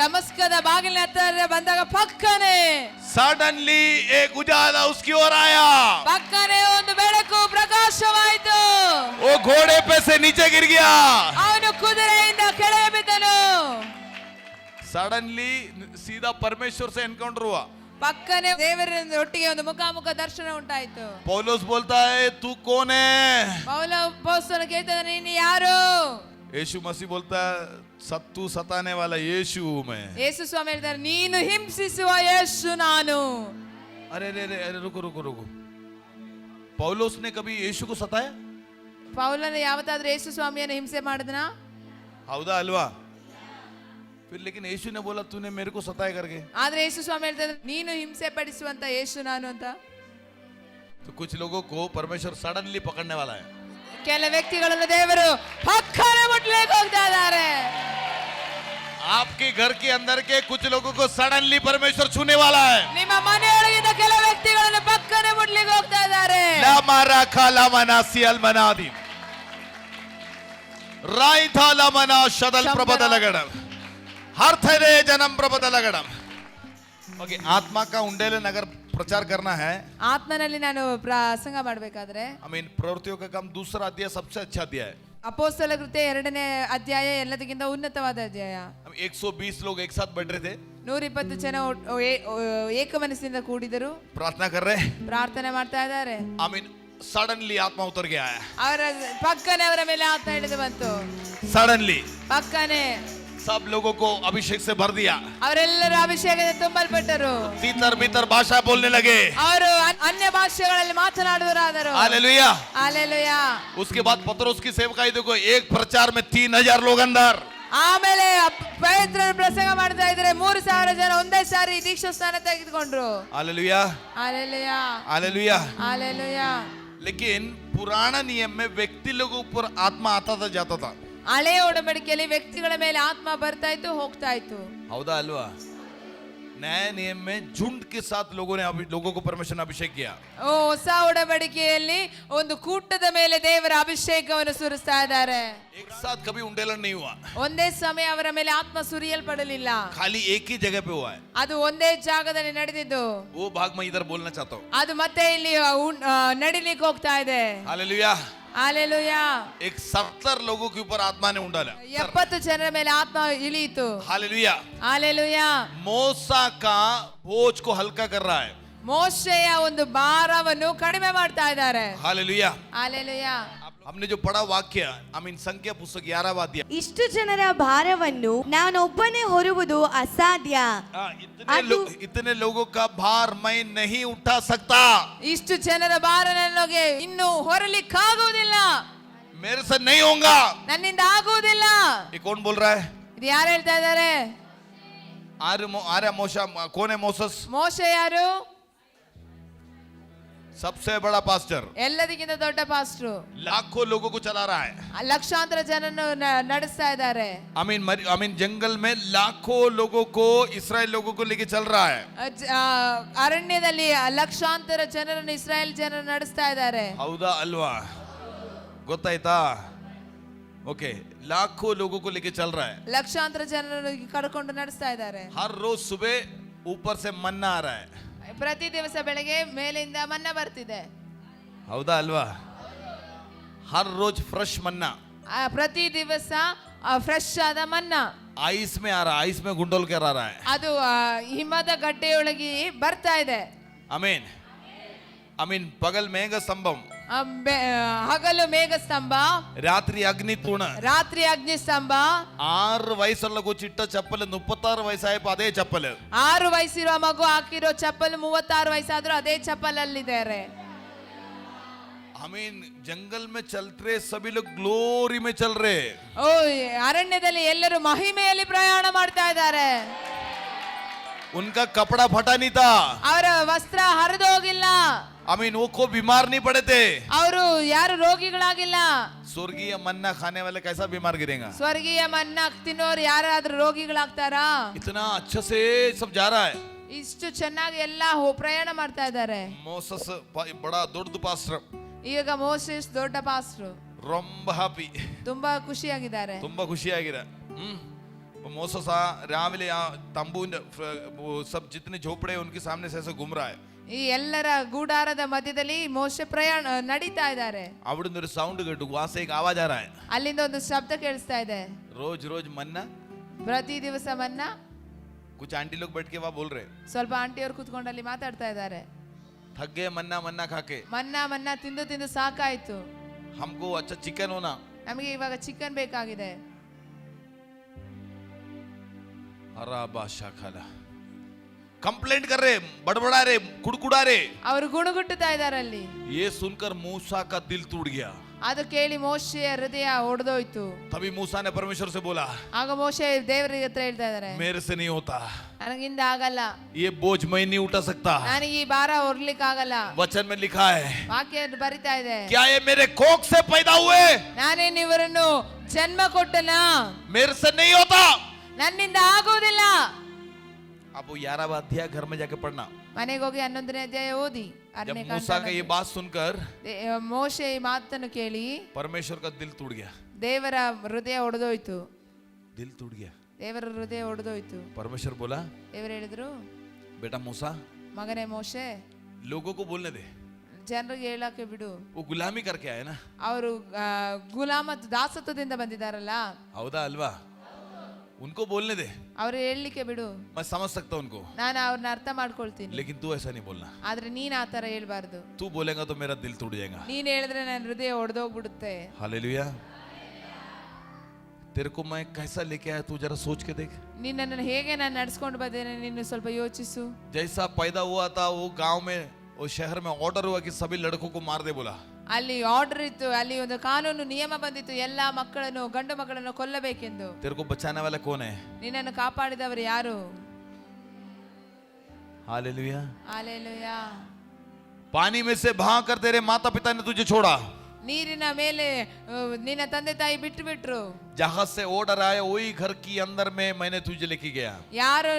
ದಮಸ್ಕದ ಬಾಗಿಲಿನ ಹತ್ತಿರ ಬಂದಾಗ ಪಕ್ಕನೆ सडनली एक उजाला उसकी ओर आया. ಪಕ್ಕನೆ ಒಂದು ಬೆಳಕು ಪ್ರಕಾಶವಾಯಿತು. वो घोड़े पे से नीचे गिर गया. ಅವನು ಕುದುರೆಯಿಂದ ಕೆಳಗೆ ಬಿದ್ದನು. सडनली सीधा परमेश्वर से एनकाउंटर हुआ. ಪಕ್ಕನೆ ದೇವರ ಒಟ್ಟಿಗೆ ಒಂದು ಮುಖಾಮುಖ ದರ್ಶನ ಉಂಟಾಯಿತು. पौलुस बोलता है, तू कौन है? ಪೌಲ ಅಪೊಸ್ತಲ ಕೇಳ್ತಾನೆ, ನೀನು ಯಾರು? यीशु मसीह बोलता है सत्तू सताने वाला यीशु हूं मैं। ಯೇಸು ಸ್ವಾಮಿ ಹೇಳ್ತಾರೆ ನೀನು ಹಿಂಸಿಸುವ ಯೇಸು ನಾನು. अरे अरे अरे अरे रुको रुको रुको, पौलुस ने कभी यीशु को सताया? ಪೌಲನ ಯಾವತ್ತಾದ್ರೂ ಯೇಸು ಸ್ವಾಮಿಯನ್ನು ಹಿಂಸೆ ಮಾಡಿದ್ನಾ? हौदा अलवा? फिर लेकिन यीशु ने बोला तूने मेरे को सताया करके। ಆದ್ರೆ ಯೇಸು ಸ್ವಾಮಿ ಹೇಳ್ತಾರೆ ನೀನು ಹಿಂಸೆ ಪಡಿಸುವಂತ ಯೇಸು ನಾನು ಅಂತ. तो कुछ लोगों को परमेश्वर सडनली पकड़ने वाला है। ಕೆಲ ವ್ಯಕ್ತಿಗಳನ್ನು ದೇವರು ಪಕ್ಕನೆ ಮುಟ್ಲಿಕ್ಕೆ ಹೋಗ್ತಾ ಇದ್ದಾರೆ. आपके घर के अंदर के कुछ लोगों को सडनली परमेश्वर छूने वाला है। ನಿಮ್ಮ ಮನೆಯೊಳಗಿದ್ದ ಕೆಲ ವ್ಯಕ್ತಿಗಳನ್ನು ಪಕ್ಕನೆ ಮುಟ್ಲಿಕ್ಕೆ ಹೋಗ್ತಾ ಇದ್ದಾರೆ. ला मारा खाला मना सियल मनादी राइथा ला मना शदल प्रबदलगडम हर थरे जन्म प्रबदलगडम। ओके, आत्मा का उंडेले नगर प्रचार करना है। ಆತ್ಮನಲ್ಲಿ ನಾನು ಪ್ರಸಂಗ ಮಾಡಬೇಕಾದ್ರೆ आई मीन प्रवृत्तियों का काम दूसरा अध्याय सबसे अच्छा अध्याय है। ಅಪೊಸ್ತಲ ಕೃತ್ಯ 2ನೇ ಅಧ್ಯಾಯ ಎಲ್ಲದಕ್ಕಿಂತ ಉನ್ನತವಾದ ಅಧ್ಯಾಯ. 120 लोग एक साथ बैठ रहे थे, 120 ಜನ ಏಕ ಮನಸ್ಸಿನಿಂದ ಕೂಡಿದರು, प्रार्थना कर रहे, ಪ್ರಾರ್ಥನೆ ಮಾಡ್ತಾ ಇದ್ದಾರೆ. आई मीन सडनली आत्मा उतर गया है। ಅವರ ಪಕ್ಕನೆ ಅವರ ಮೇಲೆ ಆತ್ಮ ಹಿಡಿದು ಬಂತು. सडनली ಪಕ್ಕನೆ सब लोगों को अभिषेक से भर दिया, ಅವರೆಲ್ಲರೂ ಅಭಿಷೇಕದಿಂದ ತುಂಬಲ್ಪಟ್ಟರು. तीतर भीतर भाषा बोलने लगे, ಅವರು ಅನ್ಯ ಭಾಷೆಗಳಲ್ಲಿ ಮಾತನಾಡುವರಾದರು. हालेलुया। ಹಾಲೆಲೂಯಾ. उसके बाद पतरस की सेवकाई देखो, एक प्रचार में 3000 लोग अंदर। ಆಮೇಲೆ ಪವಿತ್ರ ಪ್ರಸಂಗ ಮಾಡ್ತಾ ಇದ್ರೆ 3000 ಜನ ಒಂದೇ ಸಾರಿ ದೀಕ್ಷಾ ಸ್ನಾನ ತೆಗೆದುಕೊಂಡ್ರು. Hallelujah hallelujah. हालेलुया। ಹಾಲೆಲೂಯಾ. लेकिन पुराना नियम में व्यक्ति लोगों पर आत्मा आता था जाता था। ಹಳೆಯ ಒಡಂಬಡಿಕೆಯಲ್ಲಿ ವ್ಯಕ್ತಿಗಳ ಮೇಲೆ ಆತ್ಮ ಬರ್ತಾ ಇತ್ತು ಹೋಗ್ತಾ ಇತ್ತು. हौदा अलवा? नए नियम में झुंड के साथ लोगों को परमेश्वर ने अभिषेक किया। ಹೊಸ ಒಡಂಬಡಿಕೆಯಲ್ಲಿ ಒಂದು ಕೂಟದ ಮೇಲೆ ದೇವರ ಅಭಿಷೇಕವನ್ನು ಸುರಿಸ್ತಾ ಇದ್ದಾರೆ. एक साथ कभी उंडेलन नहीं हुआ, ಒಂದೇ ಸಮಯ ಅವರ ಮೇಲೆ ಆತ್ಮ ಸುರಿಯಲ್ಪಡಲಿಲ್ಲ. खाली एक ही जगह पे हुआ है। ಅದು ಒಂದೇ ಜಾಗದಲ್ಲಿ ನಡೆದಿದ್ದು. वो भाग मैं इधर बोलना चाहता हूँ। ಅದು ಮತ್ತೆ ಇಲ್ಲಿ ನಡಿಲಿಕ್ಕೆ ಹೋಗ್ತಾ ಇದೆ. हालेलुया। ಹಾಲೆಲೂಯಾ. एक 70 लोगों के ऊपर आत्मा ने उंडाला। 70 ಜನರ ಮೇಲೆ ಆತ್ಮ ಇಳಿಯಿತು. हालेलुया। ಹಾಲೆಲೂಯಾ. मूसा का बोझ को हल्का कर रहा है। ಮೋಶೆಯ ಒಂದು ಭಾರವನ್ನು ಕಡಿಮೆ ಮಾಡ್ತಾ ಇದ್ದಾರೆ. हालेलुया। ಹಾಲೆಲೂಯಾ. हमने जो पढ़ा वाक्य, आई मीन संख्या पुस्तक 11वां अध्याय, ಇಷ್ಟು ಜನರ ಭಾರವನ್ನು ನಾನೊಬ್ಬನೇ ಹೊರುವುದು ಅಸಾಧ್ಯ. इतने लोगों का भार मैं नहीं उठा सकता, ಇಷ್ಟು ಜನರ ಭಾರ ನನಗೆ ಇನ್ನು ಹೊರಲಿಕ್ಕಾಗುವುದಿಲ್ಲ, मेरे से नहीं होगा। ನನ್ನಿಂದ ಆಗುವುದಿಲ್ಲ. ये कौन बोल रहा है? ಇದು ಯಾರು ಹೇಳ್ತಾ ಇದ್ದಾರೆ? आर्य मोशा कौन है? मोसेस ಮೋಶೆ ಯಾರು? सबसे बड़ा पास्टर, ಎಲ್ಲದಕ್ಕಿಂತ ದೊಡ್ಡ ಪಾಸ್ಟ್ರು. लाखों लोगों को चला रहा है। ಲಕ್ಷಾಂತರ ಜನನ್ನು ನಡೆಸ್ತಾ ಇದ್ದಾರೆ. आई मीन जंगल में लाखों लोगों को, इस्राएल लोगों को लेके चल रहा है। ಅರಣ್ಯದಲ್ಲಿ ಲಕ್ಷಾಂತರ ಜನರನ್ನು ಇಸ್ರಾಯೇಲ್ ಜನರು ನಡೆಸ್ತಾ ಇದ್ದಾರೆ. ಹೌದಾ ಅಲ್ವಾ? ಗೊತ್ತಾಯ್ತಾ? ओके, लाखों लोगों को लेके चल रहा है। ಲಕ್ಷಾಂತರ ಜನರನ್ನು ಕರ್ಕೊಂಡು ನಡೆಸ್ತಾ ಇದ್ದಾರೆ. हर रोज सुबह ऊपर से मन्ना आ रहा है। ಪ್ರತಿ ದಿವಸ ಬೆಳಗ್ಗೆ ಮೇಲಿಂದ ಮನ್ನಾ ಬರ್ತಿದೆ. ಹೌದಾ ಅಲ್ವಾ? हर रोज फ्रेश मन्ना, ಪ್ರತಿ ದಿವಸ ಫ್ರೆಶ್ ಆದ ಮನ್ನಾ आइस में आ रहा है, आइस में गुंडोल कर आ रहा है। ಅದು ಹಿಮದ ಗಡ್ಡೆಯೊಳಗೆ ಬರ್ತಾ ಇದೆ. आमीन। आमीन। बगल मेघ स्तंभम, ಹಗಲು ಮೇಘ ಸ್ತಂಭ, ರಾತ್ರಿ ಅಗ್ನಿ ತೂಣ, ರಾತ್ರಿ ಅಗ್ನಿ ಸ್ತಂಭ. 6 ವಯಸ್ಸೊಳಗೂ ಚಿಟ್ಟ ಚಪ್ಪಲ್ 36 ವಯಸ್ಸಾಯಪ್ಪ ಅದೇ ಚಪ್ಪಲ್. 6 ವಯಸ್ಸಿರುವ ಮಗು ಹಾಕಿರೋ ಚಪ್ಪಲ್ 36 ವಯಸ್ಸಾದ್ರೂ ಅದೇ ಚಪ್ಪಲಲ್ಲಿದ್ದಾರೆ. आमीन। जंगल में चलते रहे सभी लोग ग्लोरी में चल रहे। ಓ ಅರಣ್ಯದಲ್ಲಿ ಎಲ್ಲರೂ ಮಹಿಮೆಯಲ್ಲಿ ಪ್ರಯಾಣ ಮಾಡ್ತಾ ಇದ್ದಾರೆ. उनका कपड़ा फटा नहीं था, ಅವರ ವಸ್ತ್ರ ಹರಿದೋಗಿಲ್ಲ. आमीन। वो को बीमार नहीं पड़े थे, ಅವರು ಯಾರು ರೋಗಿಗಳಾಗಿಲ್ಲ. स्वर्गीय मन्ना खाने वाले कैसा बीमार गिरेगा? ಸ್ವರ್ಗೀಯ ಮನ್ನಾ ತಿನ್ನೋರು ಯಾರಾದ್ರೂ ರೋಗಿಗಳಾಗ್ತಾರಾ? इतना अच्छे से सब जा रहा है। ಇಷ್ಟು ಚೆನ್ನಾಗಿ ಎಲ್ಲ ಪ್ರಯಾಣ ಮಾಡ್ತಾ ಇದ್ದಾರೆ. ಮೋಸಸ್ ಬड़ा ದೊಡ್ಡ ಪಾಸ್ಟರ್, ಈಗ ಮೋಸೆಸ್ ದೊಡ್ಡ ಪಾಸ್ಟ್ರು, ರೊಂಬ ಹ್ಯಾಪಿ, ತುಂಬಾ ಖುಷಿಯಾಗಿದ್ದಾರೆ. ತುಂಬಾ ಖುಷಿಯಾಗಿದೆ. मोसस राविले तंबू सब जितने झोपड़े उनके सामने से ऐसे घूम रहा है. ಈ ಎಲ್ಲರ ಗೂಡಾರದ ಮಧ್ಯದಲ್ಲಿ ಮೋಶೆ ಪ್ರಯಾಣ ನಡೀತಾ ಇದ್ದಾರೆ. अविडंद ഒരു സൗണ്ട് കേട്ടു, वहां से एक आवाज आ रहा है. ಅಲ್ಲಿಂದ ಒಂದು ಶಬ್ದ ಕೇಳಿಸ್ತಾ ಇದೆ. रोज रोज मन्ना, ಪ್ರತಿ ದಿವಸ ಮನ್ನಾ. कुछ आंटी लोग बैठ के वहां बोल रहे, ಸ್ವಲ್ಪ ಆಂಟಿಯವರು ಕೂತ್ಕೊಂಡು ಅಲ್ಲಿ ಮಾತಾಡ್ತಾ ಇದ್ದಾರೆ. थक गए मन्ना मन्ना खा के, ಮನ್ನಾ ಮನ್ನಾ ತಿಂದು ತಿಂದು ಸಾಕಾಯ್ತು, हमको अच्छा चिकन होना. ನಮಗೆ ಇವಾಗ ಚಿಕನ್ ಬೇಕಾಗಿದೆ. अराबा शाखाला कंप्लेंट कर रहे, बड़बड़ा रहे, कुड़कुड़ा रहे. ಅವರು ಗುಣಗುಟ್ಟುತ್ತಾ ಇದ್ದಾರೆ ಅಲ್ಲಿ. ये सुनकर मूसा का दिल टूट गया. ಅದು ಕೇಳಿ ಮೋಶೆಯ ಹೃದಯ ಒಡೆದೋಯ್ತು. तभी मूसा ने परमेश्वर से बोला, ಆಗ ಮೋಶೆ ದೇವರಿಗೆ ಹತ್ರ ಹೇಳ್ತಾ ಇದ್ದಾರೆ, मेरे से नहीं होता, ನನಗಿಂದ ಆಗಲ್ಲ, ये बोझ मैं नहीं उठा सकता. ನನಗೆ ಈ ಭಾರ ಹೊರ್ಲಿಕ್ಕೆ ಆಗಲ್ಲ. वचन में लिखा है, ವಾಕ್ಯ ಬರಿತಾ ಇದೆ, क्या ये मेरे कोख से पैदा हुए? ನಾನೇನು ಇವರನ್ನು ಜನ್ಮ ಕೊಟ್ಟನ? मेरे से नहीं होता. ನನ್ನಿಂದ ಆಗೋದಿಲ್ಲ. अब वो 11वां अध्याय घर में जाके पढ़ना. ಮನೆಗೆ ಹೋಗಿ 11ನೇ ಅಧ್ಯಾಯ ಓದಿ. जब मूसा का ये बात सुनकर ಮೋಶೆ ಈ ಮಾತನ್ನು ಕೇಳಿ परमेश्वर का दिल टूट गया. ದೇವರ ಹೃದಯ ಒಡೆದೋಯ್ತು. दिल टूट गया. ದೇವರ ಹೃದಯ ಒಡೆದೋಯ್ತು. परमेश्वर बोला, ದೇವರು ಹೇಳಿದ್ರು, बेटा मूसा, ಮಗನೇ ಮೋಶೆ, लोगों को बोलने दे, ಜನರಿಗೆ ಹೇಳಕ್ಕೆ ಬಿಡು. वो गुलामी करके आए ना. ಅವರು ಗುಲಾಮತ್ ದಾಸತ್ವದಿಂದ ಬಂದಿದ್ದಾರಲ್ಲ, हौदा अल्वा, उनको बोलने दे, ಅವ್ರು ಹೇಳಲಿಕ್ಕೆ ಬಿಡು. मैं समझ सकता हूं उनको, ನಾನು ಅವ್ರನ್ನ ಅರ್ಥ ಮಾಡ್ಕೊಳ್ತೀನಿ. लेकिन तू ऐसा नहीं बोलना. ಆದ್ರೆ ನೀನ್ ಆ ತರ ಹೇಳ್ಬಾರ್ದು. तू बोलेगा तो मेरा दिल टूट जाएगा. ನೀನ್ ಹೇಳಿದ್ರೆ ನನ್ನ ಹೃದಯ ಒಡೆದೋಗ್ಬಿಡುತ್ತೆ. हालेलुया. तेरे को मैं कैसा लेके आया तू जरा सोच के देख. ನಿನ್ನನ್ನು ಹೇಗೆ ನಾನು ನಡ್ಸ್ಕೊಂಡು ಬಂದೇನೆ ನೀನು ಸ್ವಲ್ಪ ಯೋಚಿಸು. जैसा पैदा हुआ था वो गांव में, वो शहर में ऑर्डर हुआ कि सभी लड़कों को मार दे बोला. ಅಲ್ಲಿ ಆರ್ಡರ್ ಇತ್ತು, ಅಲ್ಲಿ ಒಂದು ಕಾನೂನು ನಿಯಮ ಬಂದಿತ್ತು, ಎಲ್ಲಾ ಮಕ್ಕಳನ್ನು, ಗಂಡು ಮಕ್ಕಳನ್ನು ಕೊಲ್ಲಬೇಕೆಂದು. तेरे को बचाने वाला कौन है? ನಿನ್ನನ್ನು ಕಾಪಾಡಿದವರು ಯಾರು? हालेलुया. ಹಾಲೆಲೂಯಾ. पानी में से भाग कर तेरे माता पिता ने तुझे छोड़ा. ನೀರಿನ ಮೇಲೆ ನಿನ್ನ ತಂದೆ ತಾಯಿ ಬಿಟ್ಟು ಬಿಟ್ರು. जहाज से ऑर्डर आया वही घर की अंदर में मैंने तुझे लेके गया. ಯಾರು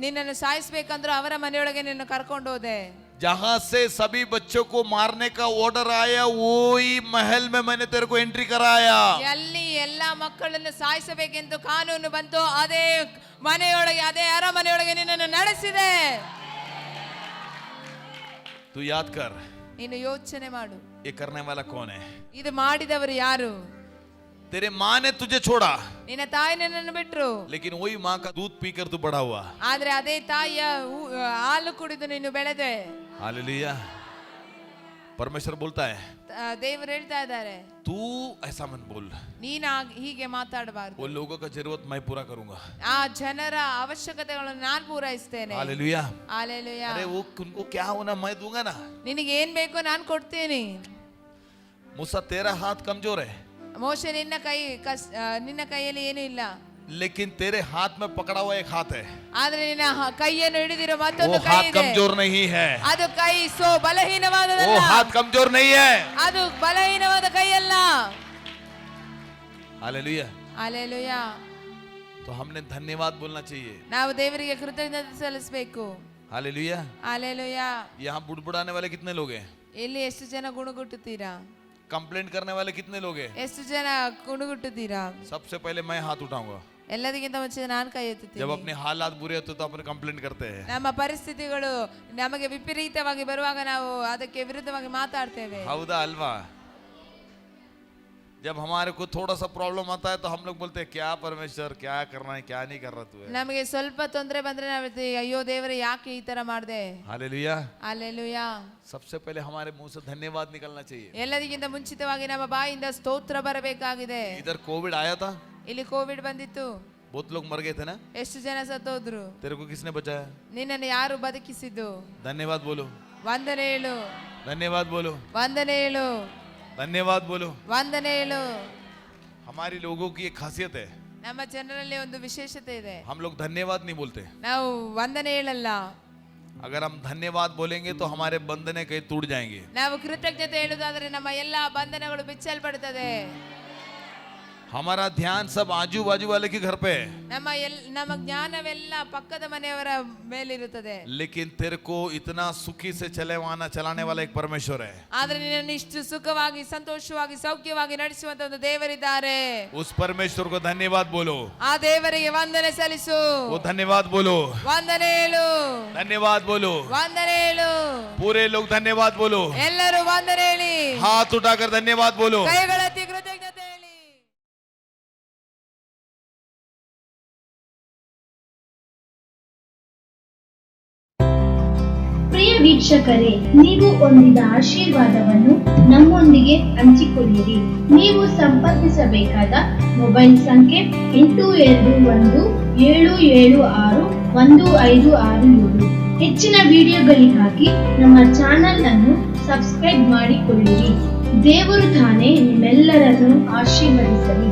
ನಿನ್ನನ್ನು ಸಾಯಿಸಬೇಕಂದ್ರೂ ಅವರ ಮನೆಯೊಳಗೆ ನಿನ್ನ ಕರ್ಕೊಂಡು ಹೋದೆ. जहां से सभी बच्चों को मारने का ऑर्डर आया वही महल में मैंने तेरे को एंट्री कराया. ಎಲ್ಲಿ ಎಲ್ಲಾ ಮಕ್ಕಳನ್ನು ಸಾಯಿಸಬೇಕೆಂದು ಕಾನೂನು ಬಂತು, ಅದೇ ಮನೆಯೊಳಗೆ, ಅದೇ ಅರಮನೆಯೊಳಗೆ ನಿನ್ನನ್ನು ನಡೆಸಿದೆ. तू याद कर, ನೀನು ಯೋಚನೆ ಮಾಡು, ये करने वाला कौन है? ಇದು ಮಾಡಿದವರು ಯಾರು? तेरे माँ ने तुझे छोड़ा, ನಿನ್ನ ತಾಯಿ ನಿನ್ನನ್ನು ಬಿಟ್ರು, लेकिन वही माँ का दूध पीकर तू बड़ा हुआ. ಆದ್ರೆ ಅದೇ ತಾಯಿಯ ಹಾಲು ಕುಡಿದು ನೀನು ಬೆಳೆದೆ. हालेलुया. परमेश्वर बोलता है, ದೇವರು ಹೇಳ್ತಾ ಇದ್ದಾರೆ, तू ऐसा मत बोल, ನೀನು ಹೀಗೆ ಮಾತಾಡಬಾರ್ದು. वो लोगों का जरूरत मैं पूरा करूंगा. ಆ ಜನರ ಅವಶ್ಯಕತೆಗಳನ್ನು ನಾನು ಪೂರೈಸ್ತೇನೆ. हालेलुया. ಹಾಲೆಲೂಯಾ. अरे वो उनको क्या होना मैं दूंगा ना. ನಿನಗೆ ಏನ್ ಬೇಕೋ ನಾನು ಕೊಡ್ತೀನಿ. मूसा तेरा हाथ कमजोर है, ಮೋಶೆ ನಿನ್ನ ನಿನ್ನ ಕೈಯಲ್ಲಿ ಏನೂ ಇಲ್ಲ, लेकिन तेरे हाथ में पकड़ा हुआ एक हाथ है. ಆದ್ರೆ ನಿನ್ನ ಕೈಯನ್ನು ಹಿಡಿದಿರೋ वो ಮತ್ತೊಂದು ಕೈ हाथ ಇದೆ. कमजोर नहीं है, ಅದು ಕೈ वो ಬಲಹೀನವಾದದಲ್ಲ. हाथ कमजोर नहीं है. ಅದು ಬಲಹೀನವಾದ ಕೈಯಲ್ಲ. हालेलुया. ಹಾಲೆಲೂಯಾ. तो हमने धन्यवाद बोलना चाहिए. ನಾವು ದೇವರಿಗೆ ಕೃತಜ್ಞತೆ ಸಲ್ಲಿಸಬೇಕು. हालेलुया. ಹಾಲೆಲೂಯಾ. यहाँ बुड़बुड़ाने वाले कितने लोग हैं? ಇಲ್ಲಿ ಎಷ್ಟು ಜನ ಗುಣಗುಟ್ಟುತ್ತೀರಾ? कंप्लेंट करने वाले कितने लोग हैं? ಎಷ್ಟು ಜನ ಗುಣಗುಟ್ಟುತ್ತೀರಾ? सबसे पहले मैं हाथ उठाऊंगा. ಎಲ್ಲದಕ್ಕಿಂತ ಮುಂಚೆ ನಾನು ಕೈ जब ಎತ್ತುತ್ತೀನಿ. अपने हालात बुरे होते तो अपन कंप्लेंट करते हैं. ನಮ್ಮ ಪರಿಸ್ಥಿತಿಗಳು ನಮಗೆ ವಿಪರೀತವಾಗಿ ಬರುವಾಗ ನಾವು ಅದಕ್ಕೆ ವಿರುದ್ಧವಾಗಿ ಮಾತಾಡ್ತೇವೆ. हौदा अल्वा. जब हमारे को थोड़ा सा प्रॉब्लम आता है तो हम लोग बोलते हैं क्या परमेश्वर क्या करना है, क्या नहीं कर रहा तू है. ನಮಗೆ ಸ್ವಲ್ಪ ತೊಂದರೆ ಬಂದ್ರೆ ನಾವು ಹೇಳ್ತೀವಿ, ಅಯ್ಯೋ ದೇವರೇ ಯಾಕೆ ಈ ತರ ಮಾಡಿದೆ. हालेलुया. ಹಾಲೆಲೂಯಾ. सबसे पहले हमारे मुंह से धन्यवाद निकलना चाहिए. ಎಲ್ಲದಕ್ಕಿಂತ ಮುಂಚಿತವಾಗಿ ನಮ್ಮ ಬಾಯಿಂದ ಸ್ತೋತ್ರ ಬರಬೇಕಾಗಿದೆ. इधर कोविड आया था, ಇಲ್ಲಿ ಕೋವಿಡ್ ಬಂದಿತ್ತು, बहुत लोग मर गए थे ना. ಎಷ್ಟು ಜನ ಸತ್ತೋದ್ರು. तेरे को किसने बचाया? ನಿನ್ನನ್ನು ಯಾರು ಬದುಕಿಸಿದ್ದು? धन्यवाद बोलो, ವಂದನೆ ಹೇಳು, धन्यवाद बोलो, ವಂದನೆ ಹೇಳು, धन्यवाद बोलो. ವಂದನೆ ಹೇಳು. हमारी लोगों की एक खासियत है, ನಮ್ಮ ಜನರಲ್ಲಿ ಒಂದು ವಿಶೇಷತೆ ಇದೆ, हम लोग धन्यवाद नहीं बोलते. ನಾವು ವಂದನೆ ಹೇಳಲ್ಲ. अगर हम धन्यवाद बोलेंगे तो हमारे बंधने कहीं टूट जाएंगे. ನಾವು ಕೃತಜ್ಞತೆ ಹೇಳುವುದಾದ್ರೆ ನಮ್ಮ ಎಲ್ಲಾ ಬಂಧನಗಳು ಬಿಚ್ಚಲ್ಪಡುತ್ತದೆ. हमारा ध्यान सब आजू बाजू वाले के घर पे है, ನಮ್ಮ ಜ್ಞಾನವೆಲ್ಲ ಪಕ್ಕದ ಮನೆಯವರ ಮೇಲಿರುತ್ತದೆ. लेकिन तेरे को इतना सुखी से चलाने वाला एक परमेश्वर है. ಆದ್ರೆ ನಿನ್ನನ್ನು ಇಷ್ಟು ಸುಖವಾಗಿ, ಸಂತೋಷವಾಗಿ, ಸೌಖ್ಯವಾಗಿ ನಡೆಸುವಂತ ಒಂದು ದೇವರಿದ್ದಾರೆ. उस परमेश्वर को धन्यवाद बोलो, ಆ ದೇವರಿಗೆ ವಂದನೆ ಸಲ್ಲಿಸು, वो धन्यवाद बोलो, ವಂದನೆ ಹೇಳು, धन्यवाद बोलो. ವಂದನೆ ಹೇಳು. पूरे लोग धन्यवाद बोलो, ಎಲ್ಲರೂ ವಂದನೆ ಹೇಳಿ, हाथ उठाकर धन्यवाद बोलो. ಕೈಗಳೆತ್ತಿ ಕೃತಜ್ಞತೆ ಹೇಳಿ. ಪ್ರಿಯ ವೀಕ್ಷಕರೇ, ನೀವು ಹೊಂದಿದ ಆಶೀರ್ವಾದವನ್ನು ನಮ್ಮೊಂದಿಗೆ ಹಂಚಿಕೊಳ್ಳಿರಿ. ನೀವು ಸಂಪರ್ಕಿಸಬೇಕಾದ ಮೊಬೈಲ್ ಸಂಖ್ಯೆ 8217761567. ಹೆಚ್ಚಿನ ವಿಡಿಯೋಗಳಿಗಾಗಿ ನಮ್ಮ ಚಾನೆಲ್ ಅನ್ನು ಸಬ್ಸ್ಕ್ರೈಬ್ ಮಾಡಿಕೊಳ್ಳಿರಿ. ದೇವರು ತಾನೇ ನಿಮ್ಮೆಲ್ಲರನ್ನು ಆಶೀರ್ವದಿಸಲಿ.